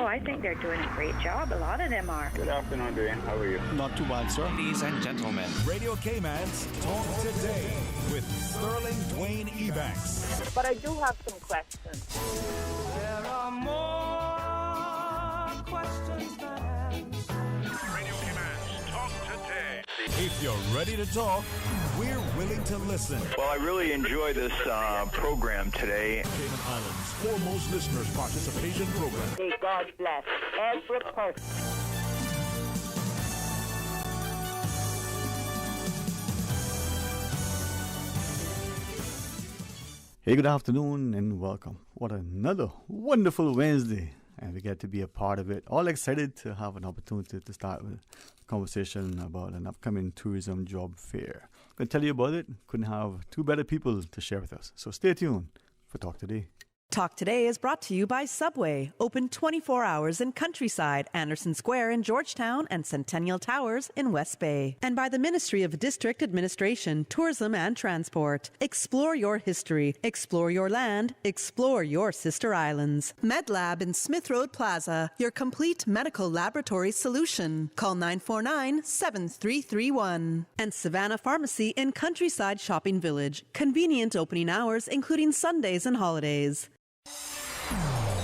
Oh, I think they're doing a great job. A lot of them are. Good afternoon, Dwayne. How are you? Not too bad, sir. Ladies and gentlemen, Radio Cayman's Talk Today with Sterling Dwayne Ebanks. But I do have some questions. There are more questions than answers. Radio Cayman's Talk Today. If you're ready to talk, we're willing to listen. Well, I really enjoy this program today. Cayman Islands' foremost listeners participation program. May God bless every person. Hey, good afternoon and welcome. What another wonderful Wednesday, and we get to be a part of it. All excited to have an opportunity to start with a conversation about an upcoming tourism job fair. I'm going to tell you about it. Couldn't have two better people to share with us. So stay tuned for Talk Today. Talk Today is brought to you by Subway, open 24 hours in Countryside, Anderson Square in Georgetown, and Centennial Towers in West Bay. And by the Ministry of District Administration, Tourism and Transport. Explore your history, explore your land, explore your sister islands. MedLab in Smith Road Plaza, your complete medical laboratory solution. Call 949-7331. And Savannah Pharmacy in Countryside Shopping Village, convenient opening hours including Sundays and holidays.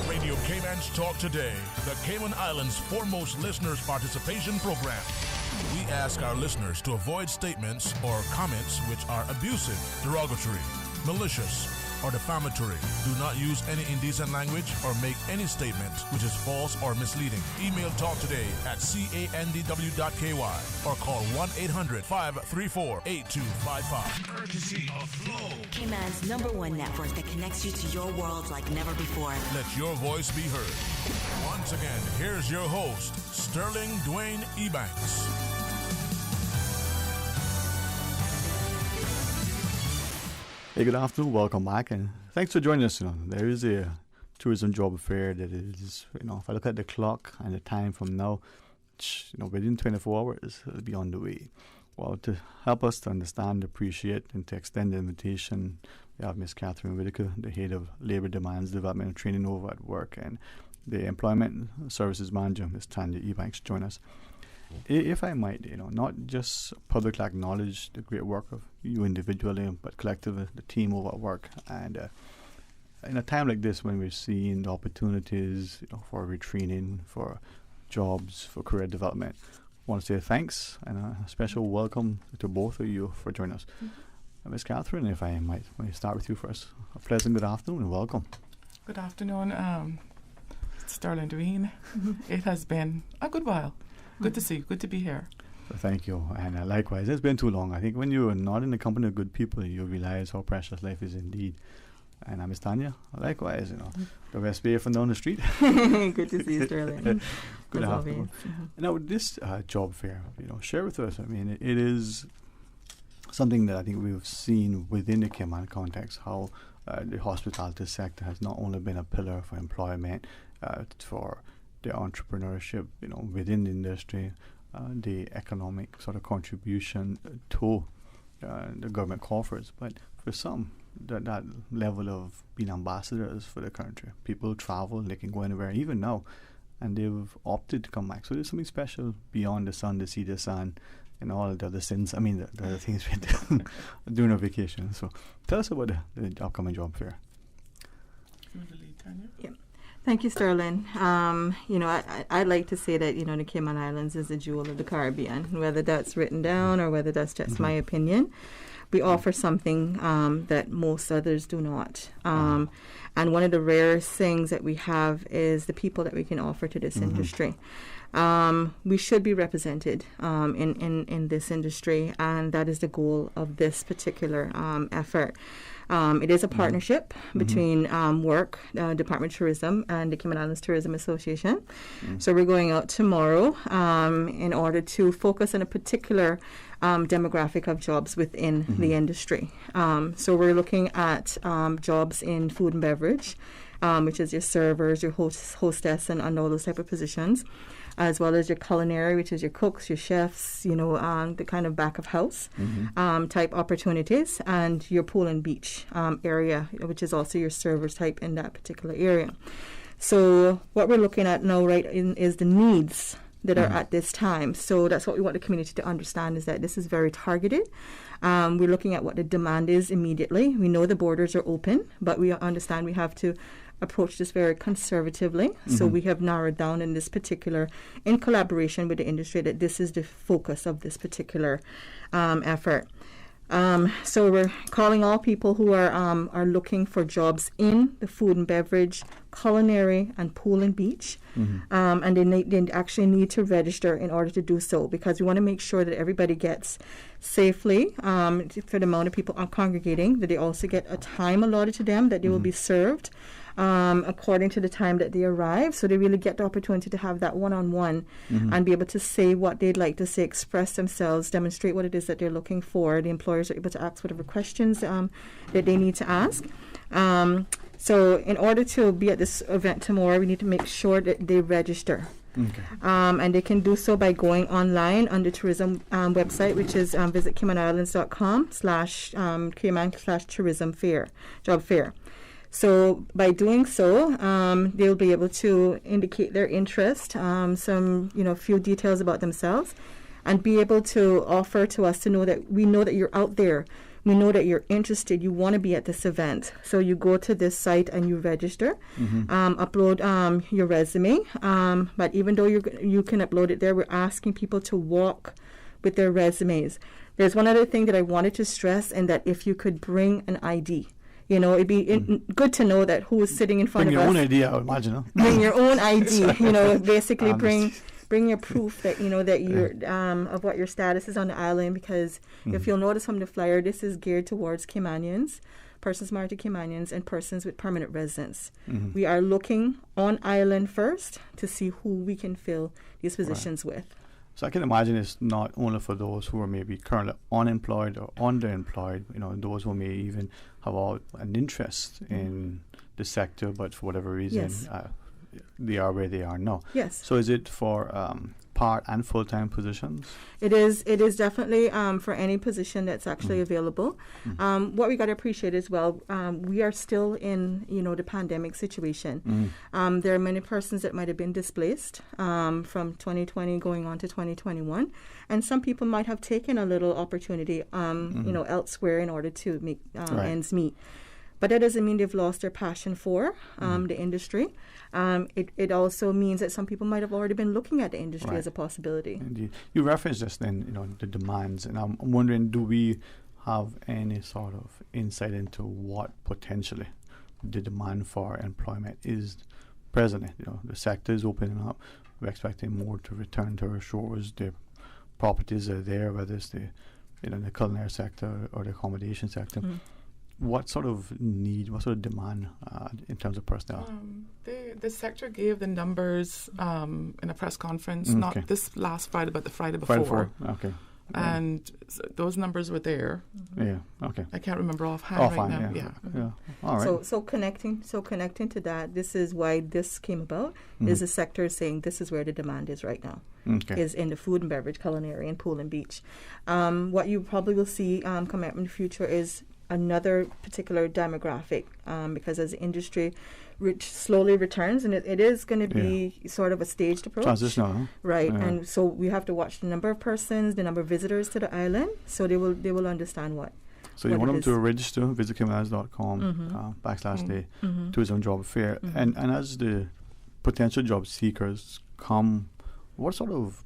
Radio Cayman's Talk Today, the Cayman Islands' foremost listeners participation program. We ask our listeners to avoid statements or comments which are abusive, derogatory, malicious, or defamatory. Do not use any indecent language or make any statement which is false or misleading. Email talktoday@candw.ky or call 1-800-534-8255. Courtesy of Flow, Cayman's #1 network that connects you to your world like never before. Let your voice be heard. Once again, here's your host, Sterling Dwayne Ebanks. Hey, good afternoon. Welcome back, and thanks for joining us. There is a tourism job fair that is, if I look at the clock and the time from now, within 24 hours, it'll be on the way. Well, to help us to understand, appreciate, and to extend the invitation, we have Ms. Catherine Whitaker, the head of Labor Demands Development and Training over at Work, and the Employment Services Manager, Ms. Tanya Ebanks, join us. If I might, not just publicly acknowledge the great work of you individually, but collectively, the team over at Work. And in a time like this, when we're seeing the opportunities for retraining, for jobs, for career development, I want to say thanks and a special welcome to both of you for joining us. Ms. Catherine, if I might, let me start with you first. A pleasant good afternoon and welcome. Good afternoon, Sterling Dwayne. It has been a good while. Good to see you. Good to be here. Thank you. And likewise, it's been too long. I think when you're not in the company of good people, you realize how precious life is indeed. And Miss Tanya, likewise, the West Bay from down the street. Good to see you, Sterling. Good afternoon. Now, this job fair, share with us. I mean, it is something that I think we've seen within the Cayman context, how the hospitality sector has not only been a pillar for employment, for the entrepreneurship, within the industry, the economic sort of contribution to the government coffers, but for some, that level of being ambassadors for the country. People travel, they can go anywhere, even now, and they've opted to come back. So there's something special beyond the sun, the sea, the sun, and all the other sins. I mean, the other things we do during our vacation. So tell us about the upcoming job fair. Yeah. Thank you, Sterling. I'd like to say that, the Cayman Islands is a jewel of the Caribbean, whether that's written down or whether that's just my opinion. We offer something that most others do not. And one of the rarest things that we have is the people that we can offer to this industry. We should be represented in this industry, and that is the goal of this particular effort. It is a partnership between Work, Department of Tourism, and the Cayman Islands Tourism Association. So we're going out tomorrow in order to focus on a particular demographic of jobs within the industry. So we're looking at jobs in food and beverage, which is your servers, your hostess, and all those type of positions, as well as your culinary, which is your cooks, your chefs, the kind of back of house type opportunities, and your pool and beach area, which is also your servers type in that particular area. So what we're looking at now, right, is the needs that are at this time. So that's what we want the community to understand, is that this is very targeted. We're looking at what the demand is immediately. We know the borders are open, but we understand we have to approach this very conservatively. So we have narrowed down in this particular, in collaboration with the industry, that this is the focus of this particular effort. So we're calling all people who are looking for jobs in the food and beverage, culinary, and pool and beach. And they actually need to register in order to do so, because we want to make sure that everybody gets safely, for the amount of people are congregating, that they also get a time allotted to them, that they will be served according to the time that they arrive. So they really get the opportunity to have that one-on-one and be able to say what they'd like to say, express themselves, demonstrate what it is that they're looking for. The employers are able to ask whatever questions that they need to ask. So in order to be at this event tomorrow, we need to make sure that they register. And they can do so by going online on the tourism website, which is visit CaymanIslands.com/Cayman/tourism fair, job fair. So by doing so, they'll be able to indicate their interest, some, few details about themselves, and be able to offer to us to know that we know that you're out there. We know that you're interested. You want to be at this event. So you go to this site and you register, upload your resume. But even though you can upload it there, we're asking people to walk with their resumes. There's one other thing that I wanted to stress, and that if you could bring an ID. It'd be good to know that who is sitting in front Bring of us. your own ID, I would imagine. Huh? Bring your own ID. Basically bring your proof that that you're of what your status is on the island. Because if you'll notice from the flyer, this is geared towards Caymanians, persons married to Caymanians, and persons with permanent residence. We are looking on island first to see who we can fill these positions with. So I can imagine it's not only for those who are maybe currently unemployed or underemployed, those who may even have an interest in the sector, but for whatever reason, they are where they are now. Yes. So is it for part and full-time positions? It is definitely for any position that's actually available. What we got to appreciate as well, we are still in, the pandemic situation. There are many persons that might have been displaced from 2020 going on to 2021. And some people might have taken a little opportunity, elsewhere in order to make ends meet. But that doesn't mean they've lost their passion for the industry. It also means that some people might have already been looking at the industry as a possibility. Indeed. You referenced just then, the demands, and I'm wondering, do we have any sort of insight into what potentially the demand for employment is presently? The sector is opening up. We're expecting more to return to our shores. The properties are there, whether it's the culinary sector or the accommodation sector. What sort of need, what sort of demand in terms of personnel? The sector gave the numbers in a press conference, not this last Friday, but the Friday before. Okay. And those numbers were there. Yeah. Okay. I can't remember offhand right now. Yeah. All right. So connecting to that, this is why this came about. Is the sector saying this is where the demand is right now? Is in the food and beverage, culinary, and pool and beach. What you probably will see come out in the future is another particular demographic, because as the industry slowly returns, and it is going to be sort of a staged approach. Transitional, huh? Right, and so we have to watch the number of persons, the number of visitors to the island, so they will understand what. So you want them to register, visit CaymanIslands.com /the tourism job fair, and as the potential job seekers come, what sort of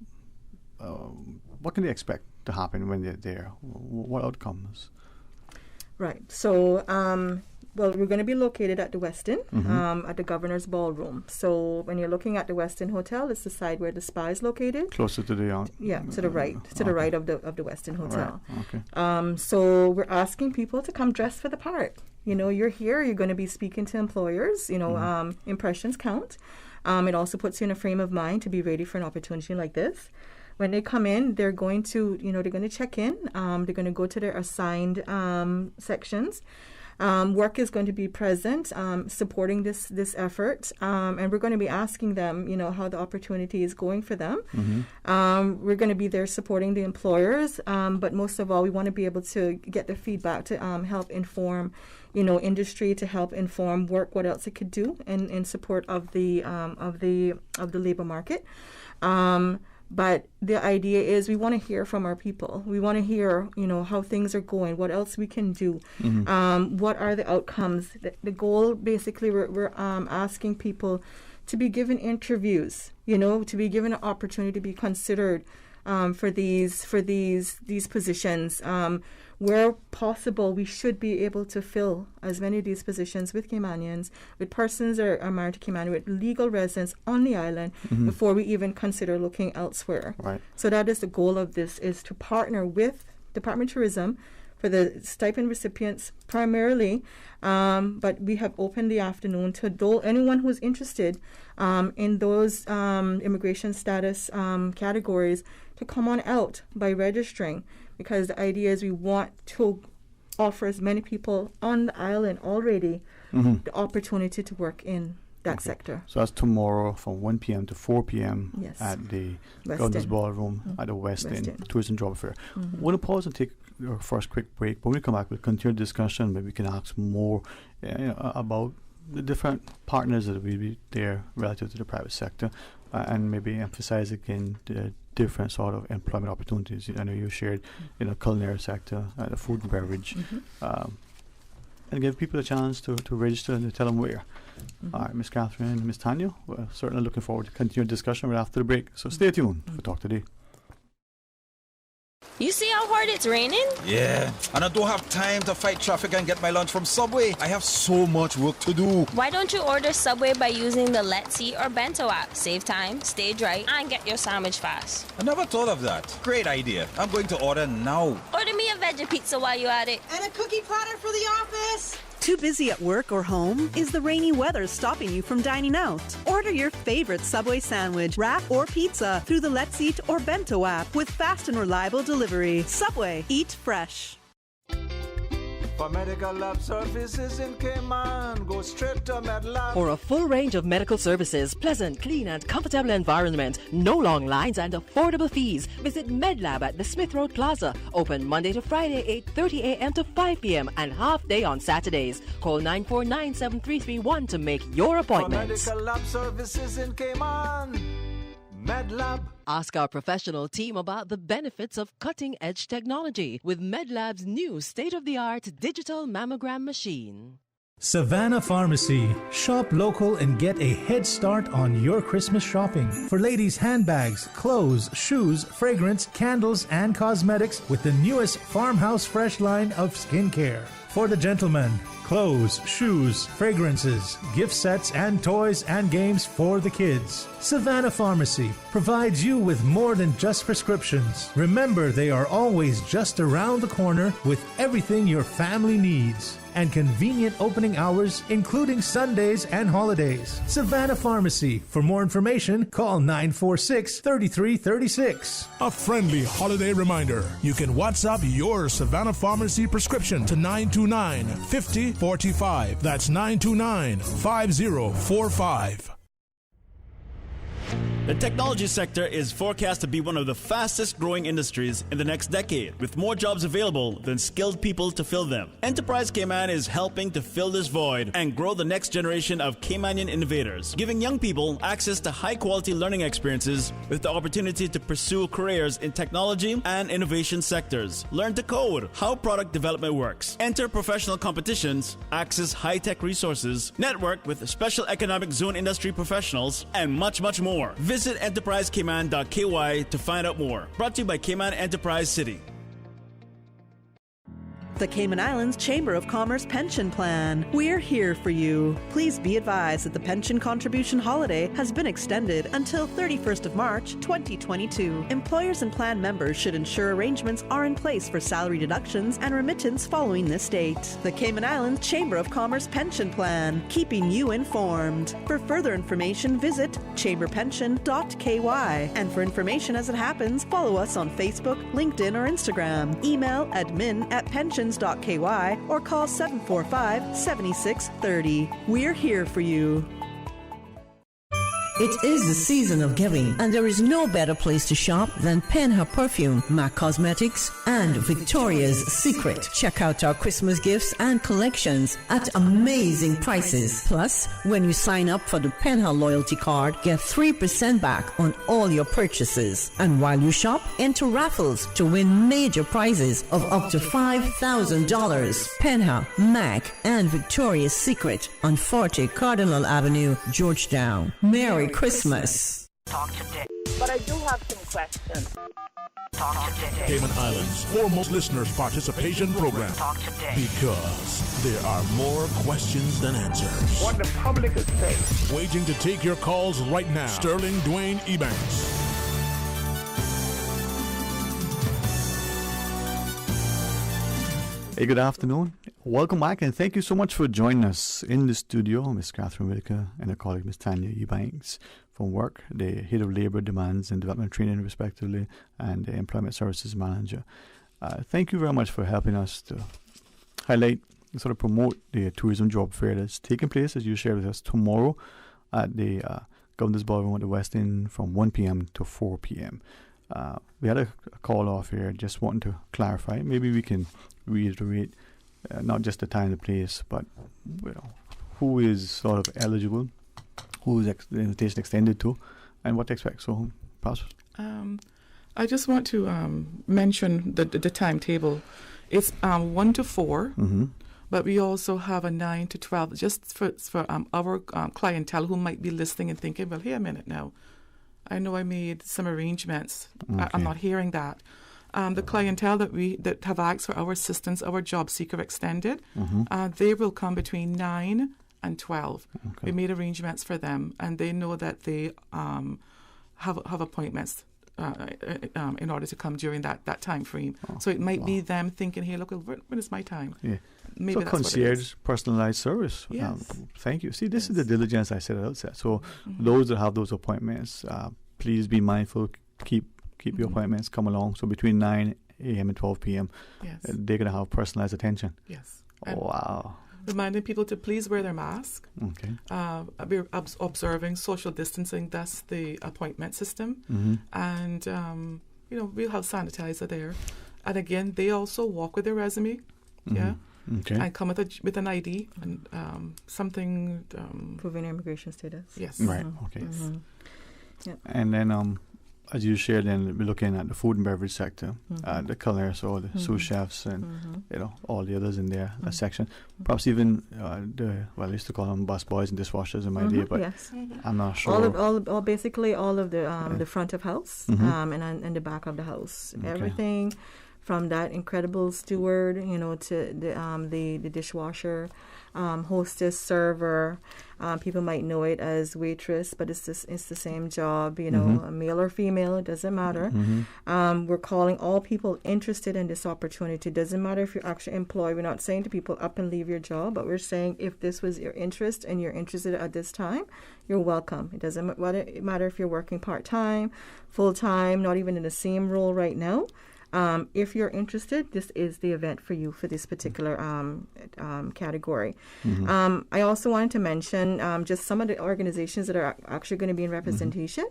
what can they expect to happen when they're there? What outcomes? Right. So, we're going to be located at the Westin, at the Governor's Ballroom. So, when you're looking at the Westin Hotel, it's the side where the spa is located. Closer to the to the right, the right of the Westin Hotel. Right. Okay. So, we're asking people to come dressed for the part. You're here. You're going to be speaking to employers. Impressions count. It also puts you in a frame of mind to be ready for an opportunity like this. When they come in, they're going to, they're going to check in. They're going to go to their assigned sections. Work is going to be present, supporting this effort, and we're going to be asking them, how the opportunity is going for them. We're going to be there supporting the employers, but most of all, we want to be able to get the feedback to help inform, industry, to help inform work what else it could do in support of the labor market. But the idea is we want to hear from our people. We want to hear, how things are going, what else we can do, what are the outcomes. The goal, basically, we're asking people to be given interviews, to be given an opportunity to be considered for these positions. Where possible, we should be able to fill as many of these positions with Caymanians, with persons that are married to Caymanian, with legal residents on the island, before we even consider looking elsewhere. Right. So that is the goal of this, is to partner with Department of Tourism for the stipend recipients primarily, but we have opened the afternoon to anyone who's interested in those immigration status categories to come on out by registering, because the idea is we want to offer as many people on the island already the opportunity to work in that sector. So that's tomorrow from 1 p.m. to 4 p.m. at the Governor's Ballroom at the West End Tourism Job Fair. We'll pause and take our first quick break. But when we come back, we'll continue the discussion. Maybe we can ask more about the different partners that will be there relative to the private sector, and maybe emphasize again the different sort of employment opportunities. I know you shared, culinary sector, the food and beverage, and give people a chance to register and to tell them where. All right, Ms. Catherine and Ms. Tanya, we're certainly looking forward to continue the discussion right after the break. So stay tuned for Talk Today. You see how hard it's raining? Yeah, and I don't have time to fight traffic and get my lunch from Subway. I have so much work to do. Why don't you order Subway by using the Let's Eat or Bento app? Save time, stay dry, and get your sandwich fast. I never thought of that. Great idea. I'm going to order now. Order me a veggie pizza while you're at it. And a cookie platter for the office. Too busy at work or home? Is the rainy weather stopping you from dining out? Order your favorite Subway sandwich, wrap, or pizza through the Let's Eat or Bento app with fast and reliable delivery. Subway, eat fresh. For medical lab services in Cayman, go straight to MedLab. For a full range of medical services, pleasant, clean and comfortable environment, no long lines and affordable fees, visit MedLab at the Smith Road Plaza. Open Monday to Friday, 8:30 a.m. to 5 p.m. and half day on Saturdays. Call 949-7331 to make your appointment. For medical lab services in Cayman, MedLab. Ask our professional team about the benefits of cutting-edge technology with MedLab's new state-of-the-art digital mammogram machine. Savannah Pharmacy. Shop local and get a head start on your Christmas shopping. For ladies' handbags, clothes, shoes, fragrance, candles, and cosmetics with the newest Farmhouse Fresh line of skincare. For the gentlemen, clothes, shoes, fragrances, gift sets, and toys and games for the kids. Savannah Pharmacy provides you with more than just prescriptions. Remember, they are always just around the corner with everything your family needs. And convenient opening hours, including Sundays and holidays. Savannah Pharmacy. For more information, call 946-3336. A friendly holiday reminder. You can WhatsApp your Savannah Pharmacy prescription to 929-5045. That's 929-5045. The technology sector is forecast to be one of the fastest growing industries in the next decade, with more jobs available than skilled people to fill them. Enterprise Cayman is helping to fill this void and grow the next generation of Caymanian innovators, giving young people access to high-quality learning experiences with the opportunity to pursue careers in technology and innovation sectors. Learn to code, how product development works, enter professional competitions, access high-tech resources, network with special economic zone industry professionals, and much, much more. Visit enterprisecayman.ky to find out more. Brought to you by Cayman Enterprise City. The Cayman Islands Chamber of Commerce Pension Plan. We're here for you. Please be advised that the pension contribution holiday has been extended until 31st of March, 2022. Employers and plan members should ensure arrangements are in place for salary deductions and remittance following this date. The Cayman Islands Chamber of Commerce Pension Plan, keeping you informed. For further information, visit chamberpension.ky. And for information as it happens, follow us on Facebook, LinkedIn, or Instagram. Email admin@pensions.ky penhapromotions.ky or call 745-7630. We're here for you. It is the season of giving, and there is no better place to shop than Penha Perfume, MAC Cosmetics, and Victoria's Secret. Check out our Christmas gifts and collections at amazing prices. Plus, when you sign up for the Penha loyalty card, get 3% back on all your purchases. And while you shop, enter raffles to win major prizes of up to $5,000. Penha, MAC, and Victoria's Secret on 40 Cardinal Avenue, Georgetown. Merry Christmas. Talk today. But I do have some questions. Talk today. Cayman Islands' foremost listeners participation program. Talk today. Because there are more questions than answers. What the public is saying. Waiting to take your calls right now. Sterling Dwayne Ebanks. Hey, good afternoon. Welcome back, and thank you so much for joining us in the studio. Miss Catherine Whitaker and her colleague, Miss Tanya Eubanks, from work, the Head of Labour Demands and Development Training, respectively, and the Employment Services Manager. Thank you very much for helping us to highlight and sort of promote the tourism job fair that's taking place, as you shared with us, tomorrow at the Governor's Ballroom at the West End from 1 p.m. to 4 p.m. We had a call off here, just wanting to clarify. Maybe we can reiterate not just the time and the place, but who is sort of eligible, who is the invitation extended to, and what to expect. So, perhaps. I just want to mention the timetable. It's 1 to 4, but we also have a 9 to 12, just for our clientele who might be listening and thinking, well, hey, a minute now. I know I made some arrangements. Okay. I'm not hearing that. The clientele that have asked for our assistance, our job seeker extended, they will come between 9 and 12. Okay. We made arrangements for them, and they know that they have appointments in order to come during that time frame. So it might be them thinking, hey, look, when is my time? Yeah. Maybe so that's concierge, personalized service. Yes. Thank you. See, this is the diligence I said at the outset. So those that have those appointments, please be mindful. Keep your appointments, come along. So between 9 a.m. and 12 p.m., they're going to have personalized attention. Yes. Oh, wow. Reminding people to please wear their mask. Okay. We're observing social distancing. That's the appointment system. And, we'll have sanitizer there. And again, they also walk with their resume. Yeah. Okay. And come with an ID and something. Proving immigration status. Yes. Right. Okay. Yep. And then, as you shared, then we're looking at the food and beverage sector, the culinary, so the sous chefs and all the others in there, that section. Perhaps even I used to call them bus boys and dishwashers in my day, but I'm not sure. Basically all of the front of house and the back of the house, everything. From that incredible steward, to the dishwasher, hostess, server. People might know it as waitress, but it's the same job. A male or female, it doesn't matter. We're calling all people interested in this opportunity. It doesn't matter if you're actually employed. We're not saying to people up and leave your job, but we're saying if this was your interest and you're interested at this time, you're welcome. It doesn't matter if you're working part-time, full-time, not even in the same role right now. If you're interested, this is the event for you for this particular category. I also wanted to mention just some of the organizations that are actually going to be in representation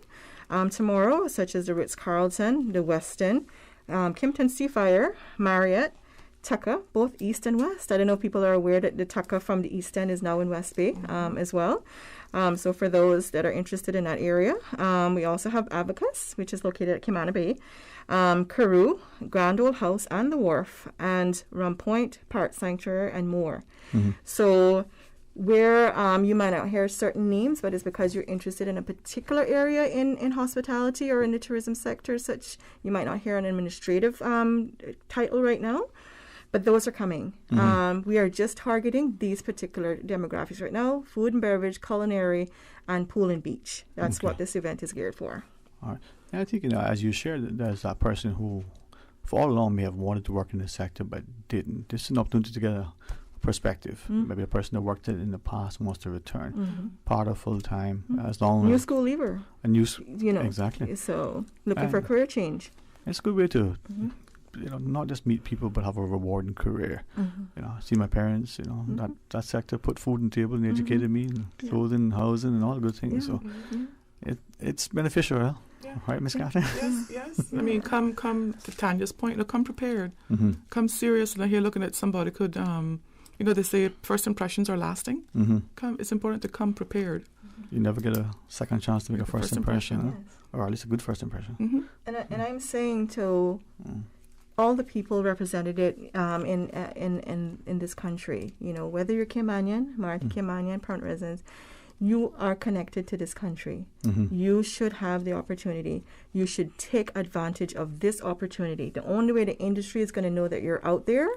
tomorrow, such as the Ritz-Carlton, the Westin, Kimpton Seafire, Marriott, Tucker, both East and West. I don't know if people are aware that the Tucker from the East End is now in West Bay as well. So for those that are interested in that area, we also have Abacus, which is located at Kimana Bay, Carew, Grand Ole House and the Wharf, and Rum Point, Park Sanctuary, and more. So where you might not hear certain names, but it's because you're interested in a particular area in hospitality or in the tourism sector, such you might not hear an administrative title right now. But those are coming. We are just targeting these particular demographics right now: food and beverage, culinary, and pool and beach. That's what this event is geared for. All right. And I think, as you shared, there's that person who, for all along, may have wanted to work in this sector but didn't. This is an opportunity to get a perspective. Maybe a person that worked in the past wants to return, part of full-time, as long as... New school leaver. Exactly. So, looking for a career change. It's a good way to not just meet people, but have a rewarding career. See my parents, that sector put food on the table and educated me, and clothing, housing, and all the good things. So it's beneficial, right, Miss Catherine? Yes. I mean, come to Tanya's point, come prepared. Come serious. And here looking at somebody could, they say first impressions are lasting. It's important to come prepared. You never get a second chance to make a first impression. Or at least a good first impression. And I'm saying to all the people represented in this country, whether you're Caymanian, Marathi Caymanian, permanent residents, you are connected to this country. You should have the opportunity. You should take advantage of this opportunity. The only way the industry is going to know that you're out there,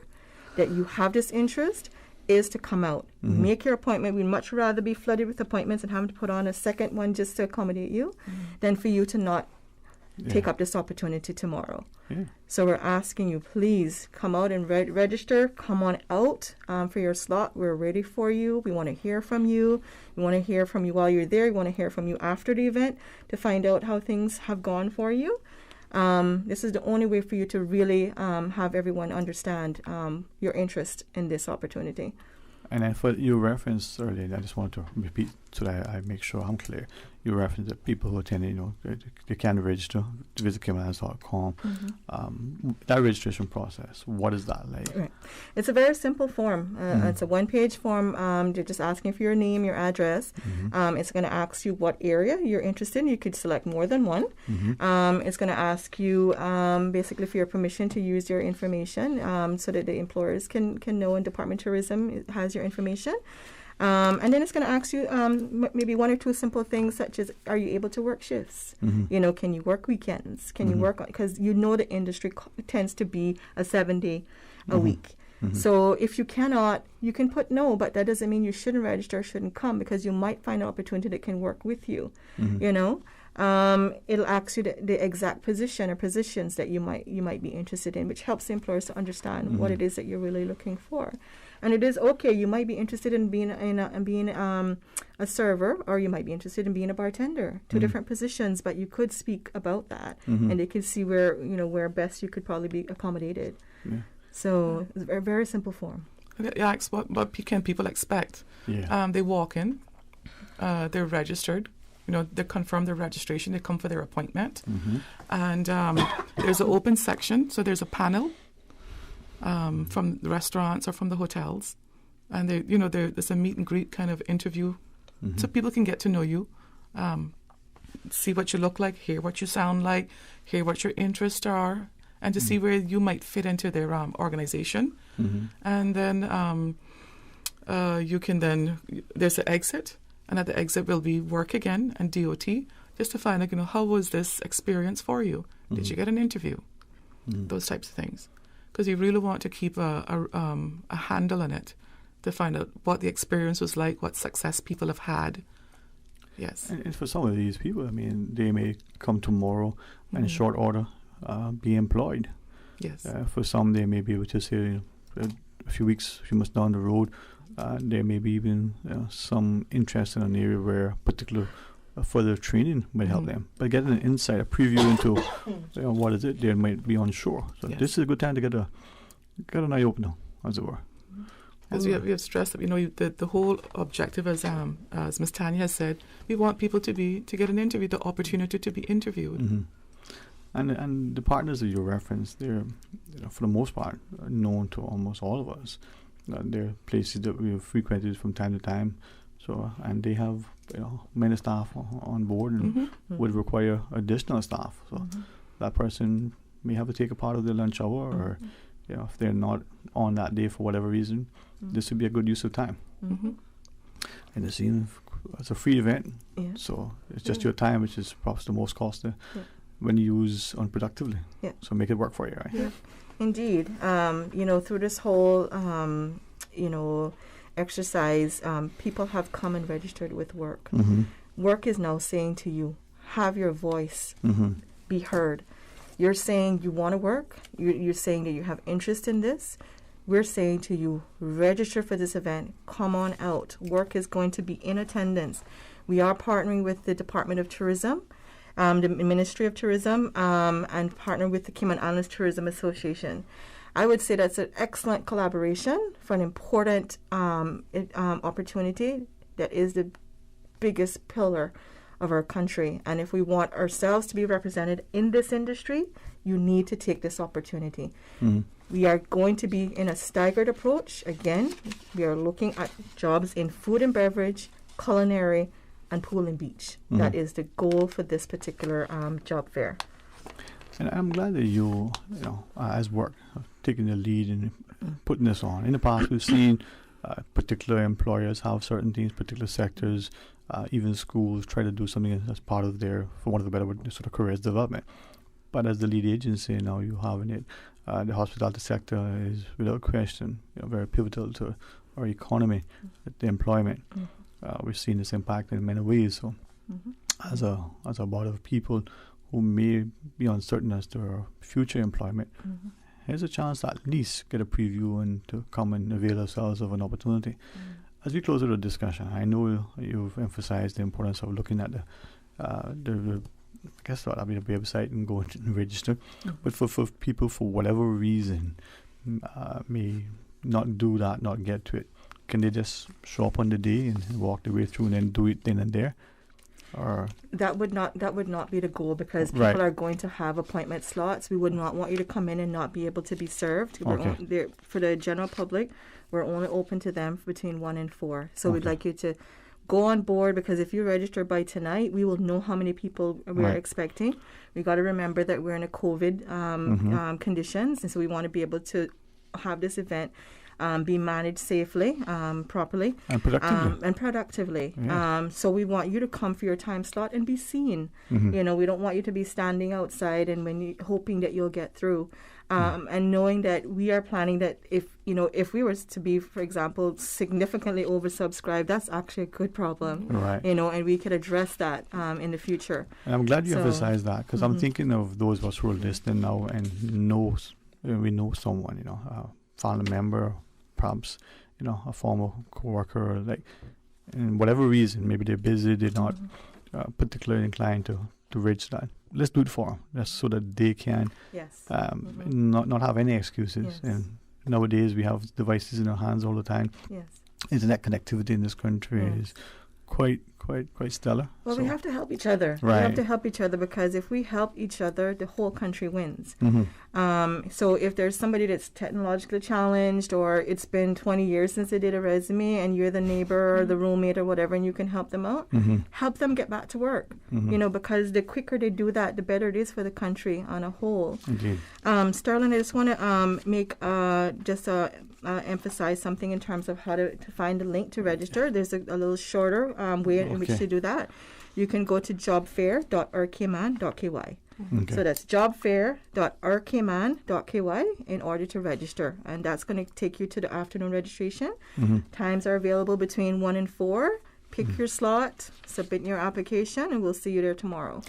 that you have this interest, is to come out. Make your appointment. We'd much rather be flooded with appointments and having to put on a second one just to accommodate you than for you to not take up this opportunity tomorrow. So we're asking you, please come out and register. Come on out for your slot. We're ready for you. We want to hear from you. We want to hear from you while you're there. We want to hear from you after the event to find out how things have gone for you. This is the only way for you to really have everyone understand your interest in this opportunity. And then for your reference earlier, I just want to repeat so that I make sure I'm clear. You reference that people who attend, they can register to visit CaymanIslands.com. That registration process, what is that like? Right. It's a very simple form. It's a one-page form. They're just asking for your name, your address. It's going to ask you what area you're interested in. You could select more than one. It's going to ask you basically for your permission to use your information so that the employers can know, and Department of Tourism has your information. And then it's going to ask you maybe one or two simple things, such as, are you able to work shifts? Can you work weekends? Can you work, because the industry tends to be a 7-day a week. So if you cannot, you can put no, but that doesn't mean you shouldn't register, shouldn't come, because you might find an opportunity that can work with you. It'll ask you the exact position or positions that you might be interested in, which helps the employers to understand what it is that you're really looking for. And it is okay. You might be interested in being a server, or you might be interested in being a bartender. Two different positions, but you could speak about that, and they could see where best you could probably be accommodated. So it's a very, very simple form. What can people expect? They walk in, they're registered. They confirm their registration. They come for their appointment, and there's an open section. So there's a panel. From the restaurants or from the hotels, and there's a meet and greet kind of interview, so people can get to know you, see what you look like, hear what you sound like, hear what your interests are, and to see where you might fit into their organization. And then you can there's an exit, and at the exit will be work again and DOT, just to find out how was this experience for you? Did you get an interview? Those types of things. Because you really want to keep a handle on it to find out what the experience was like, what success people have had. Yes. And for some of these people, they may come tomorrow and in short order be employed. Yes. For some, they may be able to say a few months down the road, there may be even some interest in an area where particular further training might help them. But getting an insight, a preview into what is it, they might be unsure. So this is a good time to get an eye opener, as it were. Because we have stressed that the whole objective, as Ms. Tanya has said, we want people to get an interview, the opportunity to be interviewed. And the partners that you referenced, they're for the most part known to almost all of us. They're places that we've frequented from time to time. So and they have many staff on board and would require additional staff. So that person may have to take a part of their lunch hour, or if they're not on that day for whatever reason, this would be a good use of time. And it's a free event, so it's just your time, which is perhaps the most costly when you use unproductively. So make it work for you, right? Indeed. Through this whole exercise, people have come and registered with work. Work is now saying to you, have your voice be heard. You're saying you want to work. You're saying that you have interest in this. We're saying to you, register for this event. Come on out. Work is going to be in attendance. We are partnering with the Department of Tourism. the Ministry of Tourism, and partner with the Cayman Islands Tourism Association. I would say that's an excellent collaboration for an important opportunity that is the biggest pillar of our country. And if we want ourselves to be represented in this industry, you need to take this opportunity. We are going to be in a staggered approach. Again, we are looking at jobs in food and beverage, culinary, and pool and beach. That is the goal for this particular job fair. And I'm glad that you as work, taking the lead in putting this on. In the past, we've seen particular employers have certain things, particular sectors, even schools try to do something as part of their, for want of a better word, sort of careers development. But as the lead agency now, you having it, the hospitality sector is without question very pivotal to our economy, the employment. We've seen this impact in many ways. So, as a body of people who may be uncertain as to their future employment, here's a chance to at least get a preview and to come and avail ourselves of an opportunity. As we close out the discussion, I know you've emphasized the importance of looking at the I guess that'll be the website and go and register. But for people, for whatever reason, may not do that, not get to it, can they just show up on the day and walk their way through and then do it then and there? Or that would not be the goal, because people are going to have appointment slots. We would not want you to come in and not be able to be served. For the general public, we're only open to them between 1 and 4. So we'd like you to go on board, because if you register by tonight, we will know how many people we're expecting. We got to remember that we're in a COVID conditions, and so we want to be able to have this event be managed safely, properly, and productively. So we want you to come for your time slot and be seen. We don't want you to be standing outside and hoping that you'll get through. And knowing that we are planning that if we were to be, for example, significantly oversubscribed, that's actually a good problem. And we could address that in the future. And I'm glad you emphasized that, because I'm thinking of those of us who are listening now and we know someone, a family member, perhaps, a former co-worker, and whatever reason, maybe they're busy, they're not particularly inclined to register. Let's do it for them, just so that they can not have any excuses. And nowadays we have devices in our hands all the time. Internet connectivity in this country is quite stellar. Well, we have to help each other. We have to help each other, because if we help each other, the whole country wins. So if there's somebody that's technologically challenged, or it's been 20 years since they did a resume, and you're the neighbor or the roommate or whatever, and you can help them out, help them get back to work. Because the quicker they do that, the better it is for the country on a whole. Indeed. Sterling, I just want to emphasize something in terms of how to find the link to register. There's a little shorter way in which to do that. You can go to jobfair.rcayman.ky. So that's jobfair.rcayman.ky in order to register. And that's going to take you to the afternoon registration. Times are available between 1 and 4. Pick your slot, submit your application, and we'll see you there tomorrow.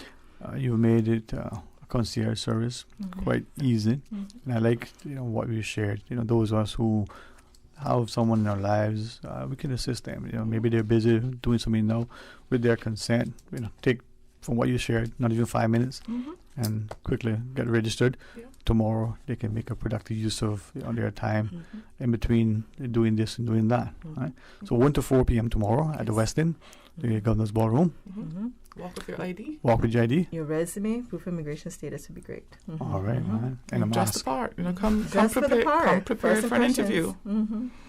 You made it a concierge service quite easy. And I like what we shared. Those of us who have someone in our lives, we can assist them. Maybe they're busy doing something now. With their consent, take from what you shared, not even 5 minutes, and quickly get registered. Tomorrow they can make a productive use of their time in between doing this and doing that. Right? So 1 to 4 p.m. tomorrow at the West End, the Governor's Ballroom. Walk with your ID. Walk with your ID. Your resume, proof of immigration status would be great. All right, man. And a dress mask. the part. Come prepared for an interview.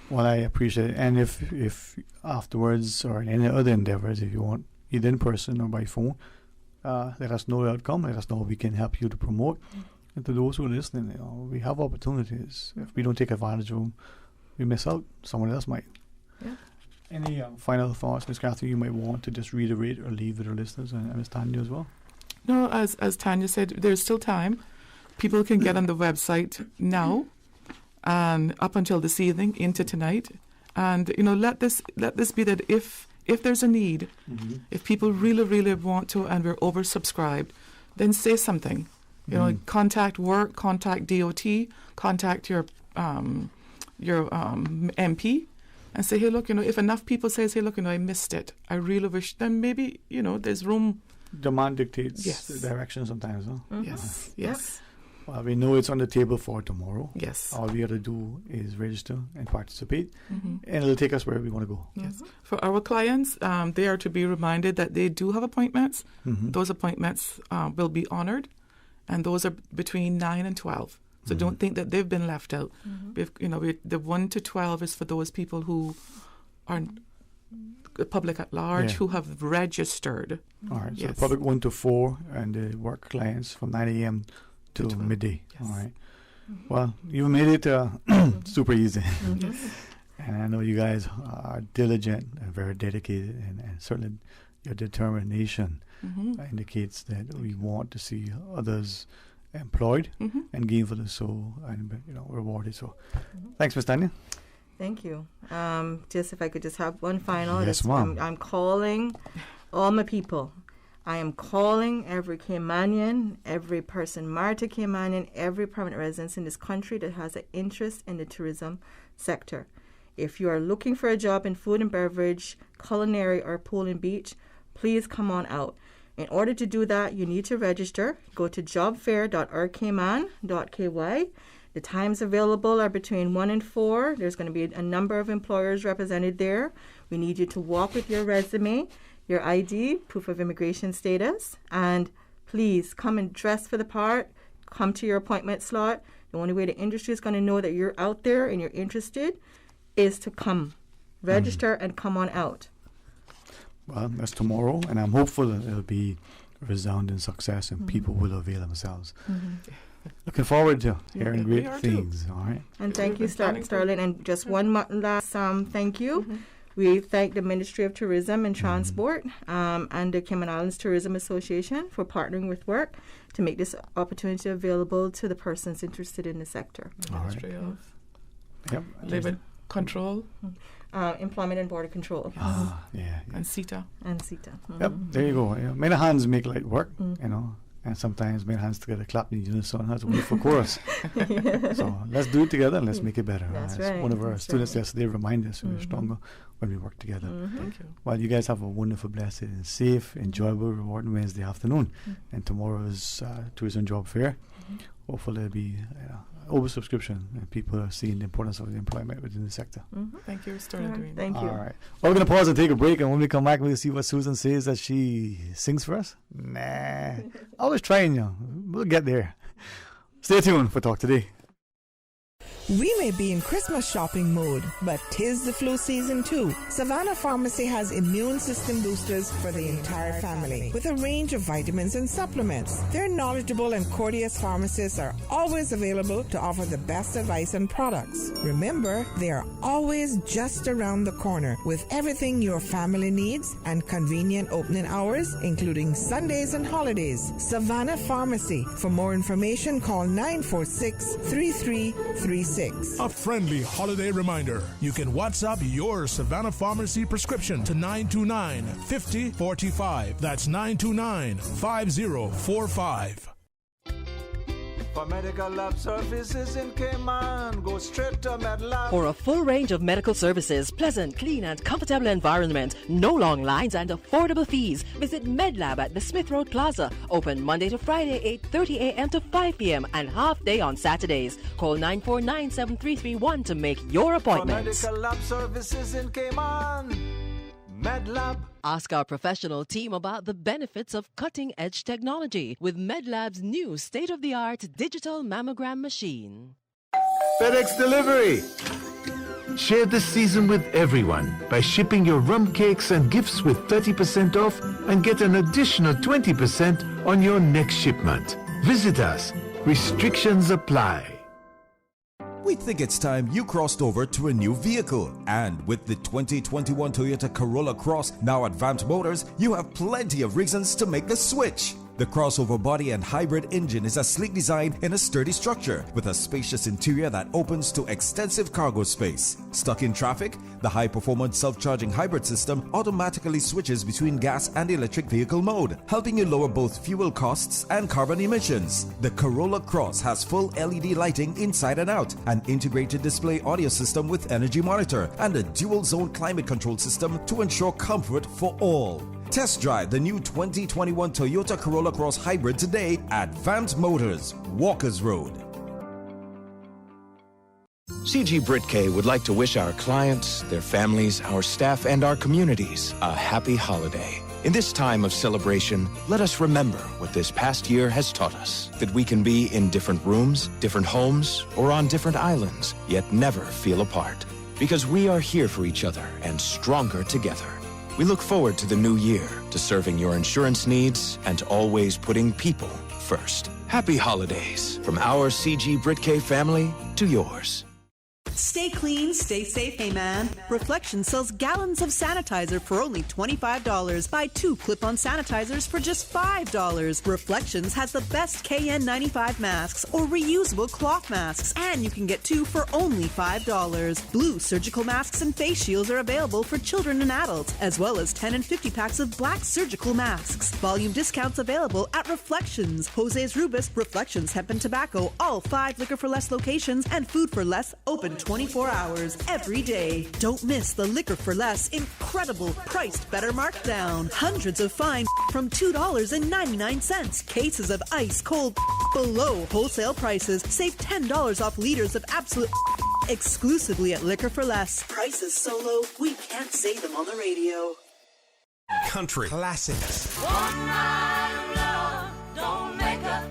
Well, I appreciate it. And if afterwards, or in any other endeavors, if you want, either in person or by phone, let us know the outcome. Let us know how we can help you to promote. And to those who are listening, we have opportunities. If we don't take advantage of them, we miss out. Someone else might. Any final thoughts, Ms. Catherine, you might want to just reiterate or leave with our listeners, and Ms. Tanya as well? No, as Tanya said, there's still time. People can get on the website now, and up until this evening, into tonight, and let this be that if there's a need, if people really want to, and we're oversubscribed, then say something. Contact work, contact DOT, contact your MP, and say, hey, look, if enough people say, look, I missed it, I really wish, then maybe, there's room demand dictates Yes. the direction sometimes, huh? Yes, yes. Well, we know it's on the table for tomorrow. Yes. All we got to do is register and participate, Mhm. and it'll take us where we want to go. Yes. For our clients, they are to be reminded that they do have appointments. Mhm. Those appointments will be honored, and those are between 9 and 12. So don't think that they've been left out. The 1 to 12 is for those people who are public at large, Yeah. who have registered. All right. So Yes. the public 1 to 4, and the work clients from 9 a.m. to midday. All right. Well, you made it super easy. Yes. And I know you guys are diligent and very dedicated, and certainly your determination indicates that we want to see others employed and gainfully so, and rewarded. So, thanks, Ms. Tanya. Thank you. Just if I could just have one final. Yes, ma'am. I'm calling all my people. I am calling every Caymanian, every person married to Caymanian, every permanent resident in this country that has an interest in the tourism sector. If you are looking for a job in food and beverage, culinary, or pool and beach, please come on out. In order to do that, you need to register. Go to jobfair.rcayman.ky. The times available are between 1 and 4. There's going to be a number of employers represented there. We need you to walk with your resume, your ID, proof of immigration status, and please come and dress for the part. Come to your appointment slot. The only way the industry is going to know that you're out there and you're interested is to come. Register and come on out. Well, that's tomorrow, and I'm hopeful that it'll be resounding success and people will avail themselves. Looking forward to hearing great things. All right. And thank you, Sterling. And just one last thank you. We thank the Ministry of Tourism and Transport and the Cayman Islands Tourism Association for partnering with WORK to make this opportunity available to the persons interested in the sector. Ministry of Yep. Labor Control. Employment and Border Control. And CETA. And CETA. Yep, there you go. Many hands make light work, and sometimes many hands together clap in unison as a wonderful chorus. So let's do it together and let's make it better. That's As right. one of our That's students right. yesterday reminded us we're stronger when we work together. Thank you. Well, you guys have a wonderful, blessed, and safe, enjoyable, rewarding Wednesday afternoon. And tomorrow is Tourism Job Fair. Hopefully there'll be oversubscription and people are seeing the importance of the employment within the sector. Thank you, Sterling. Thank you. All right. Well, we're going to pause and take a break, and when we come back, we'll see what Susan says that she sings for us. Nah. Always trying, We'll get there. Stay tuned for Talk Today. We may be in Christmas shopping mode, but 'tis the flu season too. Savannah Pharmacy has immune system boosters for the entire family with a range of vitamins and supplements. Their knowledgeable and courteous pharmacists are always available to offer the best advice and products. Remember, they are always just around the corner with everything your family needs and convenient opening hours, including Sundays and holidays. Savannah Pharmacy. For more information, call 946-3336. A friendly holiday reminder. You can WhatsApp your Savannah Pharmacy prescription to 929-5045. That's 929-5045. For medical lab services in Cayman, go straight to MedLab. For a full range of medical services, pleasant, clean and comfortable environment, no long lines and affordable fees, visit MedLab at the Smith Road Plaza. Open Monday to Friday, 8:30 a.m. to 5 p.m. and half day on Saturdays. Call 949-7331 to make your appointment. For medical lab services in Cayman, MedLab. Ask our professional team about the benefits of cutting-edge technology with MedLab's new state-of-the-art digital mammogram machine. FedEx Delivery. Share this season with everyone by shipping your rum cakes and gifts with 30% off and get an additional 20% on your next shipment. Visit us. Restrictions apply. We think it's time you crossed over to a new vehicle. And with the 2021 Toyota Corolla Cross now at Vant Motors, you have plenty of reasons to make the switch. The crossover body and hybrid engine is a sleek design in a sturdy structure with a spacious interior that opens to extensive cargo space. Stuck in traffic? The high-performance self-charging hybrid system automatically switches between gas and electric vehicle mode, helping you lower both fuel costs and carbon emissions. The Corolla Cross has full LED lighting inside and out, an integrated display audio system with energy monitor, and a dual-zone climate control system to ensure comfort for all. Test drive the new 2021 Toyota Corolla Cross Hybrid today at Vant Motors, Walkers Road. CG Britke would like to wish our clients, their families, our staff, and our communities a happy holiday. In this time of celebration, let us remember what this past year has taught us. That we can be in different rooms, different homes, or on different islands, yet never feel apart. Because we are here for each other and stronger together. We look forward to the new year, to serving your insurance needs, and always putting people first. Happy holidays from our CG Britke family to yours. Stay clean, stay safe, hey man. Reflection sells gallons of sanitizer for only $25. Buy 2 clip-on sanitizers for just $5. Reflections has the best KN95 masks or reusable cloth masks, and you can get 2 for only $5. Blue surgical masks and face shields are available for children and adults, as well as 10 and 50 packs of black surgical masks. Volume discounts available at Reflections, Jose's Rubus, Reflections Hemp and Tobacco, all 5 Liquor for Less locations, and Food for Less, open 24 hours every day. Don't miss the Liquor for Less incredible priced better markdown. Hundreds of fine from $2.99. Cases of ice cold below wholesale prices. Save $10 off liters of absolute exclusively at Liquor for Less. Prices so low we can't say them on the radio. Country classics. One night of love don't make up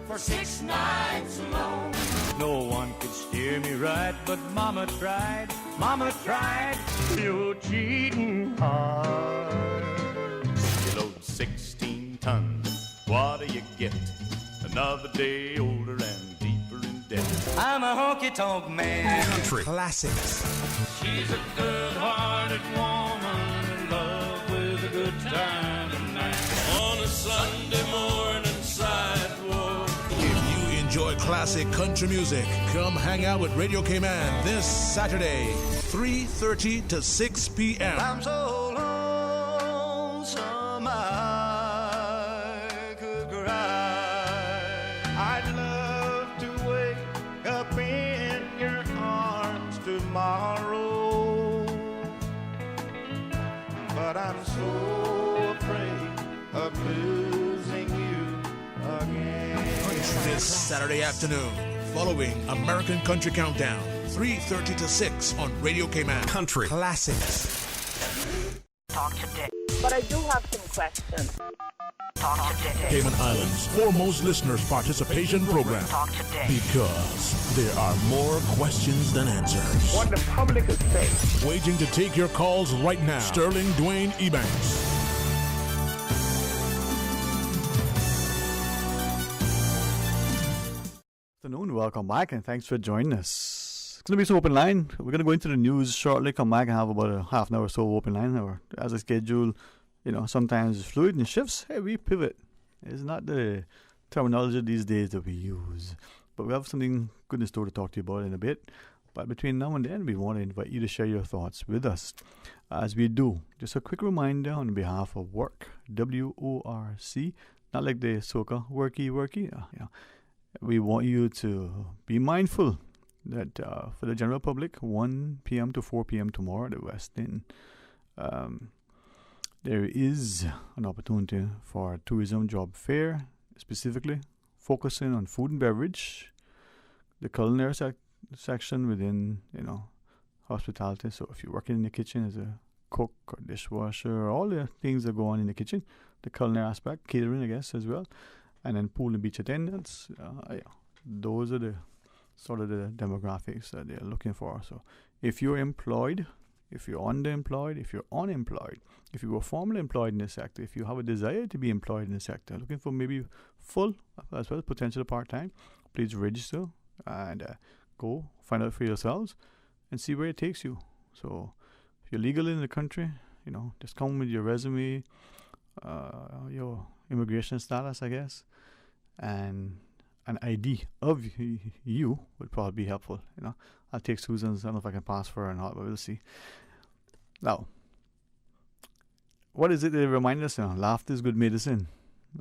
for 6 nights alone. No one could steer me right, but Mama tried. Mama tried. You're cheating hard. You load 16 tons. What do you get? Another day older and deeper in debt. I'm a honky-tonk man. Country classics. She's a good-hearted woman in love with a good time tonight. On a Sunday morning sidewalk. If you enjoy classic country music, come hang out with Radio K-Man this Saturday, 3:30 to 6 p.m. I'm so lonesome I could cry. I'd love to wake up in your arms tomorrow, but I'm so afraid of losing you again. This Saturday afternoon, following American Country Countdown, 3:30 to 6 on Radio K-Man. Country classics. Talk today. But I do have some questions. Talk today. Cayman Islands' foremost listeners' participation program. Talk today. Because there are more questions than answers. What the public is saying. Waiting to take your calls right now. Sterling Dwayne Ebanks. Afternoon, welcome back, and thanks for joining us. It's going to be some open line. We're going to go into the news shortly, come back and have about a half an hour or so open line. Or as a schedule, sometimes it's fluid and shifts. Hey, we pivot. It's not the terminology these days that we use. But we have something good in store to talk to you about in a bit. But between now and then, we want to invite you to share your thoughts with us. As we do, just a quick reminder on behalf of WORC, W-O-R-C, not like the soca, worky. We want you to be mindful that for the general public, 1 p.m. to 4 p.m. tomorrow at the West End, there is an opportunity for a tourism job fair, specifically focusing on food and beverage, the culinary section within, hospitality. So if you're working in the kitchen as a cook or dishwasher, all the things that go on in the kitchen, the culinary aspect, catering, I guess, as well. And then pool and beach attendants, those are the sort of the demographics that they're looking for. So if you're employed, if you're underemployed, if you're unemployed, if you were formerly employed in the sector, if you have a desire to be employed in the sector, looking for maybe full as well as potential part-time, please register and go find out for yourselves and see where it takes you. So if you're legal in the country, just come with your resume, your immigration status, I guess, and an ID of you would probably be helpful. I'll take Susan's. I don't know if I can pass for her or not, but we'll see. Now, what is it they remind us? Laughter is good medicine.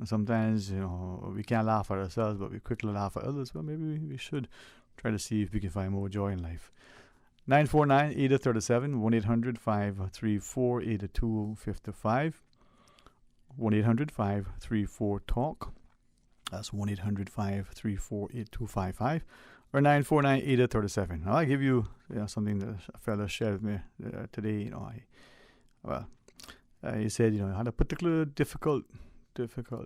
Sometimes, we can't laugh at ourselves, but we quickly laugh at others. Well, maybe we should try to see if we can find more joy in life. 949-8037, 1-800-534-8255. 1-800-534-TALK. That's 1-800-534-8255. Or 949-8037. I'll give you, something that a fellow shared with me today. He said, I had a particular difficult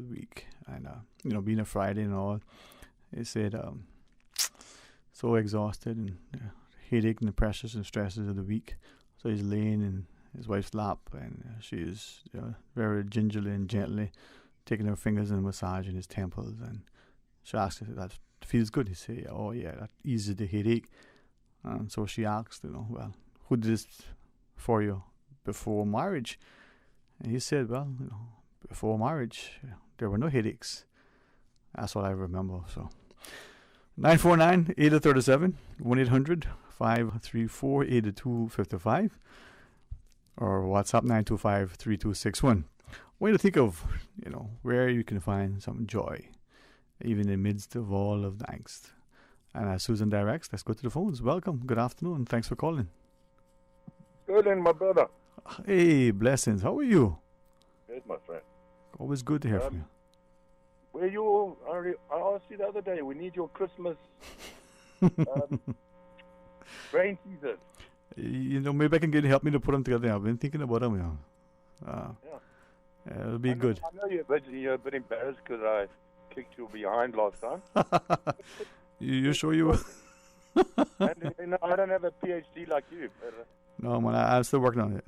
week. And, being a Friday and all, he said, so exhausted and headache and the pressures and stresses of the week. So he's laying in his wife's lap, and she is very gingerly and gently taking her fingers and massaging his temples. And she asked if that feels good. He said, oh yeah, that eases the headache. And so she asked, well, who did this for you before marriage? And he said, well, before marriage, there were no headaches. That's what I remember. So 949-8037, 1-800-534-8255, or WhatsApp 925-3261. Way to think of, where you can find some joy, even in the midst of all of the angst. And as Susan directs, let's go to the phones. Welcome. Good afternoon. Thanks for calling. Good, and my brother. Hey, blessings. How are you? Good, my friend. Always good to hear from you. Where you? I asked you the other day. We need your Christmas rain season. Maybe I can help me to put them together. I've been thinking about them. It'll be good. I know you're a bit embarrassed because I kicked you behind last time. You sure you? And, I don't have a PhD like you. But, no, man, I'm still working on it.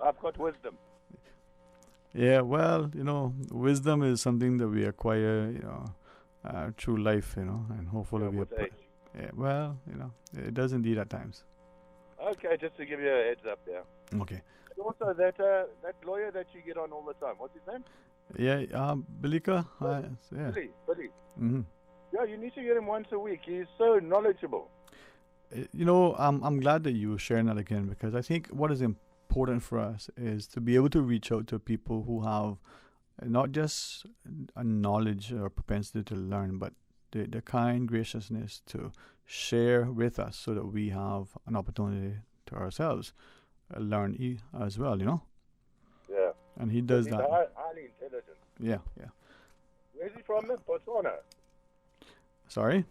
I've got wisdom. Yeah, well, wisdom is something that we acquire, through life, and hopefully we. Yeah, well, it does indeed at times. Okay, just to give you a heads up there. Okay. Also, that lawyer that you get on all the time, what's his name? Yeah, Bilika. Yeah. Billy. Mm-hmm. Yeah, you need to get him once a week. He's so knowledgeable. I'm glad that you were sharing that again, because I think what is important for us is to be able to reach out to people who have not just a knowledge or propensity to learn, but the kind graciousness to share with us so that we have an opportunity to ourselves learn as well, Yeah. And he does He's that. highly intelligent. Yeah. Where's he from? Botswana? Sorry?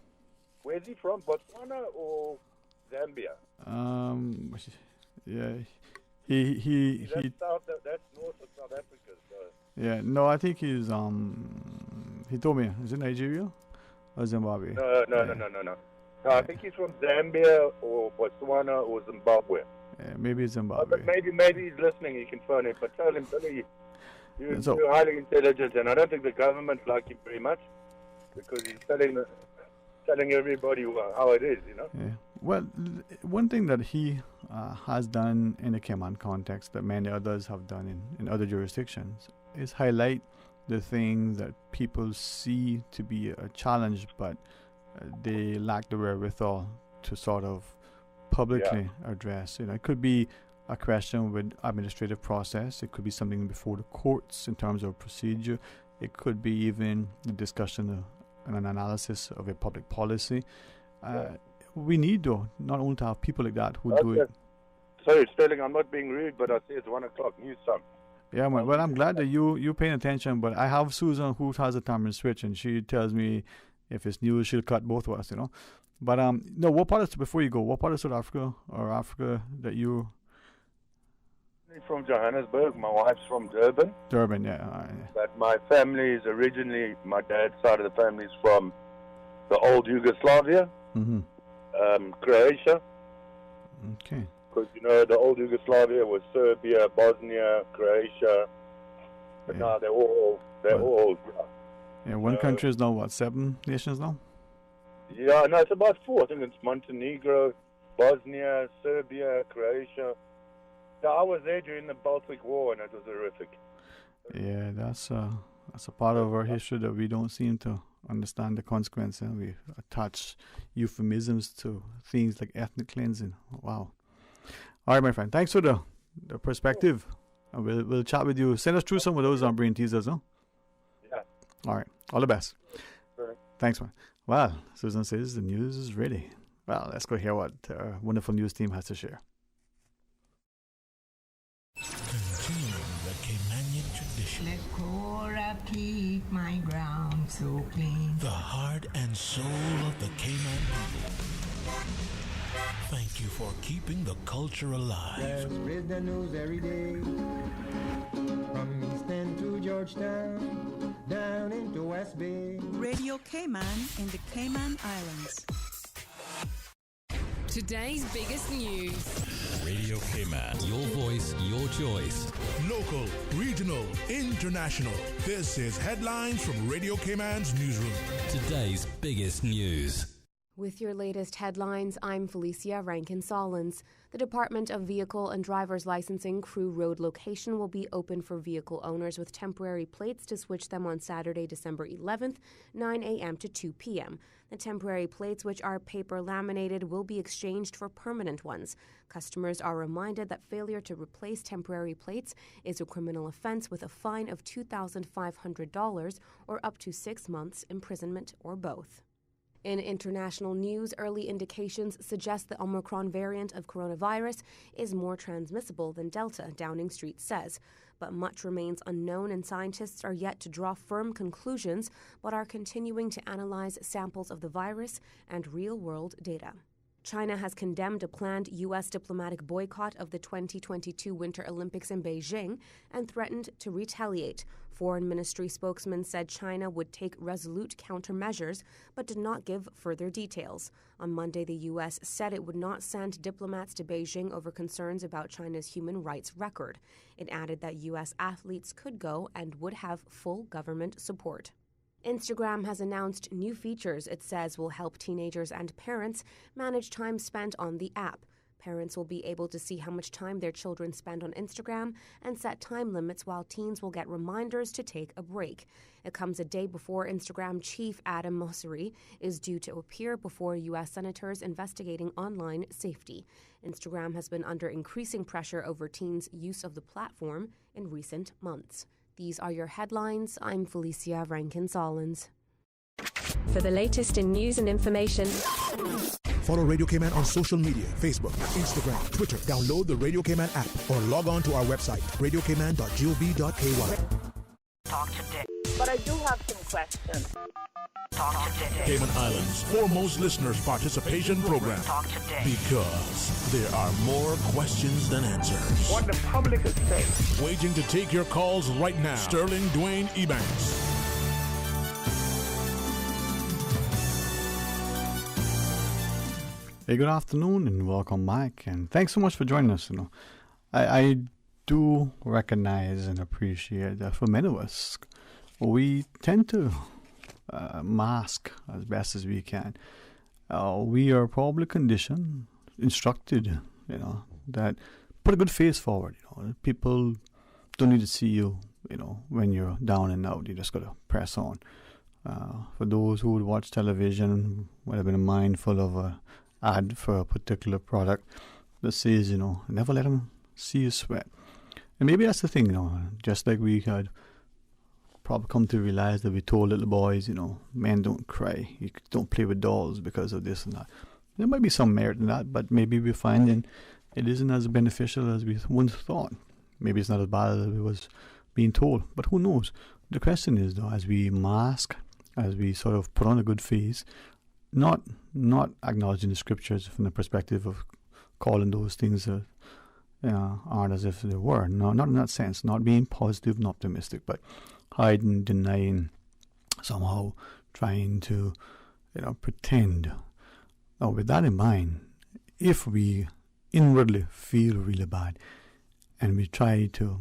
Where's he from? Botswana or Zambia? Yeah. That's north of South Africa. So. Yeah, no, I think he's he told me, is it Nigeria or Zimbabwe? No. No, I think he's from Zambia or Botswana or Zimbabwe. Yeah, maybe it's Zimbabwe. But maybe he's listening. He can phone him. But tell him, Billy, you're highly intelligent, and I don't think the government like him very much because he's telling everybody how it is, Yeah. Well, one thing that he has done in the Cayman context that many others have done in other jurisdictions is highlight the things that people see to be a challenge, but they lack the wherewithal to sort of publicly address. It could be a question with administrative process. It could be something before the courts in terms of procedure. It could be even the discussion and an analysis of a public policy. We need, though, not only to have people like that who do it. Sorry, Sterling, I'm not being rude, but I say it's 1 o'clock. News time. Yeah, man. Well, I'm glad that you're paying attention, but I have Susan who has a time and switch, and she tells me if it's news, she'll cut both of us, But, no, what part of, before you go, what part of South Africa or Africa that you... I'm from Johannesburg. My wife's from Durban. Durban, yeah. But my family is originally, my dad's side of the family is from the old Yugoslavia, Croatia. Okay. Because, the old Yugoslavia was Serbia, Bosnia, Croatia. But now they're all. Yeah, one country is now, what, 7 nations now? Yeah, no, it's about 4. I think it's Montenegro, Bosnia, Serbia, Croatia. So I was there during the Baltic War, and it was horrific. Yeah, that's a part of our history that we don't seem to understand the consequences. We attach euphemisms to things like ethnic cleansing. Wow. All right, my friend. Thanks for the perspective. And we'll chat with you. Send us through some of those on brain teasers, huh? Yeah. All right. All the best. Sure. Thanks, man. Well, Susan says the news is ready. Well, let's go hear what our wonderful news team has to share. Continuing the Caymanian tradition. Let Cora keep my ground so clean. The heart and soul of the Cayman people. Thank you for keeping the culture alive. Let's spread the news every day. From East End to Georgetown, down into West Bay. Radio Cayman in the Cayman Islands. Today's biggest news. Radio Cayman. Your voice, your choice. Local, regional, international. This is Headlines from Radio Cayman's newsroom. Today's biggest news. With your latest headlines, I'm Felicia Rankin-Solins. The Department of Vehicle and Driver's Licensing Crew Road location will be open for vehicle owners with temporary plates to switch them on Saturday, December 11th, 9 a.m. to 2 p.m. The temporary plates, which are paper laminated, will be exchanged for permanent ones. Customers are reminded that failure to replace temporary plates is a criminal offense with a fine of $2,500 or up to 6 months imprisonment or both. In international news, early indications suggest the Omicron variant of coronavirus is more transmissible than Delta, Downing Street says. But much remains unknown and scientists are yet to draw firm conclusions, but are continuing to analyze samples of the virus and real-world data. China has condemned a planned U.S. diplomatic boycott of the 2022 Winter Olympics in Beijing and threatened to retaliate. Foreign Ministry spokesman said China would take resolute countermeasures, but did not give further details. On Monday, the U.S. said it would not send diplomats to Beijing over concerns about China's human rights record. It added that U.S. athletes could go and would have full government support. Instagram has announced new features it says will help teenagers and parents manage time spent on the app. Parents will be able to see how much time their children spend on Instagram and set time limits, while teens will get reminders to take a break. It comes a day before Instagram chief Adam Mosseri is due to appear before U.S. senators investigating online safety. Instagram has been under increasing pressure over teens' use of the platform in recent months. These are your headlines. I'm Felicia Rankin-Solins. For the latest in news and information, follow Radio Cayman on social media, Facebook, Instagram, Twitter. Download the Radio Cayman app or log on to our website, radiocayman.gov.ky. Talk today. But I do have some questions. Talk today. Cayman Islands' foremost listeners' participation program. Talk today. Because there are more questions than answers. What the public is saying. Waiting to take your calls right now. Sterling Dwayne Ebanks. Hey, good afternoon and welcome back, and thanks so much for joining us. I do recognize and appreciate that for many of us, we tend to mask as best as we can. We are probably conditioned, instructed, that put a good face forward. People don't need to see you, when you're down and out. You just got to press on. For those who would watch television, would have been mindful of a ad for a particular product that says, never let them see you sweat. And maybe that's the thing, just like we had probably come to realize that we told little boys, men don't cry, you don't play with dolls because of this and that. There might be some merit in that, but maybe we're finding it isn't as beneficial as we once thought. Maybe it's not as bad as it was being told, but who knows? The question is, though, as we mask, as we sort of put on a good face, not acknowledging the scriptures from the perspective of calling those things that aren't as if they were. No, not in that sense. Not being positive and optimistic, but hiding, denying, somehow trying to, pretend. Now, with that in mind, if we inwardly feel really bad and we try to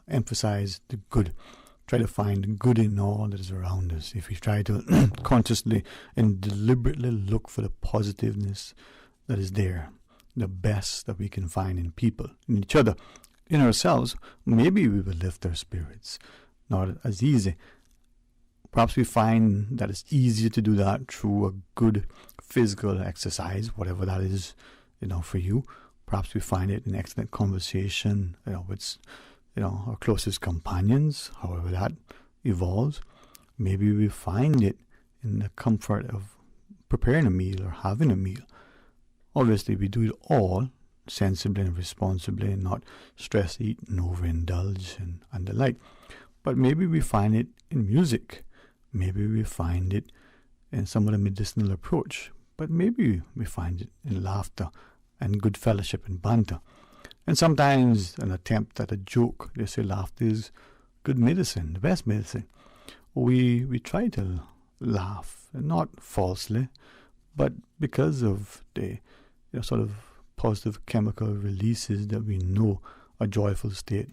emphasize the good, try to find good in all that is around us, if we try to consciously and deliberately look for the positiveness that is there, the best that we can find in people, in each other, in ourselves, maybe we will lift our spirits. Not as easy. Perhaps we find that it's easier to do that through a good physical exercise, whatever that is, for you. Perhaps we find it in excellent conversation, with our closest companions, however that evolves. Maybe we find it in the comfort of preparing a meal or having a meal. Obviously, we do it all sensibly and responsibly, and not stress eat and overindulge and and the like. But maybe we find it in music. Maybe we find it in some of the medicinal approach. But maybe we find it in laughter and good fellowship and banter. And sometimes an attempt at a joke. They say laughter is good medicine, the best medicine. We try to laugh, not falsely, but because of the sort of positive chemical releases that we know a joyful state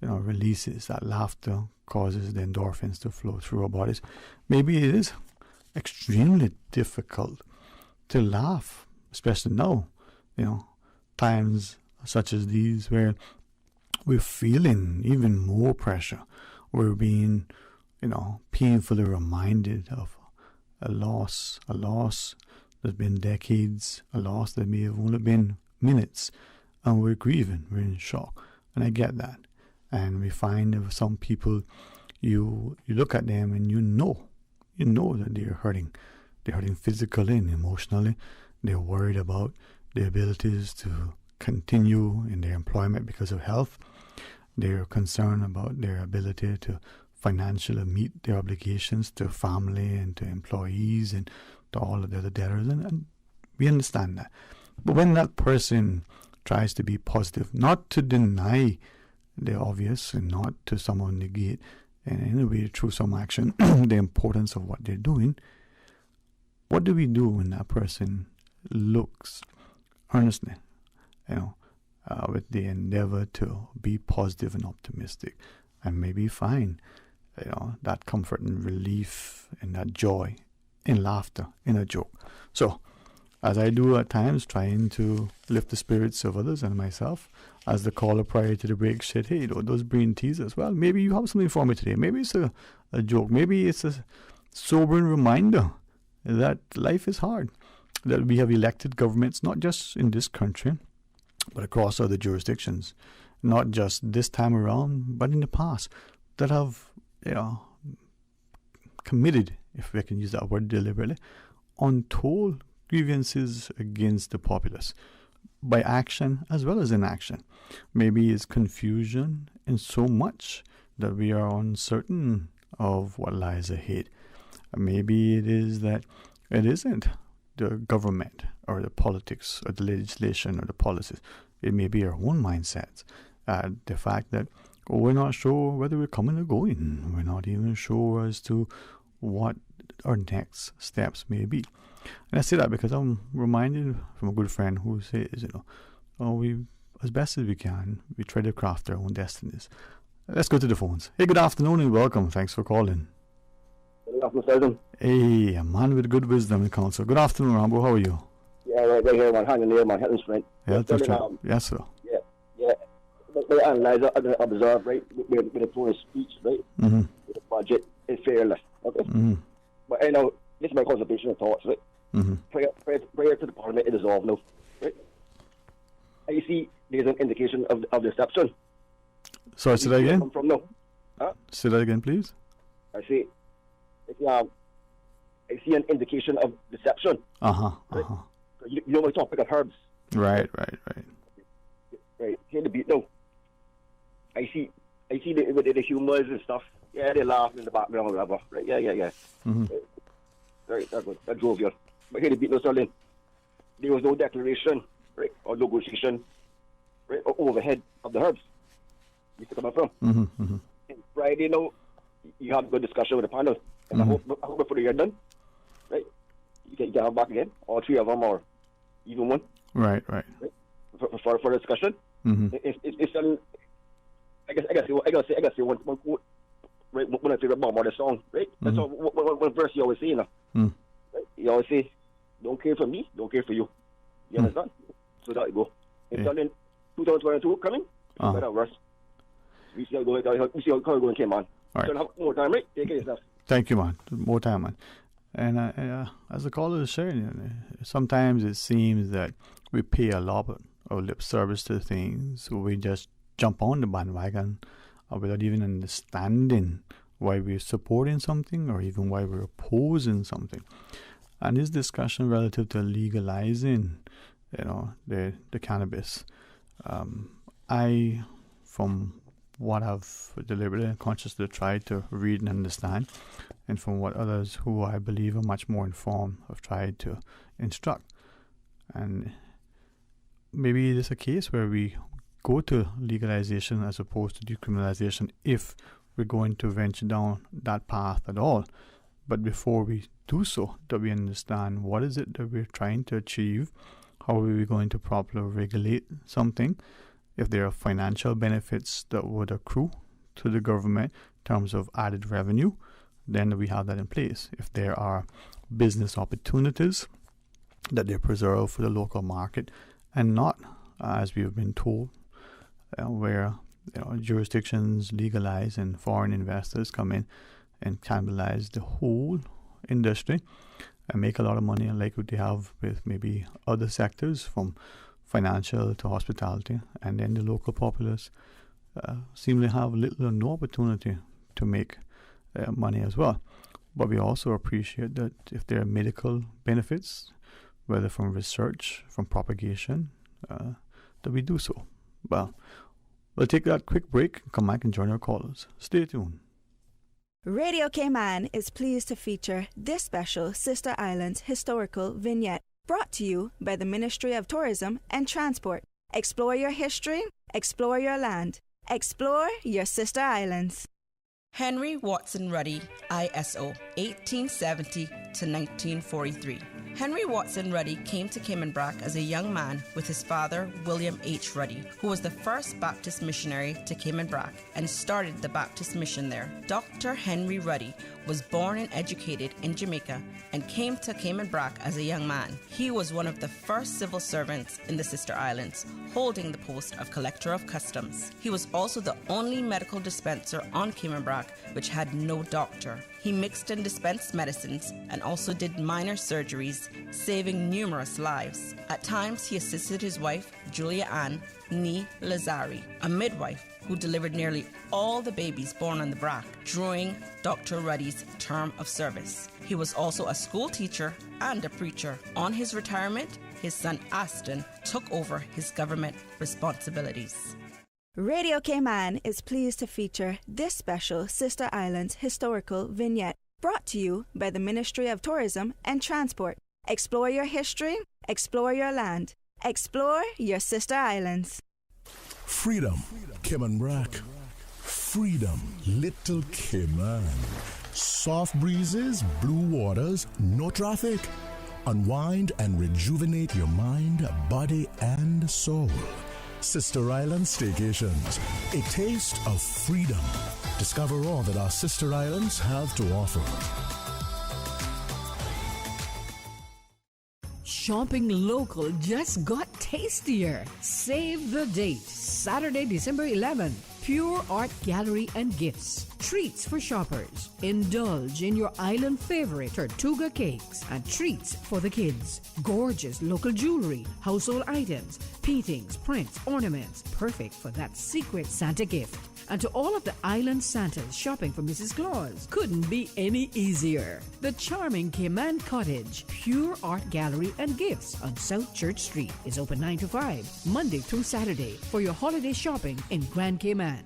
releases. That laughter causes the endorphins to flow through our bodies. Maybe it is extremely difficult to laugh, especially now, times such as these where we're feeling even more pressure. We're being, painfully reminded of a loss that's been decades, a loss that may have only been minutes, and we're grieving, we're in shock. And I get that. And we find that some people, you look at them and you know that they're hurting. They're hurting physically and emotionally. They're worried about their abilities to continue in their employment because of health. They're concerned about their ability to financially meet their obligations to family and to employees and to all of the other debtors. And we understand that. But when that person tries to be positive, not to deny the obvious and not to somehow negate in any way through some action the importance of what they're doing, what do we do when that person looks earnestly, with the endeavor to be positive and optimistic, and maybe find, that comfort and relief and that joy in laughter, in a joke. So, as I do at times, trying to lift the spirits of others and myself, as the caller prior to the break said, hey, those brain teasers, well, maybe you have something for me today. Maybe it's a joke. Maybe it's a sobering reminder that life is hard, that we have elected governments, not just in this country, but across other jurisdictions, not just this time around, but in the past, that have, committed, if we can use that word deliberately, untold grievances against the populace by action as well as inaction. Maybe it's confusion in so much that we are uncertain of what lies ahead. Maybe it is that it isn't the government or the politics or the legislation or the policies. It may be our own mindsets. The fact that we're not sure whether we're coming or going. We're not even sure as to what our next steps may be. And I say that because I'm reminded from a good friend who says, we, as best as we can, we try to craft our own destinies. Let's go to the phones. Hey, good afternoon and welcome. Thanks for calling. Good afternoon. Hey, a man with good wisdom and counsel. Good afternoon, Rambo. How are you? Yeah, right here, man. Hanging there, man. Health strength. Yes, sir. Yeah. But analyze, observe, right, with the poor speech, right? Mm-hmm. With the budget, it's fearless. Okay? Mm-hmm. But this is my consultation of thoughts, right? Mm-hmm. Prior to the parliament, it is dissolved now, right? I see there's an indication of deception. Sorry, say that again? From now. Huh? Say that again, please. I see an indication of deception. Right? You know my topic of herbs. Right. Right. Hear the beat now. I see the humors and stuff. Yeah, they laugh in the background or whatever. Right? Yeah. Mm-hmm. Right, that's good. That drove you. But here the beat no Sterling. There was no declaration, right, or negotiation, right, or overhead of the herbs. You see where I'm from? Mm-hmm. And Friday now, you have a good discussion with the panel. And I hope before the year done, right, you can have back again, all three of them or even one. Right. For the discussion. Mm-hmm. It's I guess one quote, right, one of the favorite bomb or the song, right? That's one verse you always say, Right? You always say, don't care for me, don't care for you. You understand? So that you go. It's done in 2022 coming, it's better or worse. We see how it going, came on. All right. So have more time, right? Take care of yourself. Thank you, man. More time, man. And as the caller is sharing, sometimes it seems that we pay a lot of lip service to things. We just jump on the bandwagon without even understanding why we're supporting something or even why we're opposing something. And this discussion relative to legalizing, the cannabis, I, from what I've deliberately and consciously tried to read and understand, and from what others who I believe are much more informed have tried to instruct. And maybe it is a case where we go to legalization as opposed to decriminalization if we're going to venture down that path at all. But before we do so, that we understand what is it that we're trying to achieve, how are we going to properly regulate something, if there are financial benefits that would accrue to the government in terms of added revenue, then we have that in place. If there are business opportunities, that they're preserved for the local market and not, as we have been told, where jurisdictions legalize and foreign investors come in and cannibalize the whole industry and make a lot of money, like what they have with maybe other sectors from financial to hospitality, and then the local populace seem to have little or no opportunity to make money as well. But we also appreciate that if there are medical benefits, whether from research, from propagation, that we do so. Well, we'll take that quick break and come back and join our callers. Stay tuned. Radio Cayman is pleased to feature this special Sister Islands historical vignette, brought to you by the Ministry of Tourism and Transport. Explore your history, explore your land, explore your Sister Islands. Henry Watson Ruddy, ISO, 1870 to 1943. Henry Watson Ruddy came to Cayman Brac as a young man with his father, William H. Ruddy, who was the first Baptist missionary to Cayman Brac and started the Baptist mission there. Dr. Henry Ruddy was born and educated in Jamaica and came to Cayman Brac as a young man. He was one of the first civil servants in the Sister Islands, holding the post of Collector of Customs. He was also the only medical dispenser on Cayman Brac which had no doctor. He mixed and dispensed medicines and also did minor surgeries, saving numerous lives. At times, he assisted his wife, Julia Ann Nee Lazari, a midwife who delivered nearly all the babies born on the Brac during Dr. Ruddy's term of service. He was also a school teacher and a preacher. On his retirement, his son Aston took over his government responsibilities. Radio Cayman is pleased to feature this special Sister Islands historical vignette, brought to you by the Ministry of Tourism and Transport. Explore your history, explore your land, explore your Sister Islands. Freedom, Cayman Brac. Freedom, Little Cayman. Soft breezes, blue waters, no traffic. Unwind and rejuvenate your mind, body, and soul. Sister Island Staycations, a taste of freedom. Discover all that our Sister Islands have to offer. Shopping local just got tastier. Save the date, Saturday, December 11th. Pure Art Gallery and Gifts. Treats for shoppers. Indulge in your island favorite Tortuga cakes and treats for the kids. Gorgeous local jewelry, household items, paintings, prints, ornaments. Perfect for that secret Santa gift. And to all of the island Santas shopping for Mrs. Claus, couldn't be any easier. The charming Cayman Cottage, Pure Art Gallery and Gifts on South Church Street is open 9 to 5, Monday through Saturday for your holiday shopping in Grand Cayman.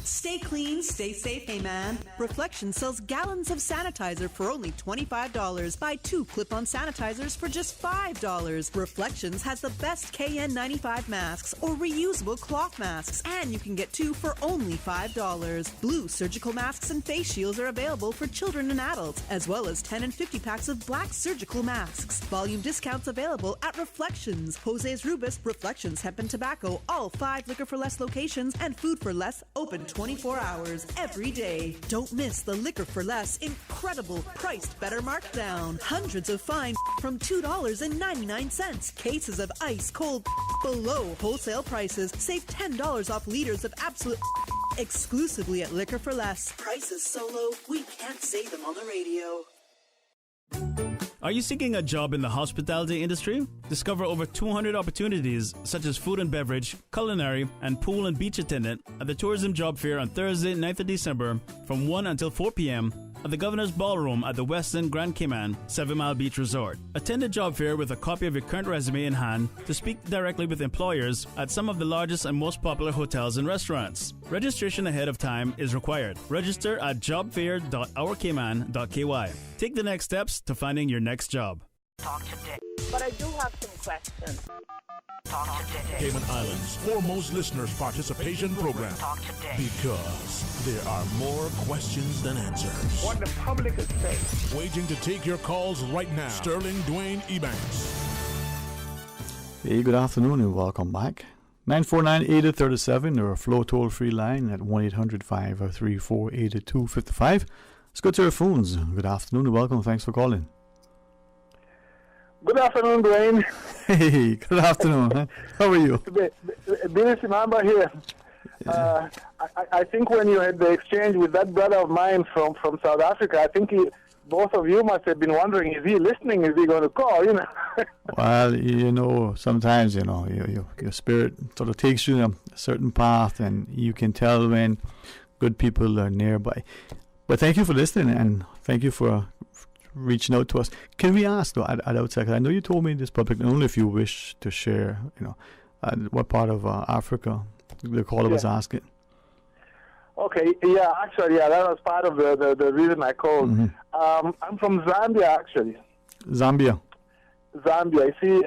Stay clean, stay safe, hey man. Reflections sells gallons of sanitizer for only $25. Buy 2 clip-on sanitizers for just $5. Reflections has the best KN95 masks or reusable cloth masks, and you can get 2 for only $5. Blue surgical masks and face shields are available for children and adults, as well as 10 and 50 packs of black surgical masks. Volume discounts available at Reflections. Jose's Rubus, Reflections Hemp and Tobacco, all 5 Liquor for Less locations, and Food for Less open 24 hours every day. Don't miss the Liquor for Less incredible priced better markdown. Hundreds of fine from $2.99. Cases of ice cold below wholesale prices. Save $10 off liters of absolute exclusively at Liquor for Less. Prices so low we can't say them on the radio. Are you seeking a job in the hospitality industry? Discover over 200 opportunities such as food and beverage, culinary, and pool and beach attendant at the Tourism Job Fair on Thursday, 9th of December from 1 until 4 p.m. at the Governor's Ballroom at the Westin Grand Cayman, 7 Mile Beach Resort. Attend the job fair with a copy of your current resume in hand to speak directly with employers at some of the largest and most popular hotels and restaurants. Registration ahead of time is required. Register at jobfair.ourcayman.ky. Take the next steps to finding your next job. Talk today. But I do have some questions. Talk today. Cayman Islands' foremost listeners participation program. Talk today. Because there are more questions than answers. What the public is saying. Waiting to take your calls right now. Sterling Dwayne Ebanks. Hey, good afternoon and welcome back. 949-8037 or a flow toll-free line at 1-800-534-8255. Let's go to our phones. Good afternoon and welcome. Thanks for calling. Good afternoon, Dwayne. Hey, good afternoon. Huh? How are you? Billy Simamba here. I think when you had the exchange with that brother of mine from South Africa, I think both of you must have been wondering, is he listening? Is he going to call? Well, sometimes, your spirit sort of takes you a certain path and you can tell when good people are nearby. But thank you for listening and thank you for reaching out to us. Can we ask, though, at outset, I know you told me this publicly, only if you wish to share, what part of Africa the caller was asking. Okay, actually, that was part of the reason I called. Mm-hmm. I'm from Zambia, actually. Zambia. You see,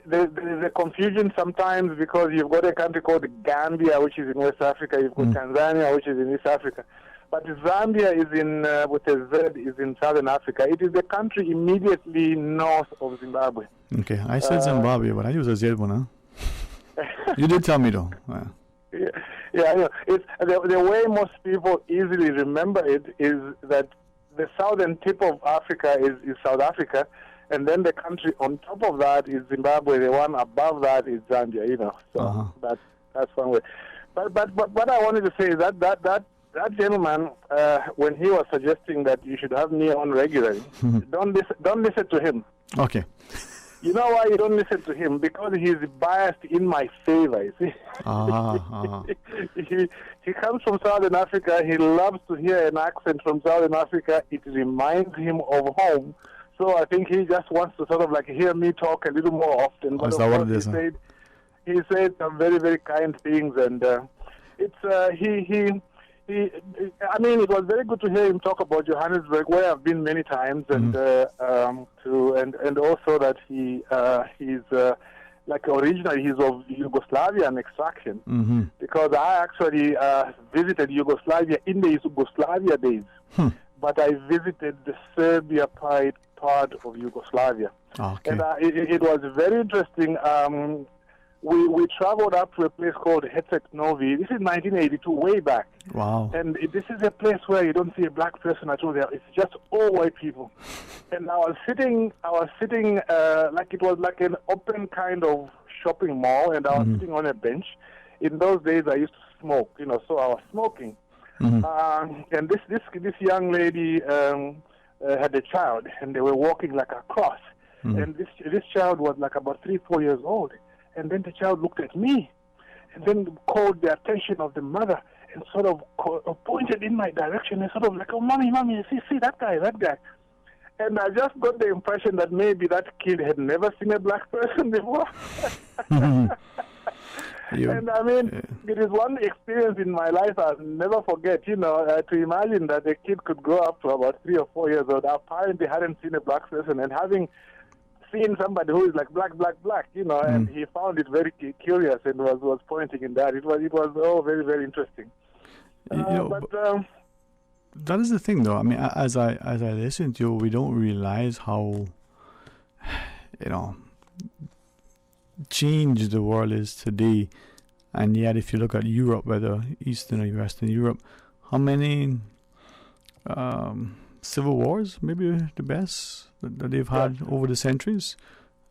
there's a confusion sometimes because you've got a country called Gambia, which is in West Africa. You've got Tanzania, which is in East Africa. But Zambia is with a Z, is in Southern Africa. It is the country immediately north of Zimbabwe. Okay, I said Zimbabwe, but I use a Z one, huh? You did tell me, though. Yeah. It's, the way most people easily remember it is that the southern tip of Africa is South Africa, and then the country on top of that is Zimbabwe. The one above that is Zambia, So that's one way. But what I wanted to say is that gentleman, when he was suggesting that you should have me on regularly, don't listen to him. Okay. You know why you don't listen to him? Because he's biased in my favor, you see. He comes from Southern Africa. He loves to hear an accent from Southern Africa. It reminds him of home. So I think he just wants to sort of like hear me talk a little more often. But is that what it is? He said some very, very kind things, and I mean, it was very good to hear him talk about Johannesburg, where I've been many times, and also that he's like originally he's of Yugoslavian extraction, because I actually visited Yugoslavia in the Yugoslavia days, but I visited the Serbia part of Yugoslavia, and it was very interesting. We traveled up to a place called Herceg Novi. This is 1982, way back. Wow. And this is a place where you don't see a black person at all there. It's just all white people. And I was sitting like it was like an open kind of shopping mall, and I was sitting on a bench. In those days, I used to smoke, so I was smoking. And this young lady had a child, and they were walking like across. And this child was like about 3-4 years old. And then the child looked at me and then called the attention of the mother and sort of pointed in my direction and sort of like, oh, mommy, see that guy. And I just got the impression that maybe that kid had never seen a black person before. And I mean, it is one experience in my life I'll never forget, to imagine that a kid could grow up to about 3 or 4 years old. Apparently hadn't seen a black person, and having seen somebody who is like black, and he found it very curious and was pointing in that. It was all very, very interesting. That is the thing, though. I mean, as I listen to you, we don't realize how changed the world is today. And yet, if you look at Europe, whether Eastern or Western Europe, how many civil wars, maybe the best that they've had over the centuries,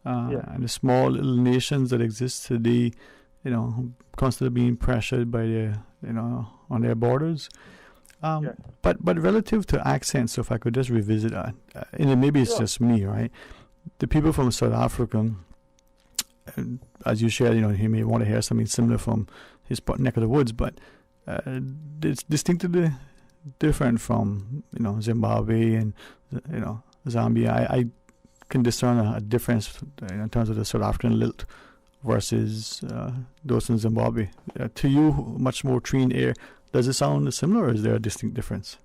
and the small little nations that exist today, constantly being pressured by on their borders. But relative to accents, so if I could just revisit that, and maybe it's just me, right? The people from South Africa, as you shared, he may want to hear something similar from his neck of the woods, but it's distinctly different from Zimbabwe and Zambia. I can discern a difference in terms of the South African lilt versus those in Zimbabwe. To you, much more trained ear, does it sound similar, or is there a distinct difference?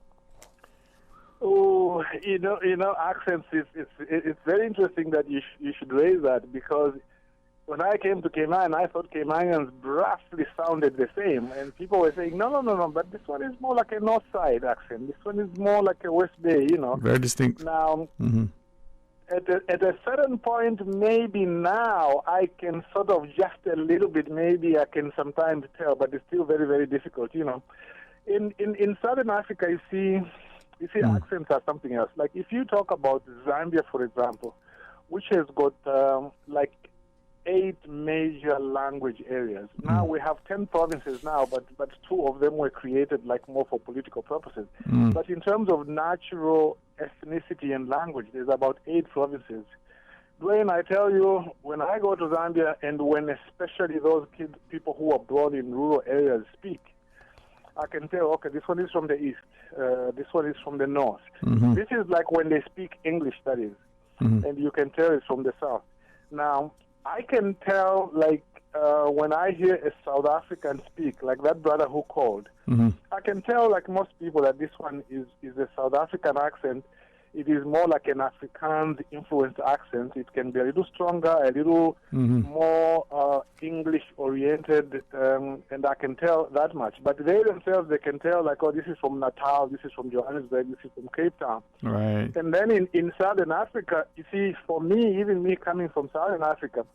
Oh, accents. It's very interesting that you should raise that, because when I came to Cayman, I thought Caymanians roughly sounded the same, and people were saying, no, but this one is more like a North Side accent. This one is more like a West Bay, Very distinct. Now, at a certain point, maybe now I can sort of just a little bit, maybe I can sometimes tell, but it's still very, very difficult, In Southern Africa, you see, accents are something else. Like if you talk about Zambia, for example, which has got 8 major language areas. Now we have 10 provinces now, but 2 of them were created more for political purposes. But in terms of natural ethnicity and language, there's about 8 provinces. Dwayne, I tell you, when I go to Zambia, and when especially those people who are born in rural areas speak, I can tell, okay, this one is from the east, this one is from the north. This is like when they speak English, that is, and you can tell it's from the south. Now, I can tell, when I hear a South African speak, like that brother who called, I can tell, like most people, that this one is a South African accent. It is more like an Afrikaans-influenced accent. It can be a little stronger, a little more English-oriented, and I can tell that much. But they themselves, they can tell, oh, this is from Natal, this is from Johannesburg, this is from Cape Town. Right. And then in Southern Africa, you see, for me, even me coming from Southern Africa,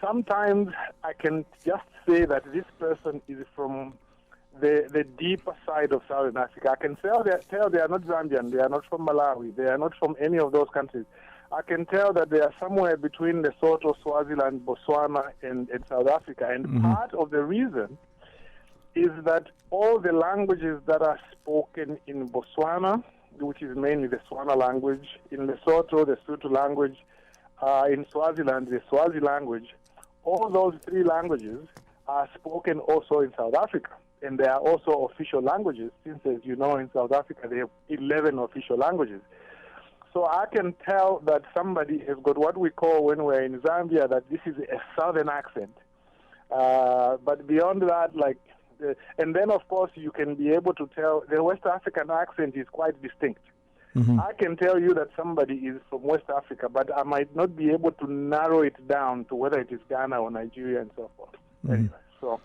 sometimes I can just say that this person is from the deeper side of Southern Africa. I can tell they are not Zambian, they are not from Malawi, they are not from any of those countries. I can tell that they are somewhere between Lesotho, Swaziland, Botswana, and South Africa. And part of the reason is that all the languages that are spoken in Botswana, which is mainly the Swana language, in Lesotho, the Sotho language, in Swaziland, the Swazi language, all those 3 languages are spoken also in South Africa. And they are also official languages, since, as you know, in South Africa, they have 11 official languages. So I can tell that somebody has got what we call, when we're in Zambia, that this is a southern accent. But beyond that, and then, of course, you can be able to tell the West African accent is quite distinct. I can tell you that somebody is from West Africa, but I might not be able to narrow it down to whether it is Ghana or Nigeria and so forth. Anyway, so...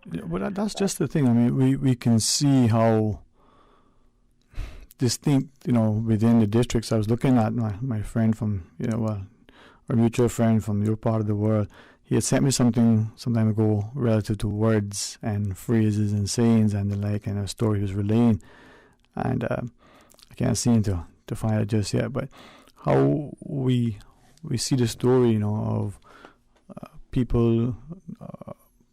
Yeah, but that's just the thing. I mean, we can see how distinct, within the districts. I was looking at my friend from, our mutual friend from your part of the world. He had sent me something some time ago relative to words and phrases and sayings and the like, and a story he was relaying. And I can't seem to find it just yet, but how we see the story, of people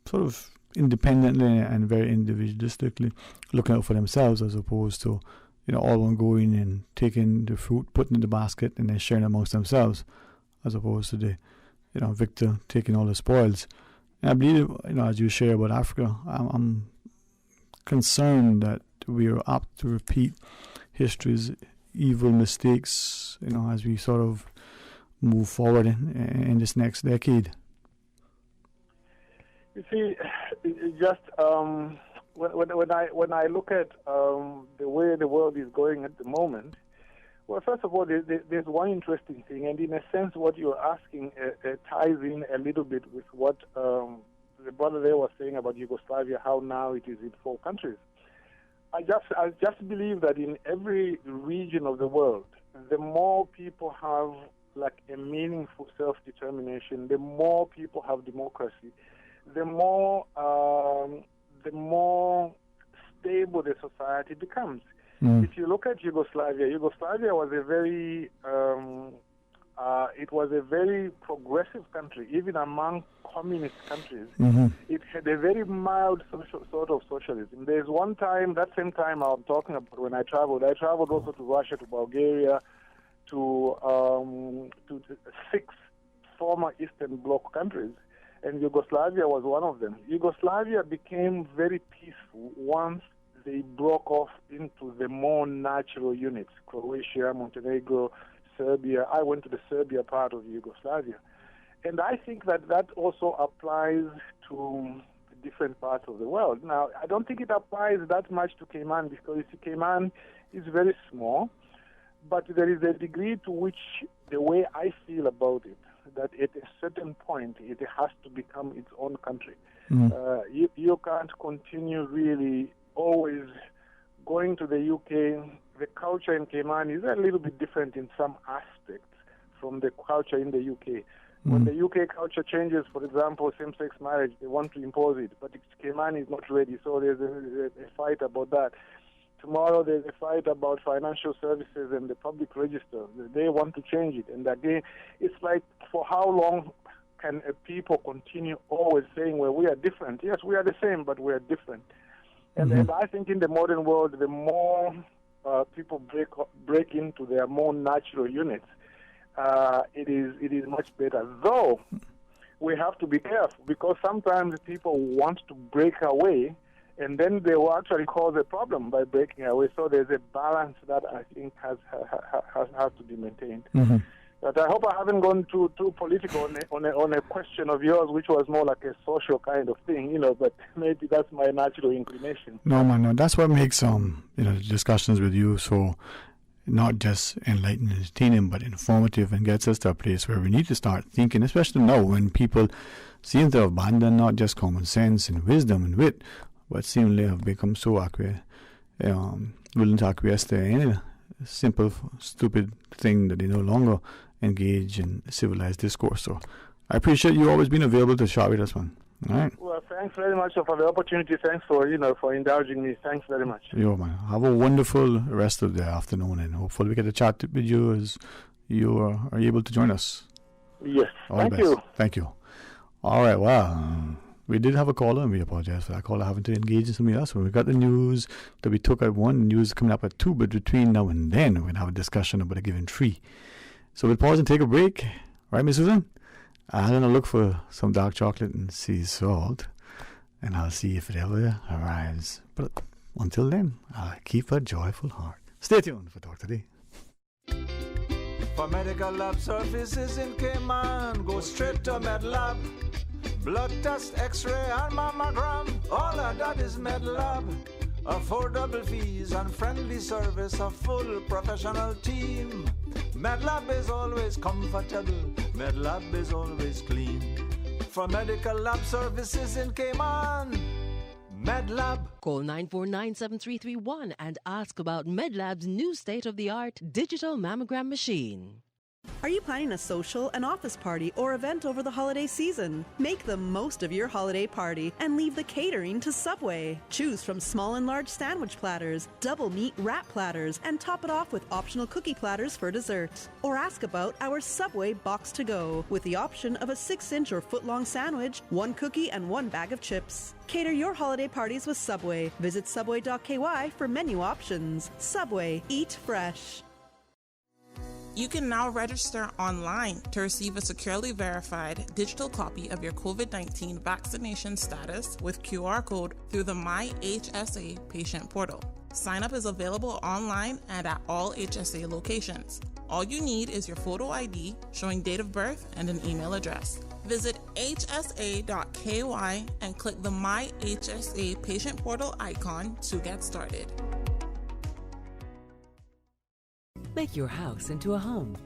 sort of independently and very individualistically looking out for themselves, as opposed to all one going and taking the fruit, putting in the basket, and then sharing amongst themselves, as opposed to the victor taking all the spoils. And I believe, as you share about Africa, I'm concerned that we are apt to repeat history's evil mistakes, as we sort of move forward in this next decade. You see, just when I look at the way the world is going at the moment, well, first of all, there's one interesting thing, and in a sense, what you're asking ties in a little bit with what the brother there was saying about Yugoslavia, how now it is in 4 countries. I just believe that in every region of the world, the more people have a meaningful self-determination, the more people have democracy, the more stable the society becomes. If you look at Yugoslavia was a very progressive country, even among communist countries. It had a very mild sort of socialism. There's one time, that same time I'm talking about when I traveled also to Russia, to Bulgaria, to 6 former Eastern Bloc countries. And Yugoslavia was one of them. Yugoslavia became very peaceful once they broke off into the more natural units, Croatia, Montenegro, Serbia. I went to the Serbia part of Yugoslavia. And I think that also applies to different parts of the world. Now, I don't think it applies that much to Cayman because, you see, Cayman is very small, but there is a degree to which the way I feel about it, that at a certain point it has to become its own country. You can't continue really always going to the UK. The culture in Cayman is a little bit different in some aspects from the culture in the UK. When the UK culture changes, for example, same-sex marriage, they want to impose it, but Cayman is not ready, so there's a fight about that. Tomorrow there's a fight about financial services and the public register. They want to change it. And again, it's like, for how long can a people continue always saying, well, we are different? Yes, we are the same, but we are different. And I think in the modern world, the more people break into their more natural units, it is much better. Though we have to be careful, because sometimes people want to break away, and then they will actually cause a problem by breaking away. So there's a balance that I think has to be maintained. But I hope I haven't gone too political on a question of yours, which was more like a social kind of thing, but maybe that's my natural inclination. No, man, no. That's what makes discussions with you so not just enlightening and entertaining, but informative, and gets us to a place where we need to start thinking, especially now when people seem to abandon not just common sense and wisdom and wit, but seemingly have become so willing to acquiesce to any simple, stupid thing that they no longer engage in civilized discourse. So I appreciate you always being available to chat with us, man. All right. Well, thanks very much for the opportunity. Thanks for indulging me. Thanks very much. Yo, man. Have a wonderful rest of the afternoon, and hopefully we get to chat with you as you are able to join us. Yes. Thank you. Thank you. All right. Well, we did have a caller, and we apologize for that caller having to engage in something else. When we got the news that we took at 1, news coming up at 2, but between now and then, we're going to have a discussion about a given tree. So we'll pause and take a break. Right, Miss Susan? I'm going to look for some dark chocolate and sea salt, and I'll see if it ever arrives. But until then, I'll keep a joyful heart. Stay tuned for Talk Today. For medical lab services in Cayman, go straight to MedLab. Blood test, x-ray, and mammogram, all of that is MedLab. Affordable fees and friendly service, a full professional team. MedLab is always comfortable, MedLab is always clean. For medical lab services in Cayman, MedLab. Call 949-7331 and ask about MedLab's new state-of-the-art digital mammogram machine. Are you planning a social, an office party, or event over the holiday season? Make the most of your holiday party and leave the catering to Subway. Choose from small and large sandwich platters, double meat wrap platters, and top it off with optional cookie platters for dessert. Or ask about our Subway Box to Go, with the option of a 6-inch or foot-long sandwich, 1 cookie, and 1 bag of chips. Cater your holiday parties with Subway. Visit subway.ky for menu options. Subway, eat fresh. You can now register online to receive a securely verified digital copy of your COVID-19 vaccination status with QR code through the MyHSA patient portal. Sign up is available online and at all HSA locations. All you need is your photo ID showing date of birth and an email address. Visit hsa.ky and click the MyHSA patient portal icon to get started. Make your house into a home.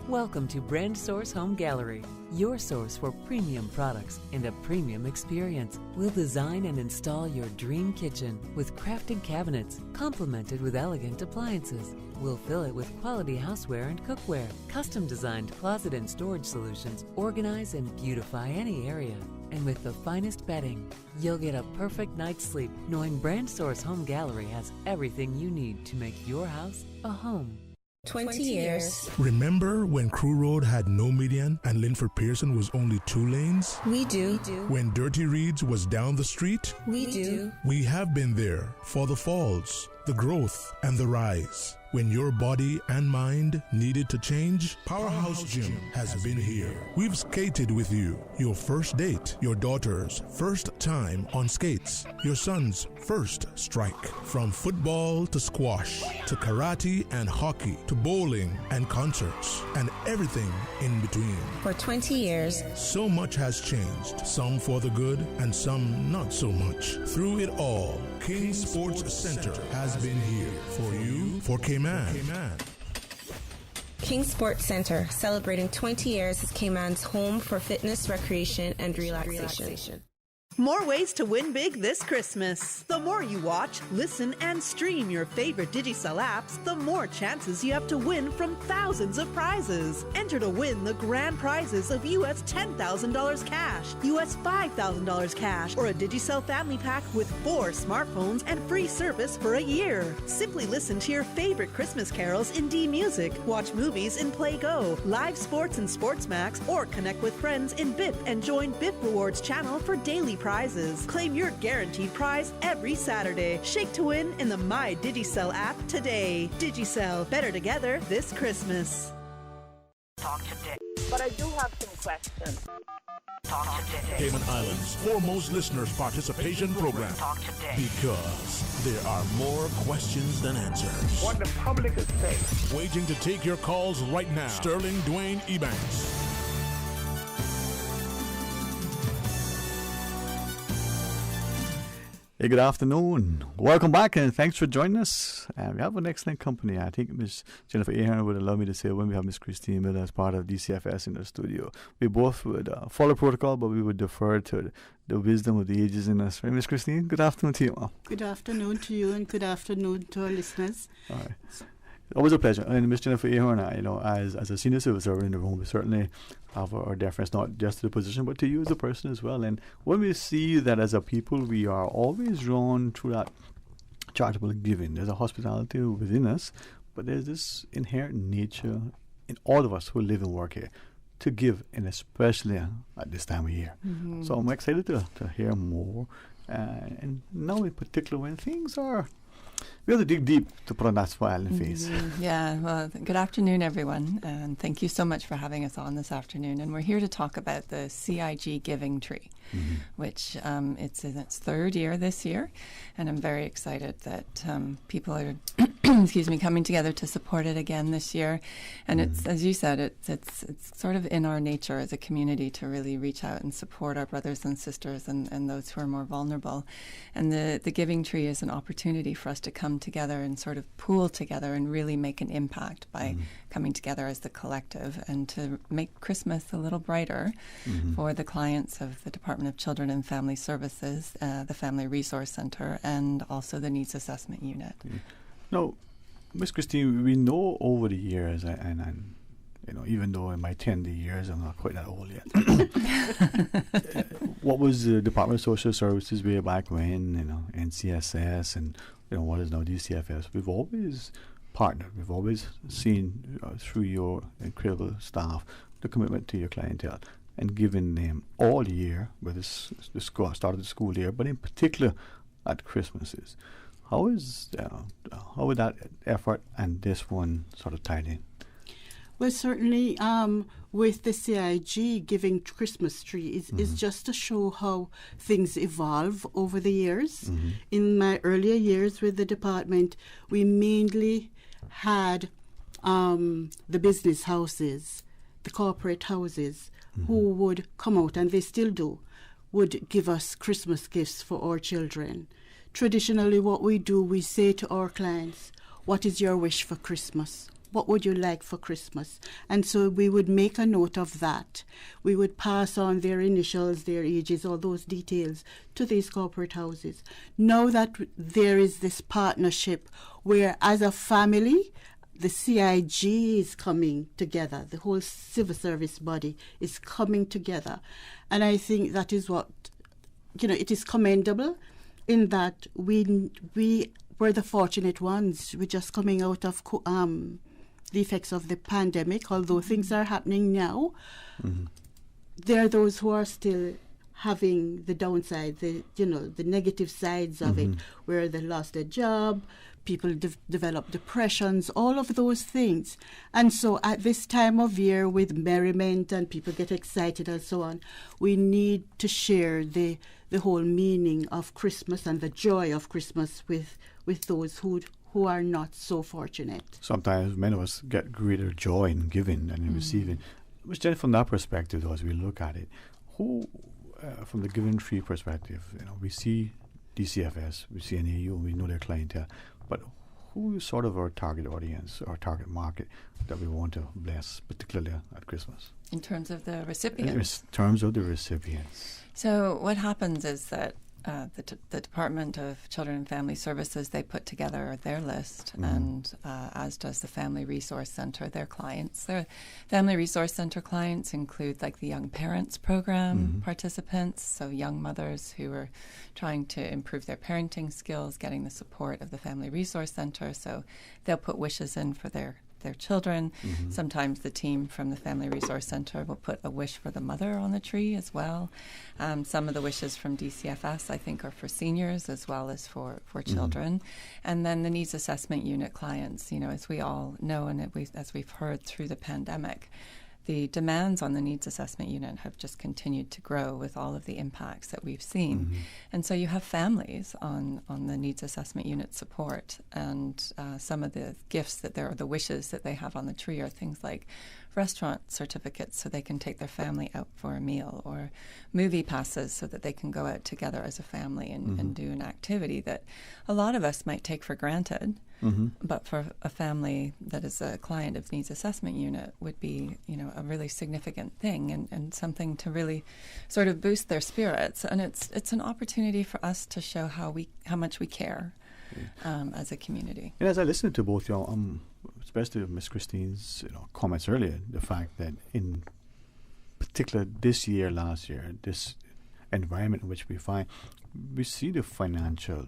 Welcome to Brand Source Home Gallery, your source for premium products and a premium experience. We'll design and install your dream kitchen with crafted cabinets, complemented with elegant appliances. We'll fill it with quality houseware and cookware. Custom-designed closet and storage solutions organize and beautify any area. And with the finest bedding, you'll get a perfect night's sleep knowing Brand Source Home Gallery has everything you need to make your house a home. 20 years. Remember when Crew Road had no median and Linford Pearson was only 2 lanes? We do. When Dirty Reeds was down the street? We do. We have been there for the falls, the growth, and the rise. When your body and mind needed to change, Powerhouse Gym has been here. We've skated with you. Your first date, your daughter's first time on skates, your son's first strike. From football to squash, to karate and hockey, to bowling and concerts, and everything in between. For 20 years, so much has changed, some for the good and some not so much. Through it all, King Sports Center has been here for you, for Cayman. King Sports Center, celebrating 20 years as Cayman's home for fitness, recreation, and relaxation. More ways to win big this Christmas. The more you watch, listen, and stream your favorite Digicel apps, the more chances you have to win from thousands of prizes. Enter to win the grand prizes of US $10,000 cash, US $5,000 cash, or a Digicel family pack with 4 smartphones and free service for a year. Simply listen to your favorite Christmas carols in D-Music, watch movies in Play Go, live sports in SportsMax, or connect with friends in BIP and join BIP Rewards channel for daily prizes. Claim your guaranteed prize every Saturday. Shake to win in the My Digicel app today. Digicel, better together this Christmas. Talk today. But I do have some questions. Talk today. Cayman Islands' foremost listeners' participation program. Talk today. Because there are more questions than answers. What the public is saying. Waiting to take your calls right now. Sterling Dwayne Ebanks. Hey, good afternoon. Welcome back and thanks for joining us. We have an excellent company. I think Miss Jennifer Ahern would allow me to say when we have Miss Christine Miller as part of DCFS in the studio. We both would follow protocol, but we would defer to the wisdom of the ages in us. Right, Miss Christine? Good afternoon to you, Mom. Good afternoon to you and good afternoon to our listeners. All right. Always a pleasure. And Miss Jennifer Ahern, as a senior civil servant in the room, we certainly have our deference not just to the position, but to you as a person as well. And when we see that as a people, we are always drawn through that charitable giving. There's a hospitality within us, but there's this inherent nature in all of us who live and work here to give, and especially at this time of year. Mm-hmm. So I'm excited to hear more. And now in particular, when things are... We have to dig deep to put on that smile in the face. Yeah, well, good afternoon, everyone, and thank you so much for having us on this afternoon. And we're here to talk about the CIG Giving Tree, which it's in its 3rd year this year, and I'm very excited that people are, coming together to support it again this year. And it's, as you said, it's sort of in our nature as a community to really reach out and support our brothers and sisters and those who are more vulnerable. And the Giving Tree is an opportunity for us to come together and sort of pool together and really make an impact by coming together as the collective and to make Christmas a little brighter for the clients of the Department of Children and Family Services, the Family Resource Center, and also the Needs Assessment Unit. Now, Ms. Christine, we know over the years, and even though in my 10 years, I'm not quite that old yet. What was the Department of Social Services way back when, NCSS and what is now DCFS? We've always partnered. We've always seen through your incredible staff the commitment to your clientele and given them all year, whether it's the start of the school year, but in particular at Christmases. How would that effort and this one sort of tied in? Well, certainly with the CIG Giving Christmas Tree is just to show how things evolve over the years. In my earlier years with the department, we mainly had the business houses, the corporate houses, who would come out, and they still do, would give us Christmas gifts for our children. Traditionally, what we do, we say to our clients, what is your wish for Christmas? What would you like for Christmas? And so we would make a note of that. We would pass on their initials, their ages, all those details to these corporate houses. Now that there is this partnership where as a family, the CIG is coming together. The whole civil service body is coming together. And I think that is what, it is commendable in that we were the fortunate ones. We're just coming out of the effects of the pandemic, although things are happening now. There are those who are still having the downside, the negative sides of it, where they lost their job, people develop depressions, all of those things. And so at this time of year with merriment and people get excited and so on, we need to share the whole meaning of Christmas and the joy of Christmas with those who are not so fortunate. Sometimes many of us get greater joy in giving than in receiving. Which then from that perspective, though, as we look at it, who, from the Giving Tree perspective, we see DCFS, we see NAU, we know their clientele, but who is sort of our target audience, our target market that we want to bless, particularly at Christmas? In terms of the recipients? In terms of the recipients. So what happens is that the Department of Children and Family Services, they put together their list, and as does the Family Resource Center, their clients. Their Family Resource Center clients include like the Young Parents Program participants, so young mothers who are trying to improve their parenting skills, getting the support of the Family Resource Center. So they'll put wishes in for their children. Sometimes the team from the Family Resource Center will put a wish for the mother on the tree as well. Some of the wishes from DCFS, I think, are for seniors as well as for children. And then the Needs Assessment Unit clients, as we all know and as we've heard through the pandemic, the demands on the Needs Assessment Unit have just continued to grow with all of the impacts that we've seen. And so you have families on the Needs Assessment Unit support, and some of the gifts the wishes that they have on the tree are things like restaurant certificates so they can take their family out for a meal, or movie passes so that they can go out together as a family and do an activity that a lot of us might take for granted. But for a family that is a client of Needs Assessment Unit would be, a really significant thing and something to really sort of boost their spirits. And it's an opportunity for us to show how much we care as a community. And as I listened to both y'all, especially Miss Christine's comments earlier, the fact that in particular this year, last year, this environment in which we find, we see the financial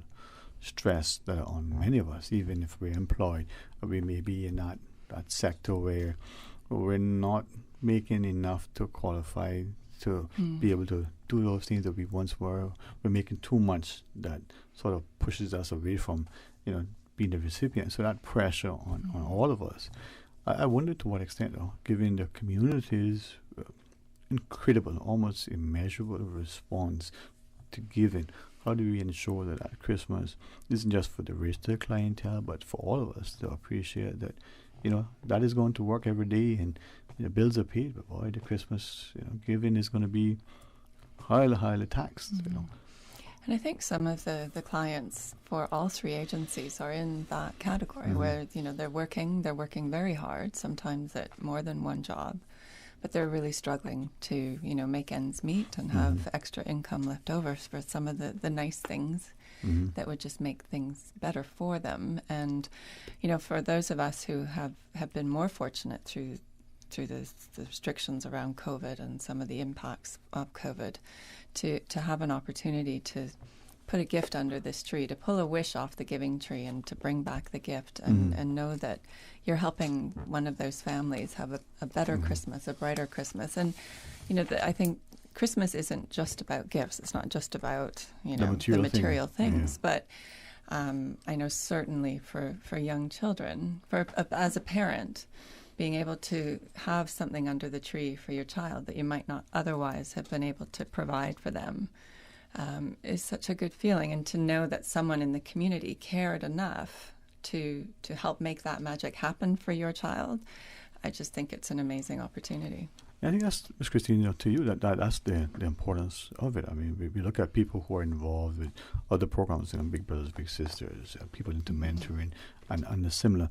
stress that are on many of us, even if we're employed, we may be in that sector where we're not making enough to qualify to be able to do those things that we once were. We're making too much that sort of pushes us away from, being the recipient. So that pressure on all of us. I wonder to what extent, though, given the community's incredible, almost immeasurable response to giving, how do we ensure that at Christmas isn't just for the richer clientele, but for all of us to appreciate that, that is going to work every day and bills are paid, but boy, the Christmas giving is going to be highly taxed. And I think some of the clients for all three agencies are in that category where they're working very hard, sometimes at more than one job, but they're really struggling to, make ends meet and have extra income left over for some of the nice things that would just make things better for them. And, for those of us who have been more fortunate through the restrictions around COVID and some of the impacts of COVID, to have an opportunity to put a gift under this tree, to pull a wish off the giving tree and to bring back the gift and know that you're helping one of those families have a better Christmas, a brighter Christmas. And, I think Christmas isn't just about gifts. It's not just about, the material things. But I know certainly for young children, as a parent, being able to have something under the tree for your child that you might not otherwise have been able to provide for them is such a good feeling. And to know that someone in the community cared enough to help make that magic happen for your child, I just think it's an amazing opportunity. I think that's, Ms. Christine, to you, that's the importance of it. I mean, we look at people who are involved with other programs, Big Brothers, Big Sisters, people into mentoring and the similar.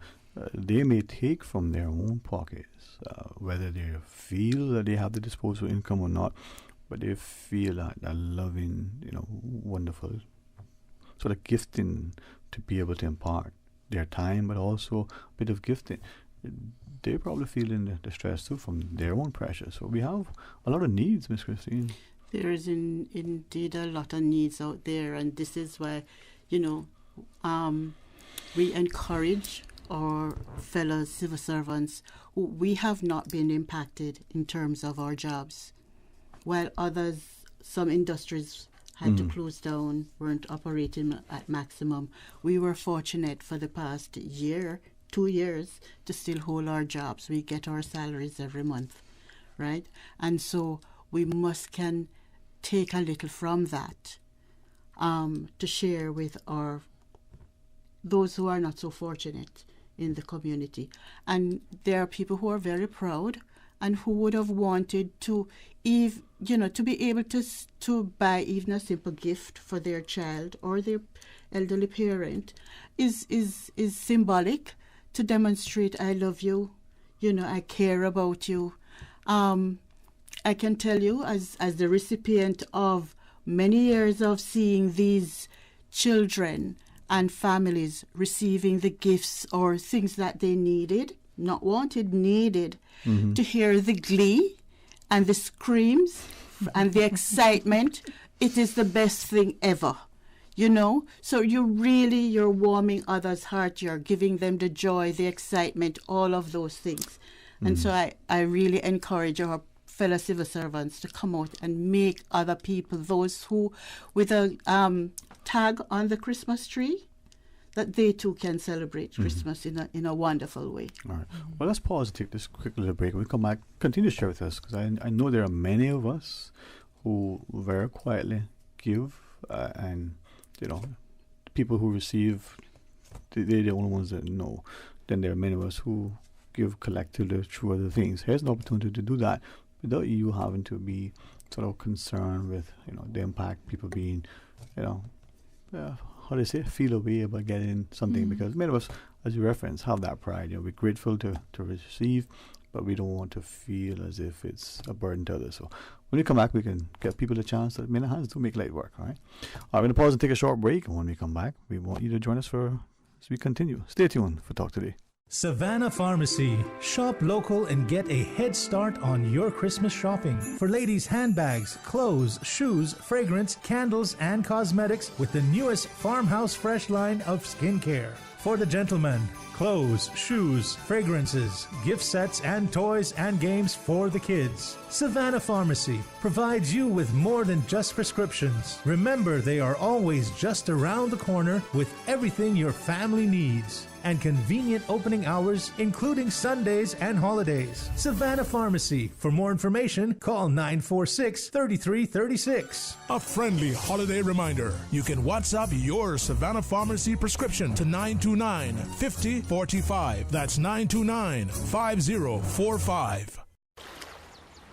They may take from their own pockets, whether they feel that they have the disposable income or not, but they feel that loving, wonderful sort of gifting to be able to impart their time, but also a bit of gifting. They're probably feeling the stress too from their own pressure. So we have a lot of needs, Ms. Christine. There is indeed a lot of needs out there, and this is why, we encourage our fellow civil servants who we have not been impacted in terms of our jobs, while some industries had to close down, weren't operating at maximum. We were fortunate for the past year, 2 years, to still hold our jobs. We get our salaries every month, right? And so we can take a little from that to share with those who are not so fortunate in the community. And there are people who are very proud and who would have wanted to, to be able to buy even a simple gift for their child or their elderly parent is symbolic to demonstrate I love you, I care about you. I can tell you, as the recipient of many years of seeing these children and families receiving the gifts or things that they needed, not wanted, needed, to hear the glee and the screams and the excitement, it is the best thing ever. So you're warming others' heart, you're giving them the joy, the excitement, all of those things. And so I really encourage our fellow civil servants to come out and make other people, those who, with a tag on the Christmas tree, that they too can celebrate Christmas in a wonderful way. All right. Well, let's pause and take this quick little break. When we come back, continue to share with us, because I know there are many of us who very quietly give, and people who receive, they're the only ones that know. Then there are many of us who give collectively through other things. Here's an opportunity to do that without you having to be sort of concerned with the impact, people being how do you say, feel a way about getting something, because many of us, as you reference, have that pride. We're grateful to receive, but we don't want to feel as if it's a burden to others. So when we come back, we can give people a chance that may not have to make light work. All right, we're going to pause and take a short break. And when we come back, we want you to join us as we continue. Stay tuned for Talk Today. Savannah Pharmacy. Shop local and get a head start on your Christmas shopping. For ladies' handbags, clothes, shoes, fragrance, candles, and cosmetics with the newest Farmhouse Fresh line of skincare. For the gentlemen, clothes, shoes, fragrances, gift sets, and toys and games for the kids. Savannah Pharmacy provides you with more than just prescriptions. Remember, they are always just around the corner with everything your family needs. And convenient opening hours, including Sundays and holidays. Savannah Pharmacy. For more information, call 946-3336. A friendly holiday reminder. You can WhatsApp your Savannah Pharmacy prescription to 929-5045. That's 929-5045.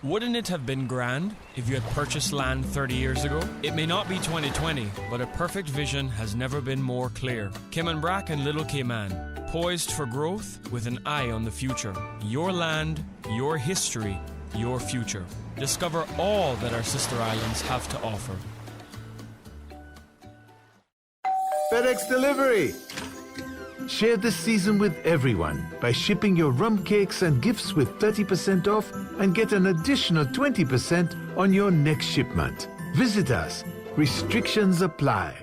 Wouldn't it have been grand if you had purchased land 30 years ago? It may not be 2020, but a perfect vision has never been more clear. Kim and Brack and Little Cayman, poised for growth with an eye on the future. Your land, your history, your future. Discover all that our sister islands have to offer. FedEx Delivery! Share this season with everyone by shipping your rum cakes and gifts with 30% off and get an additional 20% on your next shipment. Visit us. Restrictions apply.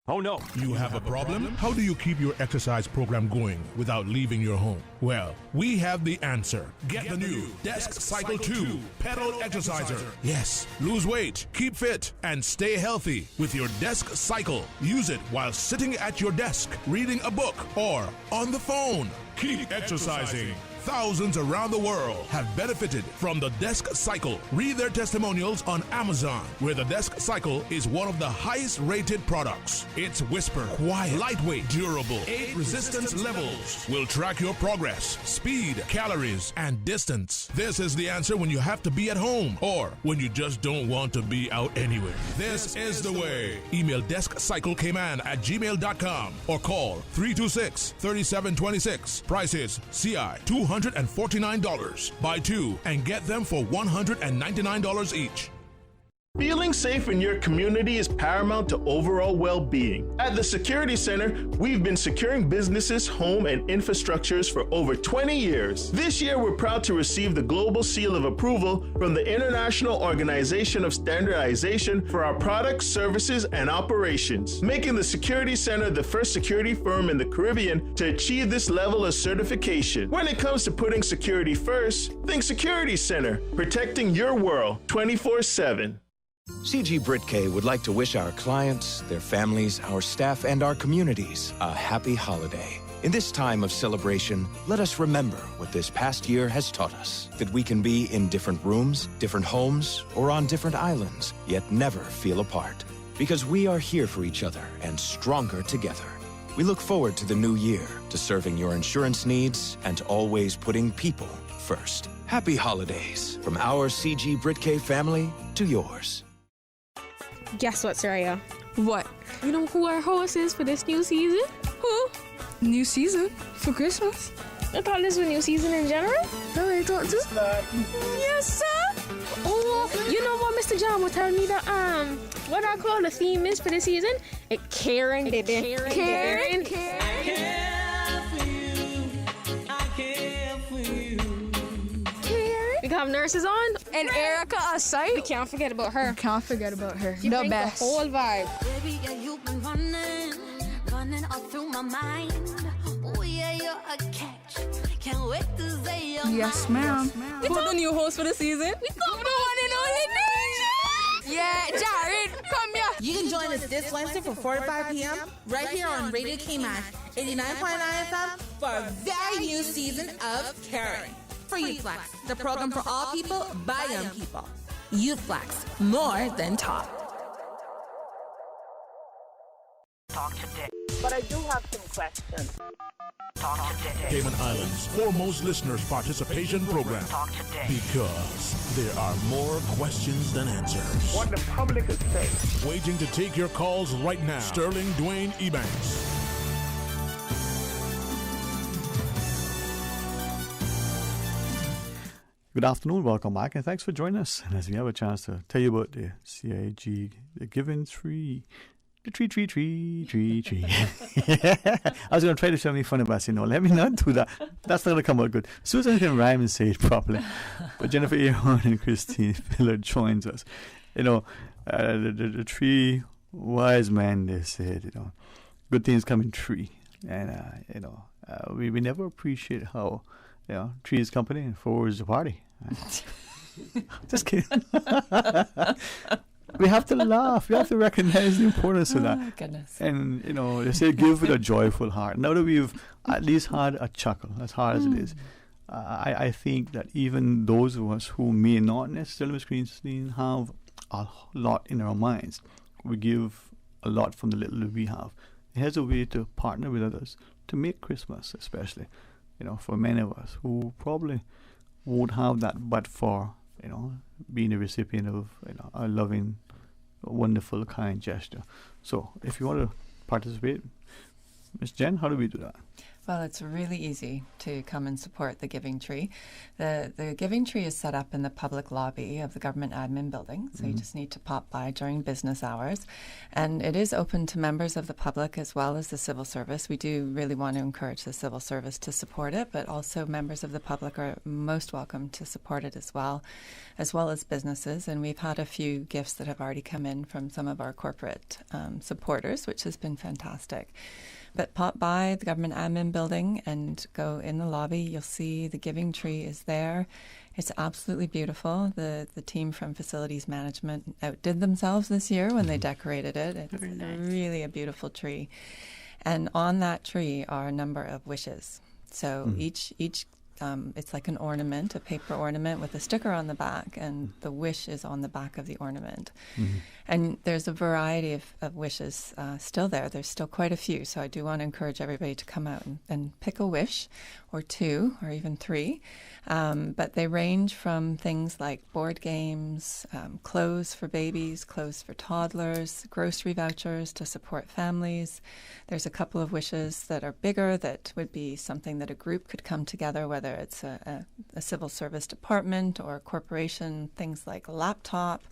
Oh no. You have a problem? How do you keep your exercise program going without leaving your home? Well, we have the answer. Get the new Desk Cycle 2 Pedal Exerciser. Yes, lose weight, keep fit, and stay healthy with your Desk Cycle. Use it while sitting at your desk, reading a book, or on the phone. Keep exercising. Thousands around the world have benefited from the Desk Cycle. Read their testimonials on Amazon, where the Desk Cycle is one of the highest rated products. It's whisper, quiet, lightweight, durable, 8 resistance levels. Will track your progress, speed, calories, and distance. This is the answer when you have to be at home or when you just don't want to be out anywhere. This is the way. Email deskcyclecayman@gmail.com or call 326-3726. Price is CI $249. Buy 2 and get them for $199 each. Feeling safe in your community is paramount to overall well-being. At the Security Center, we've been securing businesses, home, and infrastructures for over 20 years. This year, we're proud to receive the Global Seal of Approval from the International Organization of Standardization for our products, services, and operations, making the Security Center the first security firm in the Caribbean to achieve this level of certification. When it comes to putting security first, think Security Center, protecting your world 24/7. CG Britke would like to wish our clients, their families, our staff, and our communities a happy holiday. In this time of celebration, let us remember what this past year has taught us. That we can be in different rooms, different homes, or on different islands, yet never feel apart. Because we are here for each other and stronger together. We look forward to the new year, to serving your insurance needs, and always putting people first. Happy holidays from our CG Britke family to yours. Guess what, Soraya? What? You know who our host is for this new season? Who? New season? For Christmas? I thought this was new season in general. No, I thought this. Yes, sir. Oh, you know what, Mr. John was telling me that what I call the theme is for this season? Caring, baby. Caring. We have nurses on. And Erica aside. We can't forget about her. She brings the whole vibe. Baby, yeah, you've been running all through my mind. Oh yeah, you're a catch. Can't wait to say your Yes, ma'am. We Who's the new host for the season? We got the one and only Nisha. Yeah, Jared, come here. You can join us this Wednesday from 4 to 5 p.m. right here on Radio Cayman 89.9 FM for a very new season of Caring. For Youth Flex, the program for all people by young people. Youth Flex, more than talk. Talk today. But I do have some questions. Talk today. Cayman Islands' foremost listeners participation program. Talk today. Because there are more questions than answers. What the public is saying. Waiting to take your calls right now. Sterling Dwayne Ebanks. Good afternoon, welcome back, and thanks for joining us. And as we have a chance to tell you about the CIG, the Giving Tree, the tree. I was going to try to show me funny, but I said, no, let me not do that. That's not going to come out good. Susan can rhyme and say it properly. But Jennifer Aaron and Christine Filler joins us. You know, the three wise men, they said, you know, good things come in three. And, you know, we never appreciate how, you know, three is company and four is the party. Just kidding. We have to laugh. We have to recognize the importance of that. Oh, goodness. And, you know, they say give with a joyful heart. Now that we've at least had a chuckle, as hard as it is, I think that even those of us who may not necessarily, Ms. Greenstein, have a lot in our minds, we give a lot from the little that we have. Here's a way to partner with others to make Christmas, especially, you know, for many of us who probably won't have that but for, you know, being a recipient of, you know, a loving, wonderful, kind gesture. So if you want to participate, Ms. Jen, how do we do that? Well, it's really easy to come and support the Giving Tree. The Giving Tree is set up in the public lobby of the government admin building, so you just need to pop by during business hours. And it is open to members of the public as well as the civil service. We do really want to encourage the civil service to support it, but also members of the public are most welcome to support it as well as businesses. And we've had a few gifts that have already come in from some of our corporate supporters, which has been fantastic. But pop by the government admin building and go in the lobby. You'll see the Giving Tree is there. It's absolutely beautiful. The team from facilities management outdid themselves this year when they decorated it. It's really a beautiful tree. And on that tree are a number of wishes. So each it's like an ornament, a paper ornament with a sticker on the back, and the wish is on the back of the ornament. And there's a variety of wishes still there. There's still quite a few, so I do want to encourage everybody to come out and pick a wish, or two, or even three. But they range from things like board games, clothes for babies, clothes for toddlers, grocery vouchers to support families. There's a couple of wishes that are bigger that would be something that a group could come together, whether it's a civil service department or a corporation, things like a laptop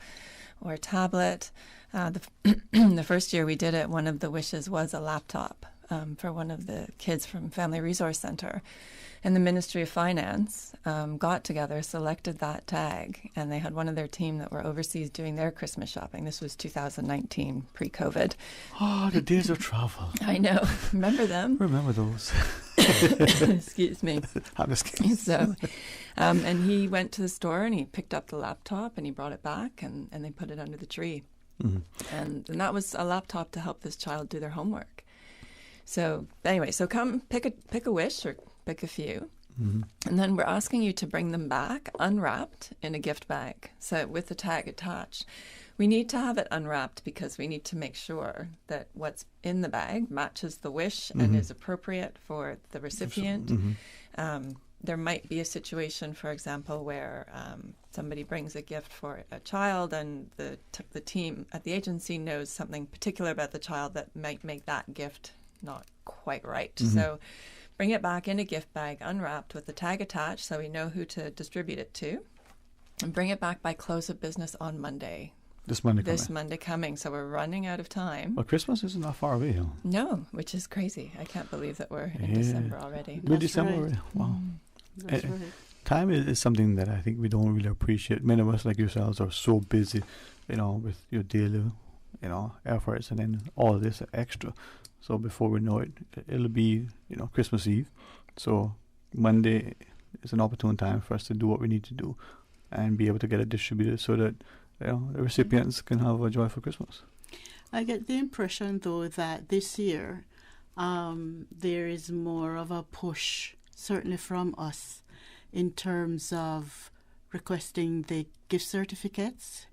or a tablet. The first year we did it, one of the wishes was a laptop for one of the kids from Family Resource Center. And the Ministry of Finance got together, selected that tag, and they had one of their team that were overseas doing their Christmas shopping. This was 2019, pre-COVID. Oh, the days of travel. I know. Remember them? Remember those. Excuse me. So, and he went to the store and he picked up the laptop and he brought it back and they put it under the tree. And that was a laptop to help this child do their homework. So anyway, so come pick a wish or pick a few. And then we're asking you to bring them back unwrapped in a gift bag, so with the tag attached. We need to have it unwrapped because we need to make sure that what's in the bag matches the wish and is appropriate for the recipient. There might be a situation, for example, where somebody brings a gift for a child and the team at the agency knows something particular about the child that might make that gift not quite right. So bring it back in a gift bag unwrapped with the tag attached so we know who to distribute it to. And bring it back by close of business on Monday. This Monday coming. This Monday coming. So we're running out of time. Well, Christmas isn't that far away, huh? No, which is crazy. I can't believe that we're in December already. Mid-December already. Wow. That's right. Time is something that I think we don't really appreciate. Many of us, like yourselves, are so busy, with your daily, efforts, and then all this extra. So before we know it, it'll be, Christmas Eve. So Monday is an opportune time for us to do what we need to do and be able to get it distributed so that, the recipients can have a joyful Christmas. I get the impression, though, that this year there is more of a push, certainly from us, in terms of requesting the gift certificates,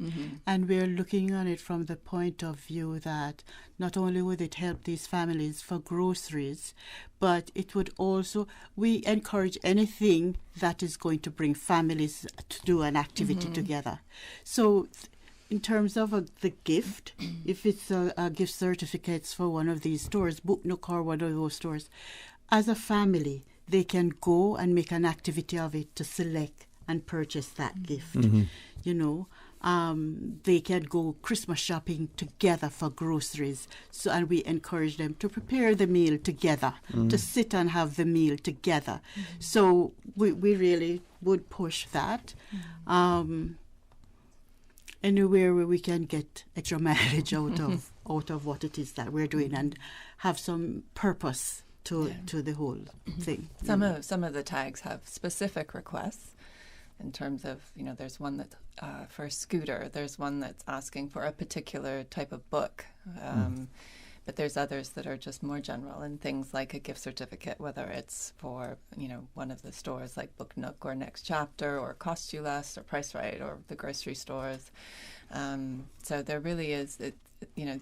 and we're looking on it from the point of view that not only would it help these families for groceries, but it would also, we encourage anything that is going to bring families to do an activity together. So in terms of the gift, if it's a gift certificates for one of these stores, Book Nook or one of those stores, as a family, they can go and make an activity of it to select and purchase that gift. They can go Christmas shopping together for groceries. So, and we encourage them to prepare the meal together, to sit and have the meal together. So we really would push that. Anywhere where we can get extra mileage out of what it is that we're doing and have some purpose to the whole thing. Some of the tags have specific requests. In terms of, there's one that's for a scooter, there's one that's asking for a particular type of book, but there's others that are just more general, and things like a gift certificate, whether it's for, one of the stores like Book Nook or Next Chapter or Cost You Less or Price Right or the grocery stores. So there really is, you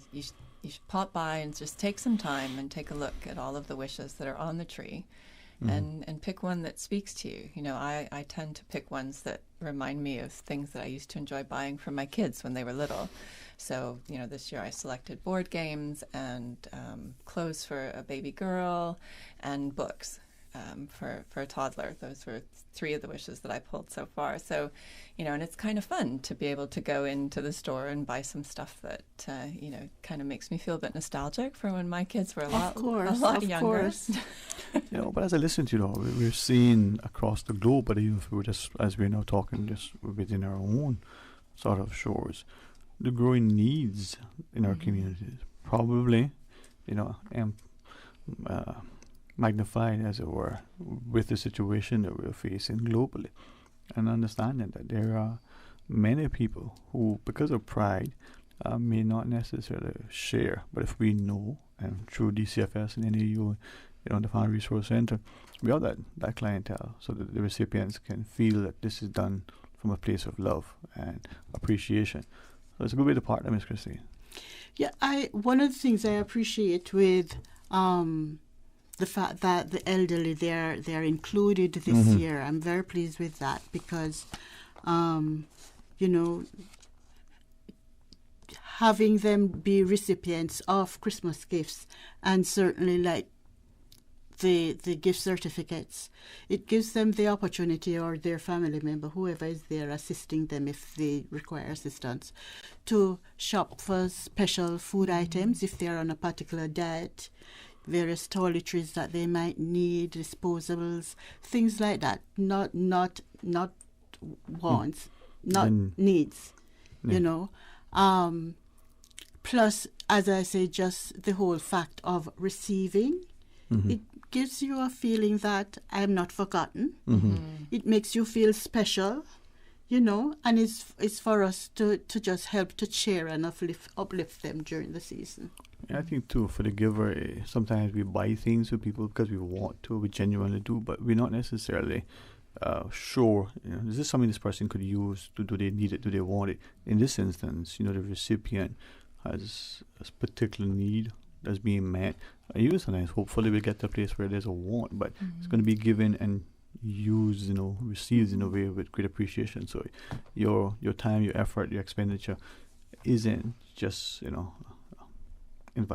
should pop by and just take some time and take a look at all of the wishes that are on the tree. And pick one that speaks to you. I tend to pick ones that remind me of things that I used to enjoy buying for my kids when they were little. So, this year I selected board games and clothes for a baby girl and books for a toddler. Those were 3 of the wishes that I pulled so far. So, and it's kind of fun to be able to go into the store and buy some stuff that, kind of makes me feel a bit nostalgic for when my kids were a lot younger. But as I listen to we're seeing across the globe, but even if we're just, as we're now talking, just within our own sort of shores, the growing needs in our communities probably, magnified, as it were, with the situation that we're facing globally, and understanding that there are many people who, because of pride, may not necessarily share. But if we know, and through DCFS and NAU, the Family Resource Center, we have that clientele, so that the recipients can feel that this is done from a place of love and appreciation. So it's a good way to partner, Ms. Christine. Yeah, one of the things I appreciate with the fact that the elderly, they're included this year. I'm very pleased with that because, having them be recipients of Christmas gifts, and certainly like the gift certificates, it gives them the opportunity, or their family member, whoever is there assisting them if they require assistance, to shop for special food items if they're on a particular diet, various toiletries that they might need, disposables, things like that. Not wants, not needs, Plus, as I say, just the whole fact of receiving It gives you a feeling that I am not forgotten. It makes you feel special, you know, and it's for us to just help to cheer and uplift them during the season. Yeah, I think too, for the giver, sometimes we buy things for people because we want to, we genuinely do, but we're not necessarily sure, you know, is this something this person could use? Do they need it? Do they want it? In this instance, you know, the recipient has a particular need that's being met. And even sometimes, hopefully, we get to a place where there's a want, but it's going to be given and used, you know, received in a way with great appreciation. So your time, your effort, your expenditure isn't just, you know, in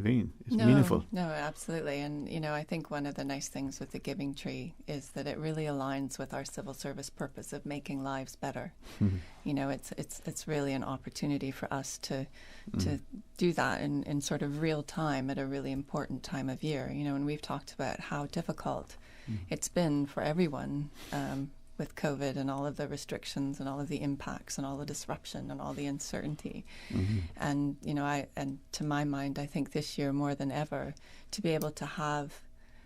vain. It's meaningful. No, absolutely. And, you know, I think one of the nice things with the Giving Tree is that it really aligns with our civil service purpose of making lives better. You know, it's really an opportunity for us to do that in sort of real time at a really important time of year. You know, and we've talked about how difficult it's been for everyone with COVID and all of the restrictions and all of the impacts and all the disruption and all the uncertainty. And, you know, and to my mind, I think this year more than ever, to be able to have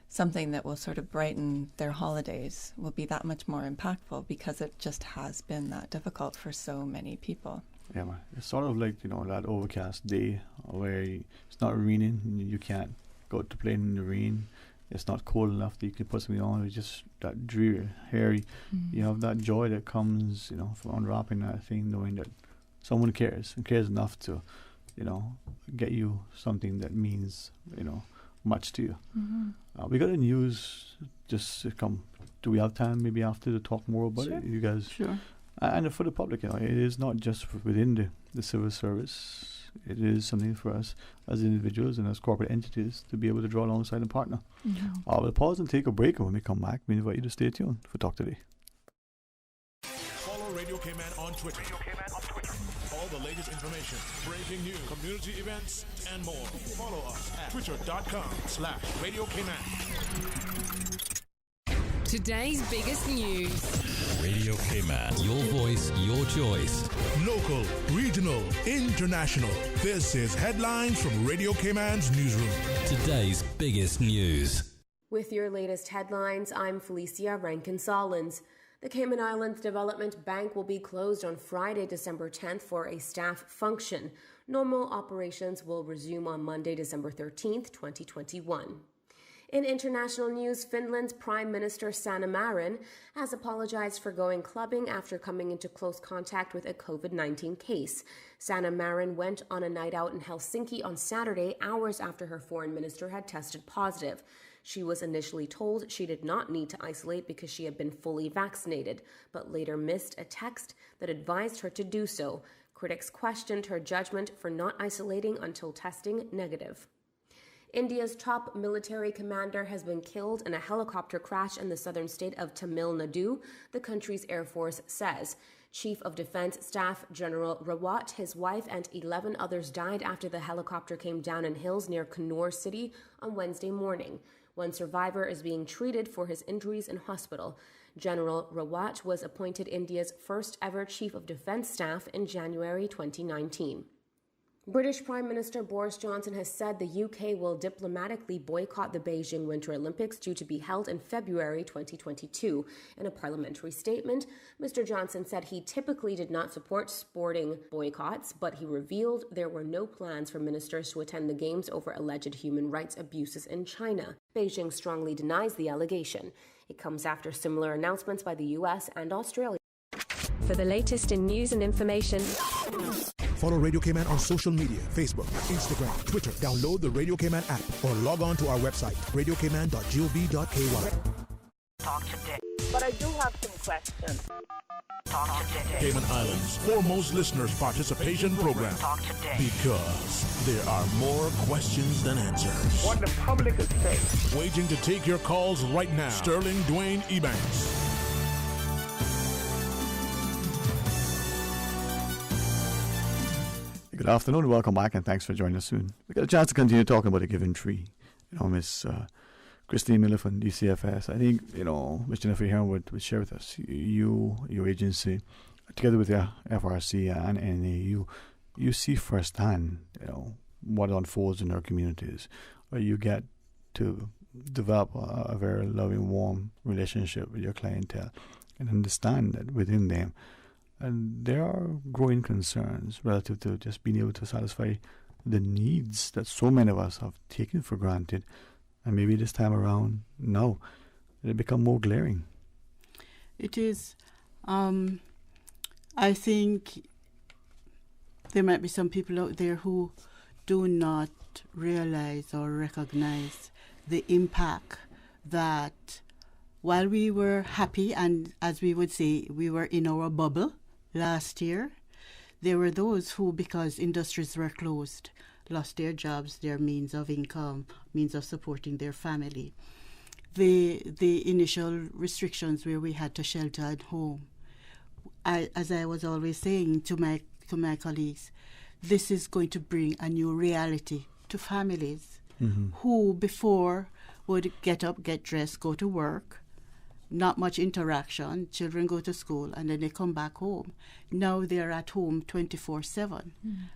something that will sort of brighten their holidays will be that much more impactful because it just has been that difficult for so many people. Yeah, man. It's sort of like, you know, that overcast day where it's not raining and you can't go to play in the rain. It's not cold enough that you can put something on. It's just that dreary, hairy. You have that joy that comes, you know, from unwrapping that thing, knowing that someone cares and cares enough to, you know, get you something that means, you know, much to you. We got the news just to come. Do we have time maybe after to talk more about it? You guys? Sure. And for the public, you know, it is not just within the civil service. It is something for us as individuals and as corporate entities to be able to draw alongside and partner. We'll pause and take a break, and when we come back, we invite you to stay tuned for Talk Today. Follow Radio K-Man on Twitter. All the latest information, breaking news, community events, and more. Follow us at twitter.com/Radio K-Man. Today's biggest news. Radio K-Man, your voice, your choice. Local, regional, international. This is headlines from Radio K-Man's newsroom. Today's biggest news. With your latest headlines, I'm Felicia Rankin-Solins. The Cayman Islands Development Bank will be closed on Friday, December 10th for a staff function. Normal operations will resume on Monday, December 13th, 2021. In international news, Finland's Prime Minister Sanna Marin has apologized for going clubbing after coming into close contact with a COVID-19 case. Sanna Marin went on a night out in Helsinki on Saturday, hours after her foreign minister had tested positive. She was initially told she did not need to isolate because she had been fully vaccinated, but later missed a text that advised her to do so. Critics questioned her judgment for not isolating until testing negative. India's top military commander has been killed in a helicopter crash in the southern state of Tamil Nadu, the country's Air Force says. Chief of Defense Staff General Rawat, his wife, and 11 others died after the helicopter came down in hills near Kannur city on Wednesday morning. One survivor is being treated for his injuries in hospital. General Rawat was appointed India's first ever Chief of Defense Staff in January 2019. British Prime Minister Boris Johnson has said the UK will diplomatically boycott the Beijing Winter Olympics due to be held in February 2022. In a parliamentary statement, Mr. Johnson said he typically did not support sporting boycotts, but he revealed there were no plans for ministers to attend the Games over alleged human rights abuses in China. Beijing strongly denies the allegation. It comes after similar announcements by the US and Australia. For the latest in news and information, Follow Radio K-Man on social media, Facebook, Instagram, Twitter. Download the Radio K-Man app or log on to our website, radiokman.gov.ky. Talk today. But I do have some questions. Talk today. Cayman Islands' foremost listeners participation program. Talk today. Because there are more questions than answers. What the public is saying. Waiting to take your calls right now. Sterling Dwayne Ebanks. Good afternoon, welcome back, and thanks for joining us soon. We got a chance to continue talking about the Giving Tree. You know, Miss Christine Miller from DCFS. I think, you know, Ms. Jennifer Heron would share with us. You, your agency, together with your FRC and NAU, you see firsthand, you know, what unfolds in our communities. Where you get to develop a very loving, warm relationship with your clientele and understand that within them. And there are growing concerns relative to just being able to satisfy the needs that so many of us have taken for granted. And maybe this time around, no, they become more glaring. It is. I think there might be some people out there who do not realize or recognize the impact that while we were happy and, as we would say, we were in our bubble last year, there were those who, because industries were closed, lost their jobs, their means of income, means of supporting their family. The initial restrictions where we had to shelter at home, as I was always saying to my colleagues, this is going to bring a new reality to families who before would get up, get dressed, go to work, not much interaction, children go to school, and then they come back home. Now they're at home 24/7.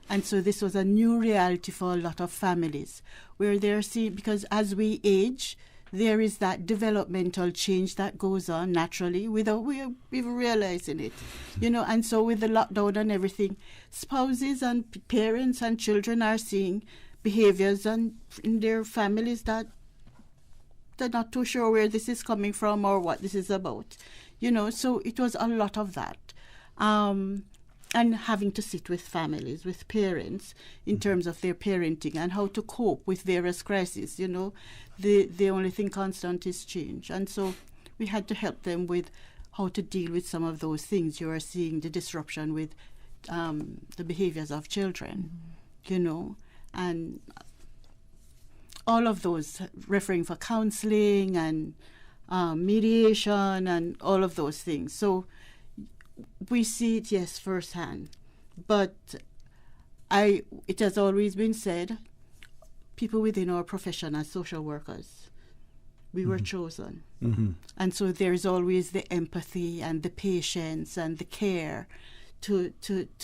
And so this was a new reality for a lot of families where they're seeing, because as we age, there is that developmental change that goes on naturally without we even realizing it, and so with the lockdown and everything, spouses and parents and children are seeing behaviors in their families that they're not too sure where this is coming from or what this is about, so it was a lot of that. And having to sit with families, with parents, in terms of their parenting and how to cope with various crises. The only thing constant is change. And so we had to help them with how to deal with some of those things. You are seeing the disruption with the behaviors of children, and all of those, referring for counseling and mediation and all of those things. So we see it, yes, firsthand. But it has always been said, people within our profession as social workers, we were chosen. And so there is always the empathy and the patience and the care to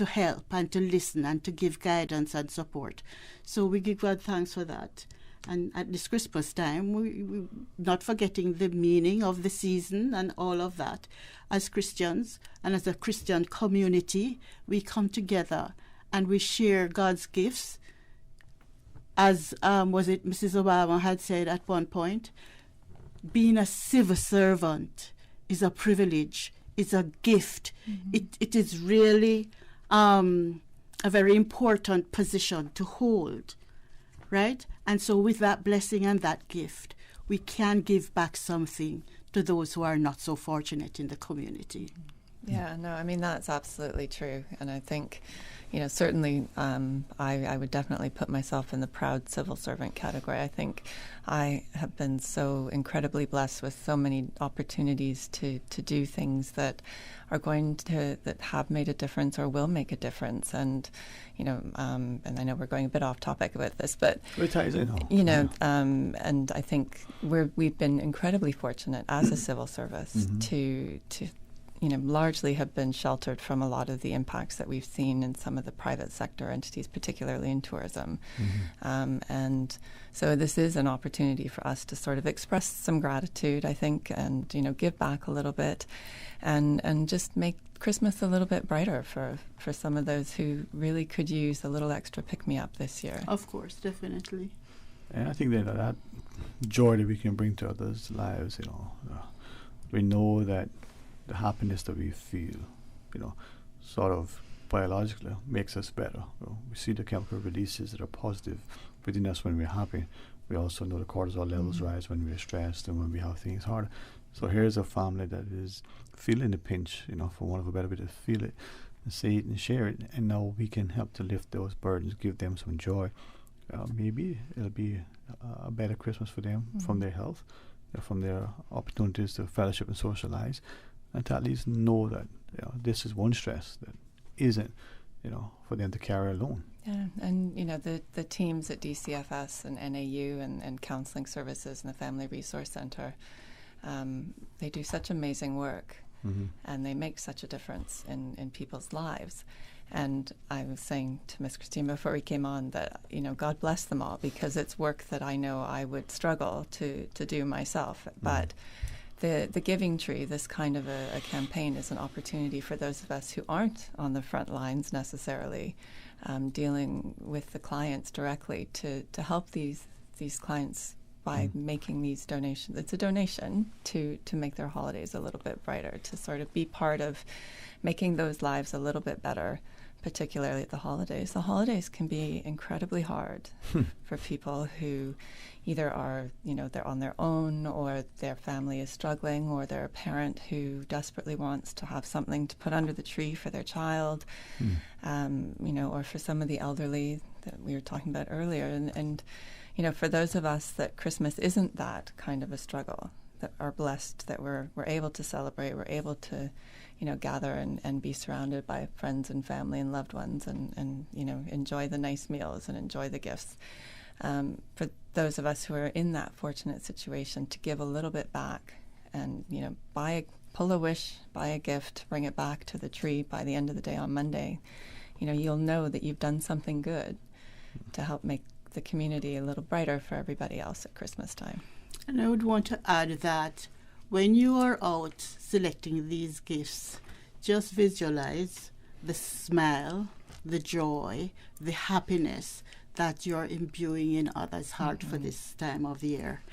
help and to listen and to give guidance and support. So we give God thanks for that. And at this Christmas time, we not forgetting the meaning of the season and all of that. As Christians and as a Christian community, we come together and we share God's gifts. As was it Mrs. Obama had said at one point, being a civil servant is a privilege, is a gift. It is really a very important position to hold, right? And so with that blessing and that gift, we can give back something to those who are not so fortunate in the community. Yeah, no, I mean, that's absolutely true. And I think, certainly I would definitely put myself in the proud civil servant category. I think I have been so incredibly blessed with so many opportunities to do things that are that have made a difference or will make a difference. And, and I know we're going a bit off topic about this, but, and I think we've been incredibly fortunate as a civil service to largely have been sheltered from a lot of the impacts that we've seen in some of the private sector entities, particularly in tourism. And so this is an opportunity for us to sort of express some gratitude, I think, and, give back a little bit and just make Christmas a little bit brighter for some of those who really could use a little extra pick-me-up this year. Of course, definitely. And I think that joy that we can bring to others' lives, we know that the happiness that we feel, sort of biologically makes us better. We see the chemical releases that are positive within us when we're happy. We also know the cortisol levels rise when we're stressed and when we have things hard. So here's a family that is feeling the pinch, for want of a better way to feel it, and say it and share it. And now we can help to lift those burdens, give them some joy. Maybe it'll be a better Christmas for them from their health, from their opportunities to fellowship and socialize, and to at least know that this is one stress that isn't, for them to carry alone. Yeah, and the teams at DCFS and NAU and Counselling Services and the Family Resource Centre, they do such amazing work, and they make such a difference in people's lives. And I was saying to Miss Christine before we came on that, you know, God bless them all, because it's work that I know I would struggle to do myself. But the Giving Tree, this kind of a campaign, is an opportunity for those of us who aren't on the front lines necessarily, dealing with the clients directly, to help these clients by making these donations. It's a donation to make their holidays a little bit brighter, to sort of be part of making those lives a little bit better, particularly at the holidays. The holidays can be incredibly hard for people who either are, you know, they're on their own, or their family is struggling, or they're a parent who desperately wants to have something to put under the tree for their child, you know, or for some of the elderly that we were talking about earlier. And you know, for those of us that Christmas isn't that kind of a struggle, that are blessed that we're able to celebrate, we're able to, you know, gather and be surrounded by friends and family and loved ones, and you know, enjoy the nice meals and enjoy the gifts. For those of us who are in that fortunate situation, to give a little bit back, and you know, pull a wish, buy a gift, bring it back to the tree by the end of the day on Monday, you know, you'll know that you've done something good to help make the community a little brighter for everybody else at Christmas time. And I would want to add that when you are out selecting these gifts, just visualize the smile, the joy, the happiness that you're imbuing in others' heart for this time of year.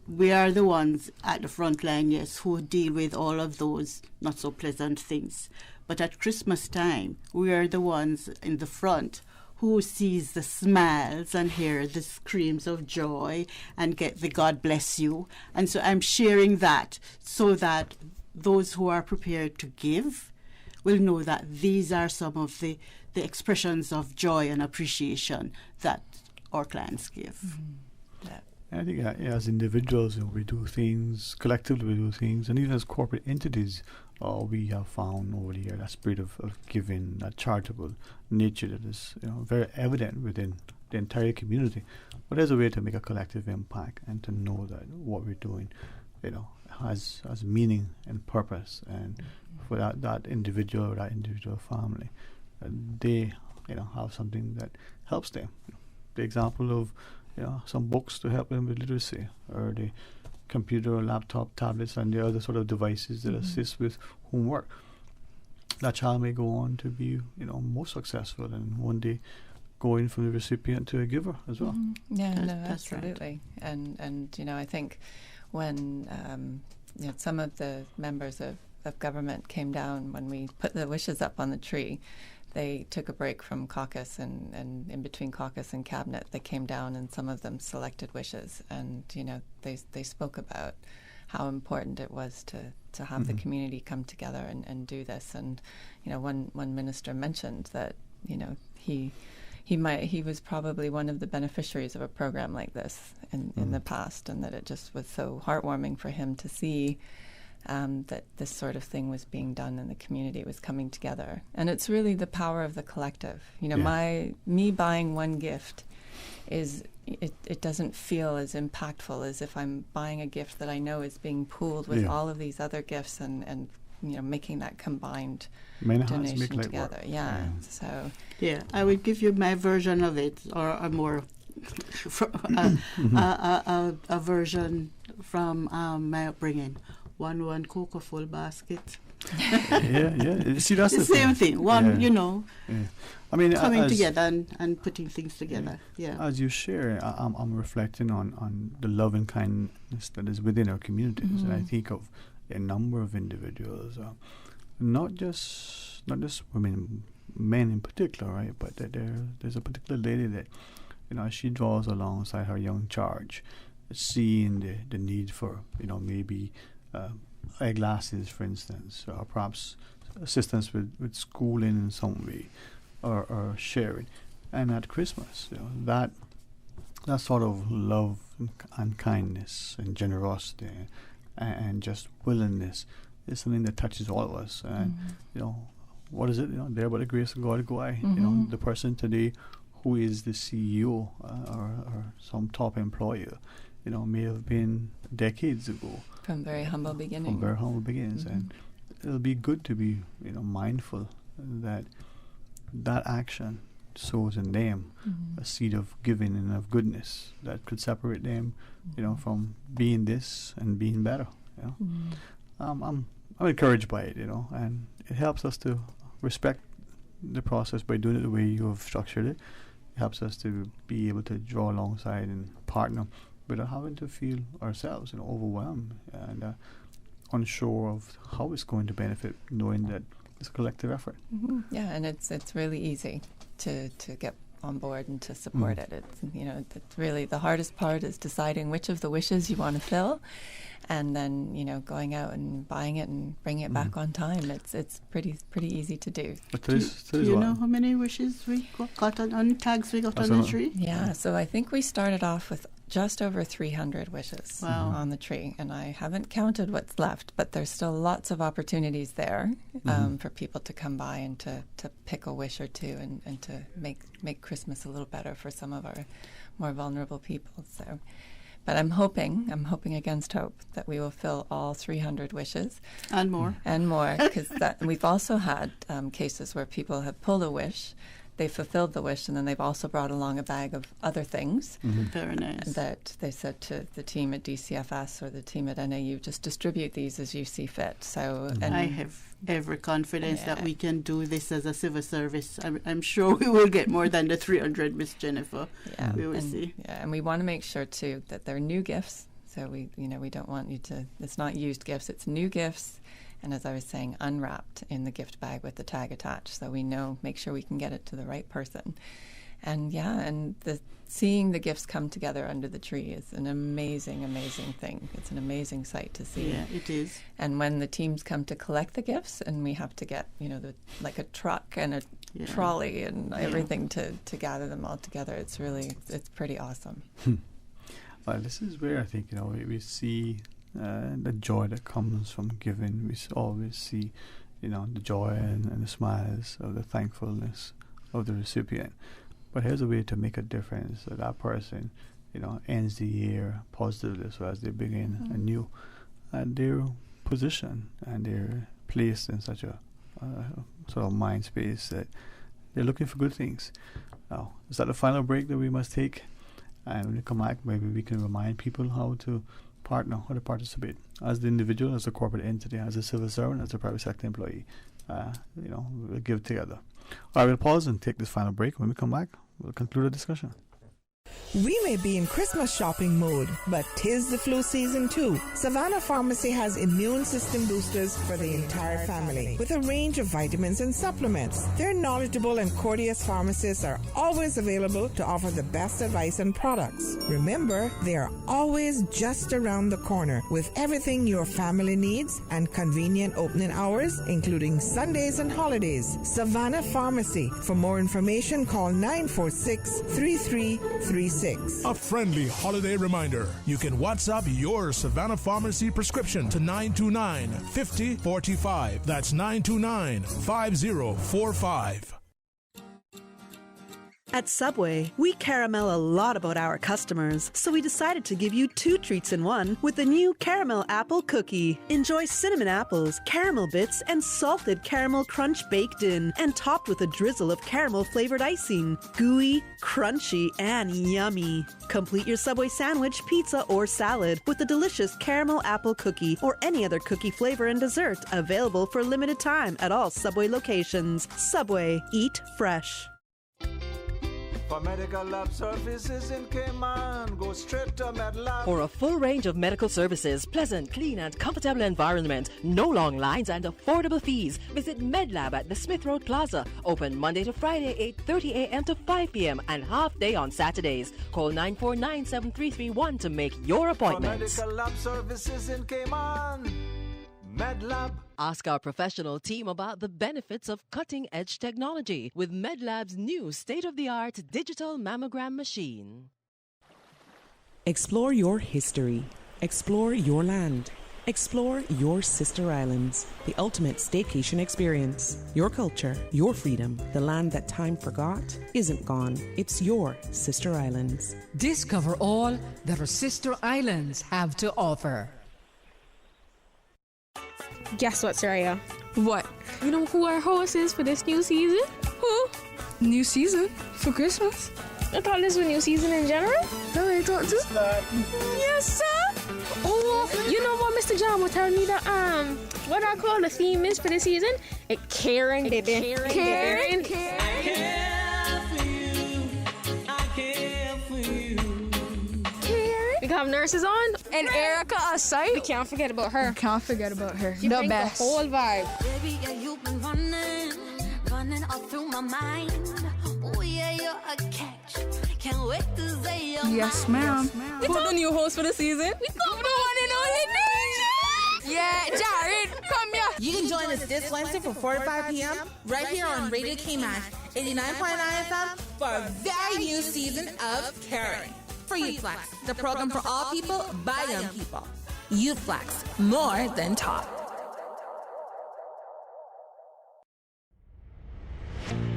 We are the ones at the front line, yes, who deal with all of those not so pleasant things. But at Christmas time, we are the ones in the front who sees the smiles and hear the screams of joy and get the God bless you. And so I'm sharing that so that those who are prepared to give will know that these are some of the expressions of joy and appreciation that our clients give. I think as individuals, you know, we do things, collectively we do things, and even as corporate entities, we have found over the year that spirit of giving, that charitable nature that is, you know, very evident within the entire community. But there's a way to make a collective impact and to know that what we're doing, you know, has meaning and purpose, and for that individual or that individual family, they, you know, have something that helps them. The example of, you know, some books to help them with literacy, or the computer, laptop, tablets, and the other sort of devices that assist with homework. That child may go on to be, you know, more successful, and one day going from the recipient to a giver as well. Yeah, that's absolutely. Right. And you know, I think when you know, some of the members of government came down when we put the wishes up on the tree, they took a break from caucus, and in between caucus and cabinet, they came down, and some of them selected wishes. And, you know, they spoke about how important it was to have the community come together and do this. And, you know, one minister mentioned that, you know, he was probably one of the beneficiaries of a program like this in the past, and that it just was so heartwarming for him to see that this sort of thing was being done and the community was coming together. And it's really the power of the collective. You know, me buying one gift it doesn't feel as impactful as if I'm buying a gift that I know is being pooled with all of these other gifts, and you know, making that combined donation together. So I would give you my version of it, or a more a version from my upbringing. One cocoa full basket. See, that's the same thing. One, you know, I mean, coming together and putting things together. As you share, I'm reflecting on the love and kindness that is within our communities, and I think of a number of individuals, not just women, men in particular, right? But there's a particular lady that, you know, she draws alongside her young charge, seeing the need for, you know, maybe eyeglasses, for instance, or perhaps assistance with schooling in some way, or sharing. And at Christmas, you know, that sort of love and kindness and generosity and just willingness is something that touches all of us. And you know, what is it? You know, there by the grace of God go I. You know, the person today who is the CEO or some top employer, you know, may have been decades ago. From very humble beginnings. And it'll be good to be, you know, mindful that action sows in them a seed of giving and of goodness that could separate them, from being this and being better. I'm encouraged by it, and it helps us to respect the process by doing it the way you have structured it. It helps us to be able to draw alongside and partner without having to feel ourselves, overwhelmed and unsure of how it's going to benefit, knowing that it's a collective effort. Yeah, and it's really easy to get on board and to support it. It's it's really the hardest part is deciding which of the wishes you want to fill, and then going out and buying it and bringing it back on time. It's pretty easy to do. But do you know how many wishes we got on tags we got on the tree? Yeah, so I think we started off with just over 300 wishes on the tree, and I haven't counted what's left, but there's still lots of opportunities there for people to come by and to pick a wish or two and to make Christmas a little better for some of our more vulnerable people. So, but I'm hoping against hope that we will fill all 300 wishes and more, because we've also had cases where people have pulled a wish. They fulfilled the wish, and then they've also brought along a bag of other things. Very nice. That they said to the team at DCFS or the team at NAU, just distribute these as you see fit. So, and I have every confidence that we can do this as a civil service. I'm sure we will get more than the 300, Miss Jennifer. Yeah, we will see. Yeah, and we want to make sure too that they're new gifts. So we don't want you to. It's not used gifts. It's new gifts. And as I was saying, unwrapped in the gift bag with the tag attached, so we make sure we can get it to the right person. And seeing the gifts come together under the tree is an amazing, amazing thing. It's an amazing sight to see. Yeah, it is. And when the teams come to collect the gifts, and we have to get, like a truck and a trolley and everything to gather them all together, it's pretty awesome. Well, this is where I think, we see the joy that comes from giving. We always see, the joy and the smiles of the thankfulness of the recipient. But here's a way to make a difference so that person, ends the year positively, so as they begin anew. And their position and they're placed in such a sort of mind space that they're looking for good things. Now, is that the final break that we must take? And when we come back, maybe we can remind people how to partner, how to participate as the individual, as a corporate entity, as a civil servant, as a private sector employee. We'll give together. All right, we'll pause and take this final break. When we come back, we'll conclude the discussion. We may be in Christmas shopping mode, but 'tis the flu season too. Savannah Pharmacy has immune system boosters for the entire family with a range of vitamins and supplements. Their knowledgeable and courteous pharmacists are always available to offer the best advice and products. Remember, they are always just around the corner with everything your family needs and convenient opening hours, including Sundays and holidays. Savannah Pharmacy. For more information, call 946-3336. A friendly holiday reminder. You can WhatsApp your Savannah Pharmacy prescription to 929-5045. That's 929-5045. At Subway, we caramel a lot about our customers, so we decided to give you 2 treats in one with the new Caramel Apple Cookie. Enjoy cinnamon apples, caramel bits, and salted caramel crunch baked in, and topped with a drizzle of caramel-flavored icing. Gooey, crunchy, and yummy. Complete your Subway sandwich, pizza, or salad with the delicious Caramel Apple Cookie or any other cookie flavor and dessert, available for limited time at all Subway locations. Subway, eat fresh. For medical lab services in Cayman, go straight to MedLab. For a full range of medical services, pleasant, clean and comfortable environment, no long lines and affordable fees, visit MedLab at the Smith Road Plaza. Open Monday to Friday, 8:30 a.m. to 5 p.m. and half day on Saturdays. Call 949-7331 to make your appointment. For medical lab services in Cayman, MedLab. Ask our professional team about the benefits of cutting-edge technology with MedLab's new state-of-the-art digital mammogram machine. Explore your history. Explore your land. Explore your sister islands. The ultimate staycation experience. Your culture, your freedom. The land that time forgot isn't gone. It's your sister islands. Discover all that our sister islands have to offer. Guess what, Saraya? What? You know who our host is for this new season? Who? New season? For Christmas? I thought this was new season in general. No, I thought this. Yes, sir. Oh, you know what, Mr. John will tell me that what I call the theme is for this season? Caring. Caring. We have nurses on and Erica aside. We can't forget about her. She brings the whole vibe. Baby, yeah, you've been running all through my mind. Oh yeah, you're a catch. Can't wait to say you're Yes, ma'am. Who's the new host for the season? We got the one and only DJ. Yeah, Jared, come here. You can join us this Wednesday from 4 to 5 p.m. right here on Radio K-Man 89.9 FM for a very new season of Caring. For Youth Flex, the program for all people by young people. Youth Flex, more than talk.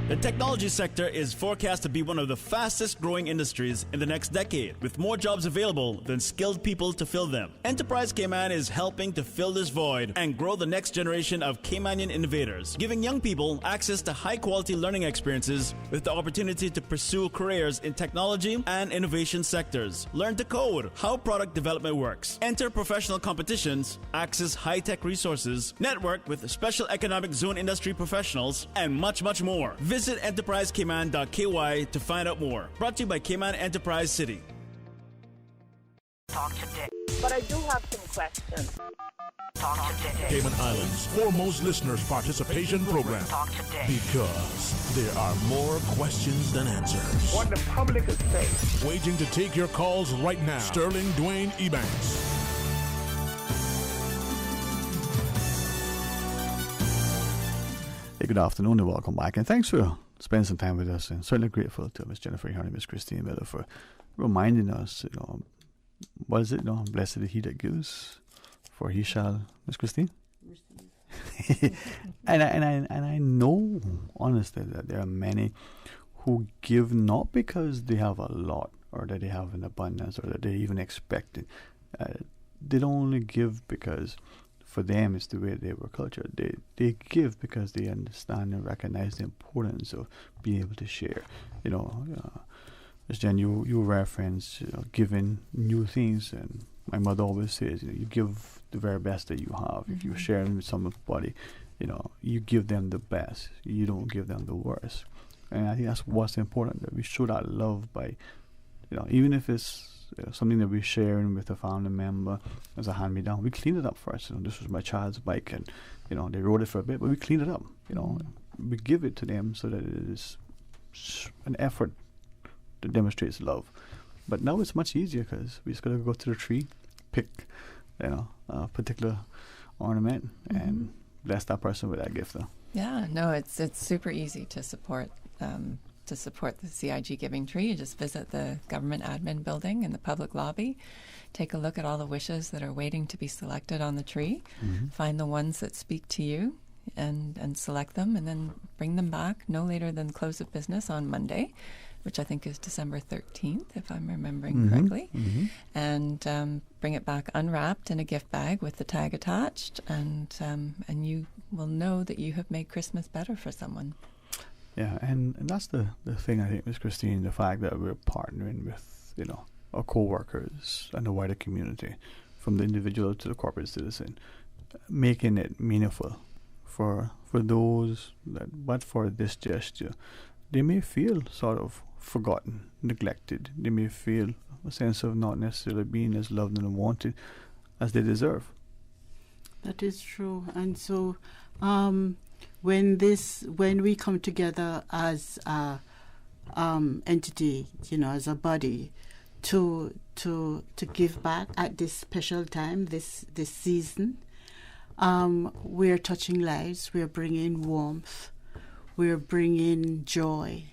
The technology sector is forecast to be one of the fastest growing industries in the next decade, with more jobs available than skilled people to fill them. Enterprise Cayman is helping to fill this void and grow the next generation of Caymanian innovators, giving young people access to high-quality learning experiences with the opportunity to pursue careers in technology and innovation sectors. Learn to code, how product development works, enter professional competitions, access high-tech resources, network with special economic zone industry professionals, and much, much more. Visit enterprisecayman.ky to find out more. Brought to you by Cayman Enterprise City. Talk today. But I do have some questions. Talk today. Cayman Islands' foremost listeners participation program. Talk today. Because there are more questions than answers. What the public is saying. Waiting to take your calls right now. Sterling Dwayne Ebanks. Hey, good afternoon and welcome back. And thanks for spending some time with us. And certainly grateful to Miss Jennifer Ahern and Miss Christine Miller for reminding us, what is it? Blessed is he that gives, for he shall. Miss Christine? and I know, honestly, that there are many who give not because they have a lot or that they have an abundance or that they even expect it. They don't only give because for them it's the way they were cultured. They give because they understand and recognize the importance of being able to share. As Jen, you reference giving new things, and my mother always says, you give the very best that you have. If you're sharing with somebody, you give them the best. You don't give them the worst. And I think that's what's important, that we show that love by, even if it's something that we're sharing with a family member as a hand-me-down, we clean it up first. This was my child's bike, and they rode it for a bit, but we clean it up. We give it to them so that it is an effort that demonstrates love. But now it's much easier because we just got to go to the tree, pick a particular ornament, and bless that person with that gift. Yeah, no, it's super easy to support. To support the CIG Giving Tree, you just visit the government admin building in the public lobby, take a look at all the wishes that are waiting to be selected on the tree, find the ones that speak to you, and select them, and then bring them back no later than close of business on Monday, which I think is December 13th, if I'm remembering correctly, and bring it back unwrapped in a gift bag with the tag attached, and you will know that you have made Christmas better for someone. Yeah, and that's the thing, I think, Ms. Christine, the fact that we're partnering with, our co-workers and the wider community, from the individual to the corporate citizen, making it meaningful for those that, but for this gesture, they may feel sort of forgotten, neglected. They may feel a sense of not necessarily being as loved and wanted as they deserve. That is true. And so when we come together as a entity, as a body, to give back at this special time, this season, we're touching lives, we're bringing warmth, we're bringing joy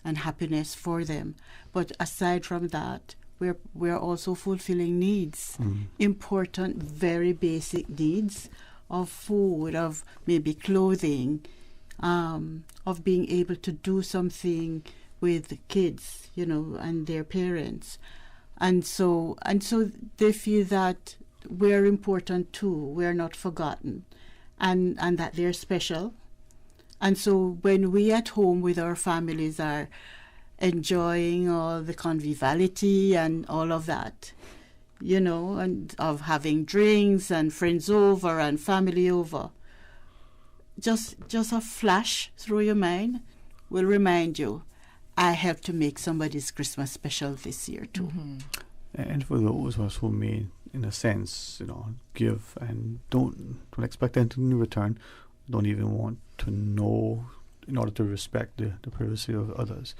and happiness for them. But aside from that, we're also fulfilling needs, important, very basic needs of food, of maybe clothing, of being able to do something with kids, and their parents. And so they feel that we're important too, we're not forgotten. and that they're special. And so when we at home with our families are enjoying all the conviviality and all of that, you know, and of having drinks and friends over and family over, just a flash through your mind will remind you, I helped to make somebody's Christmas special this year too. And for those of us who may, in a sense, you know, give and don't expect anything in return, don't even want to know in order to respect the privacy of others,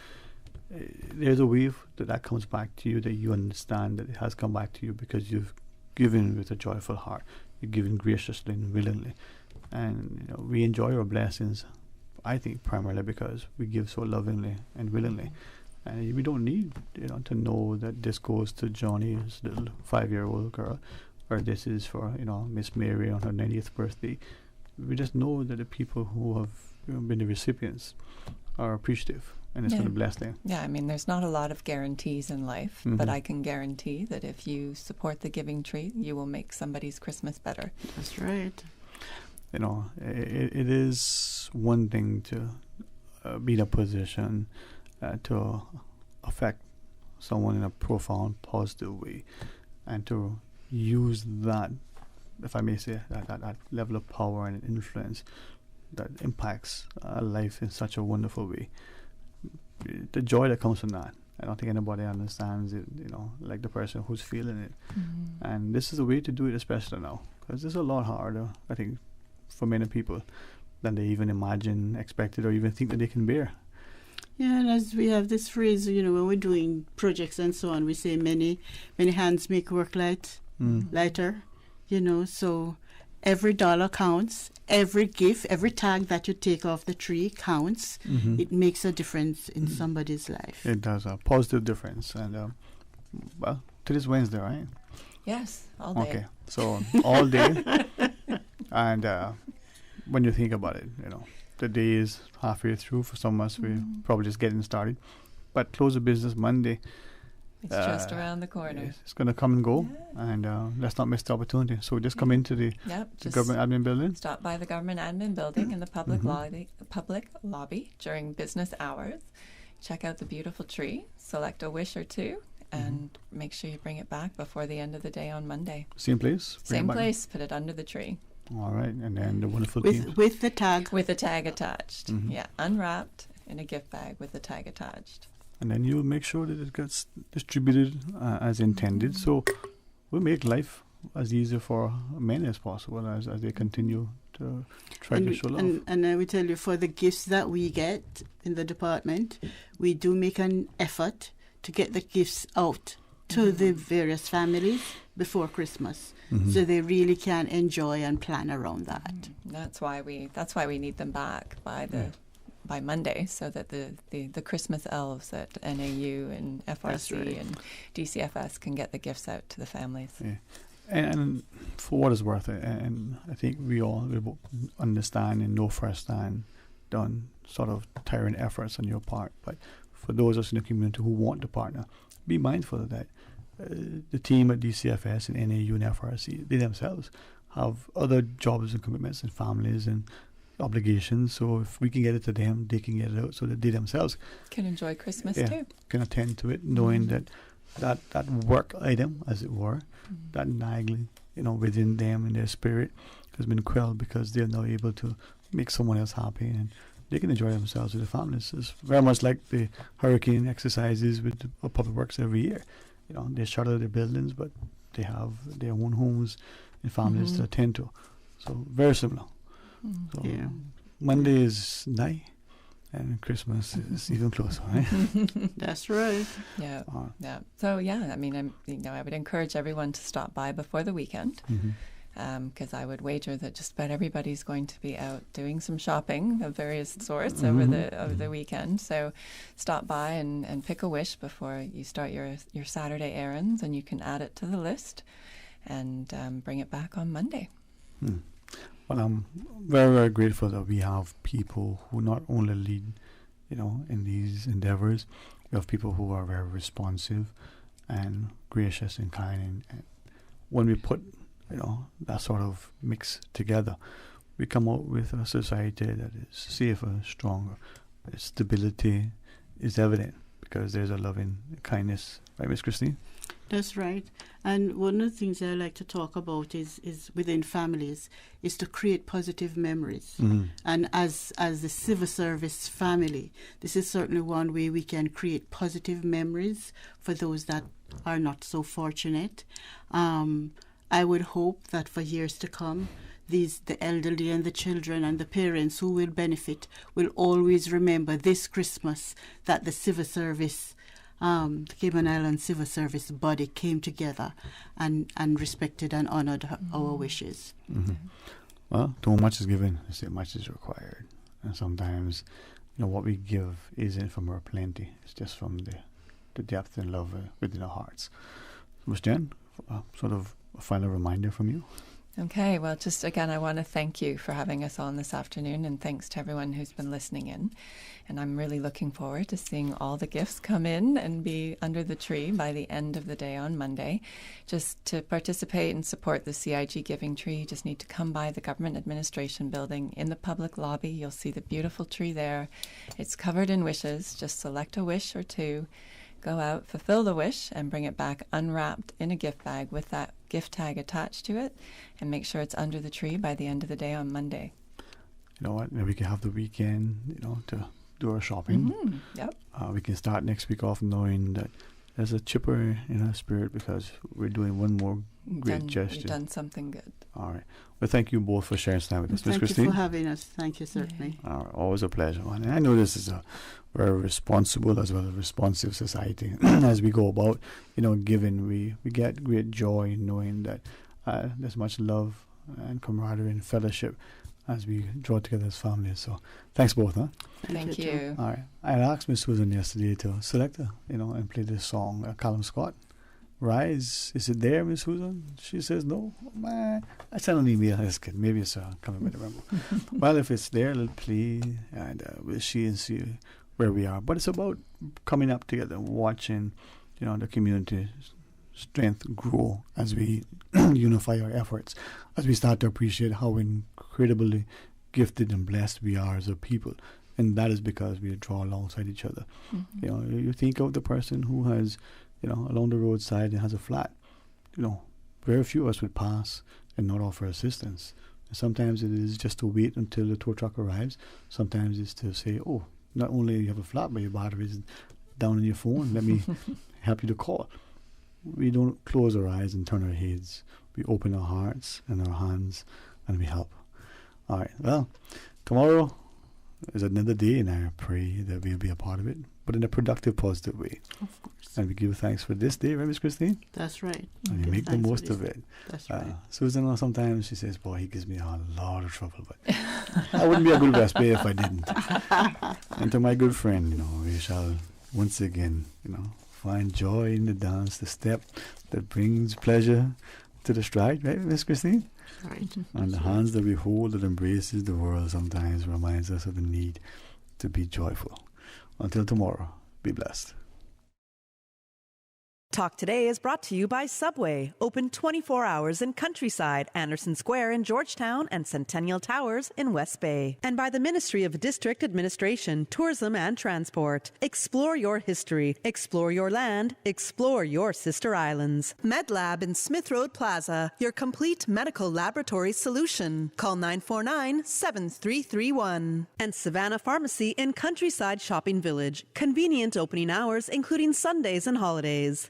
there's a way that comes back to you, that you understand that it has come back to you because you've given with a joyful heart. You've given graciously and willingly. And you know, we enjoy our blessings, I think, primarily because we give so lovingly and willingly. And we don't need, you know, to know that this goes to Johnny's little 5-year-old girl, or this is for, you know, Miss Mary on her 90th birthday. We just know that the people who have, you know, been the recipients are appreciative, and it's going to bless them. Yeah, I mean, there's not a lot of guarantees in life, but I can guarantee that if you support the Giving Tree, you will make somebody's Christmas better. That's right. You know, it is one thing to be in a position to affect someone in a profound, positive way, and to use that, if I may say, that level of power and influence that impacts life in such a wonderful way. The joy that comes from that, I don't think anybody understands it, you know, like the person who's feeling it. And this is a way to do it, especially now, because it's a lot harder, I think, for many people than they even imagine, expected, or even think that they can bear. Yeah, and as we have this phrase, you know, when we're doing projects and so on, we say many hands make work lighter, you know, so every dollar counts, every gift, every tag that you take off the tree counts. It makes a difference in somebody's life. It does, a positive difference. And, well, today's Wednesday, right? Yes, all day. Okay, so all day. And when you think about it, you know, the day is halfway through. For some of us, we're probably just getting started. But close of business Monday. It's just around the corner. It's going to come and go, and let's not miss the opportunity. So just come into the government admin building. Stop by the government admin building in the public lobby during business hours. Check out the beautiful tree. Select a wish or two, and make sure you bring it back before the end of the day on Monday. Same place. Same place. Put it under the tree. All right, and then the wonderful with the tag. With the tag attached. Yeah, unwrapped in a gift bag with the tag attached. And then you'll make sure that it gets distributed as intended. So we'll make life as easy for many as possible as they continue to try to show love. And I will tell you, for the gifts that we get in the department, we do make an effort to get the gifts out to the various families before Christmas, so they really can enjoy and plan around that. That's why we need them back by Monday, so that the Christmas elves at NAU and FRC and DCFS can get the gifts out to the families. Yeah. And for what it's worth, and I think we all understand and know firsthand, done sort of tiring efforts on your part. But for those of us in the community who want to partner, be mindful of that. The team at DCFS and NAU and FRC, they themselves have other jobs and commitments and families and obligations. So if we can get it to them, they can get it out so that they themselves can enjoy Christmas too. Can attend to it, knowing that work item, as it were, that nagging, you know, within them and their spirit has been quelled because they're now able to make someone else happy and they can enjoy themselves with their families. It's very much like the hurricane exercises with the Public Works every year. You know, they shutter their buildings, but they have their own homes and families to attend to. So very similar. So Monday is nigh, and Christmas is even closer, right? That's right. Yeah, yeah. So I mean, I would encourage everyone to stop by before the weekend, because I would wager that just about everybody's going to be out doing some shopping of various sorts over the weekend. So stop by and pick a wish before you start your Saturday errands, and you can add it to the list and bring it back on Monday. Well, I'm very, very grateful that we have people who not only lead, you know, in these endeavors, we have people who are very responsive and gracious and kind. And when we put, you know, that sort of mix together, we come out with a society that is safer, stronger. Stability is evident because there's a loving kindness. Right, Miss Christine? That's right. And one of the things I like to talk about is within families is to create positive memories. Mm-hmm. And as the civil service family, this is certainly one way we can create positive memories for those that are not so fortunate. I would hope that for years to come, the elderly and the children and the parents who will benefit will always remember this Christmas that the civil service, the Cayman Islands Civil Service body came together and respected and honored our wishes. Mm-hmm. Well, too much is given, so much is required. And sometimes, what we give isn't from our plenty. It's just from the depth and love within our hearts. Ms. Jen, sort of a final reminder from you. Okay, well, just again, I want to thank you for having us on this afternoon, and thanks to everyone who's been listening in. And I'm really looking forward to seeing all the gifts come in and be under the tree by the end of the day on Monday. Just to participate and support the CIG Giving Tree, you just need to come by the Government Administration Building in the public lobby. You'll see the beautiful tree there. It's covered in wishes. Just select a wish or two. Go out, fulfill the wish, and bring it back unwrapped in a gift bag with that gift tag attached to it, and make sure it's under the tree by the end of the day on Monday. You know what? Maybe we can have the weekend, to do our shopping. Mm-hmm. Yep. We can start next week off knowing that there's a chipper in our spirit because we're doing one more great gesture. You've done something good. All right. Well, thank you both for sharing time with us. Ms. Thank Christine? you for having us. Thank you, certainly. All right. Always a pleasure. And I know this is a very responsible as well as responsive society. As we go about, giving, we get great joy in knowing that there's much love and camaraderie and fellowship as we draw together as families. So thanks both, huh? Thank you. All right. I asked Miss Susan yesterday to select and play this song, Callum Scott. Rise. Is it there, Miss Susan? She says no. Man, I sent an email. That's good. Maybe it's coming with the remember. Well, if it's there, let's play and we'll see where we are. But it's about coming up together, watching, the community strength grow as we unify our efforts, as we start to appreciate how incredibly gifted and blessed we are as a people. And that is because we draw alongside each other. Mm-hmm. You think of the person who has, along the roadside and has a flat. Very few of us would pass and not offer assistance. And sometimes it is just to wait until the tow truck arrives. Sometimes it's to say, oh, not only you have a flat, but your battery is down on your phone. Let me help you to call. We don't close our eyes and turn our heads. We open our hearts and our hands and we help. All right. Well, tomorrow is another day, and I pray that we'll be a part of it, but in a productive, positive way. Of course. And we give thanks for this day, right, Miss Christine? That's right. And we make the most of it. That's right. Susan, sometimes she says, boy, he gives me a lot of trouble, but I wouldn't be a good West Bay if I didn't. And to my good friend, we shall once again, find joy in the dance, the step that brings pleasure to the stride, right, Miss Christine? Right. And the hands that we hold that embraces the world sometimes reminds us of the need to be joyful. Until tomorrow, be blessed. Talk Today is brought to you by Subway, open 24 hours in Countryside, Anderson Square in Georgetown, and Centennial Towers in West Bay. And by the Ministry of District Administration, Tourism and Transport. Explore your history, explore your land, explore your sister islands. MedLab in Smith Road Plaza, your complete medical laboratory solution. Call 949-7331. And Savannah Pharmacy in Countryside Shopping Village, convenient opening hours including Sundays and holidays.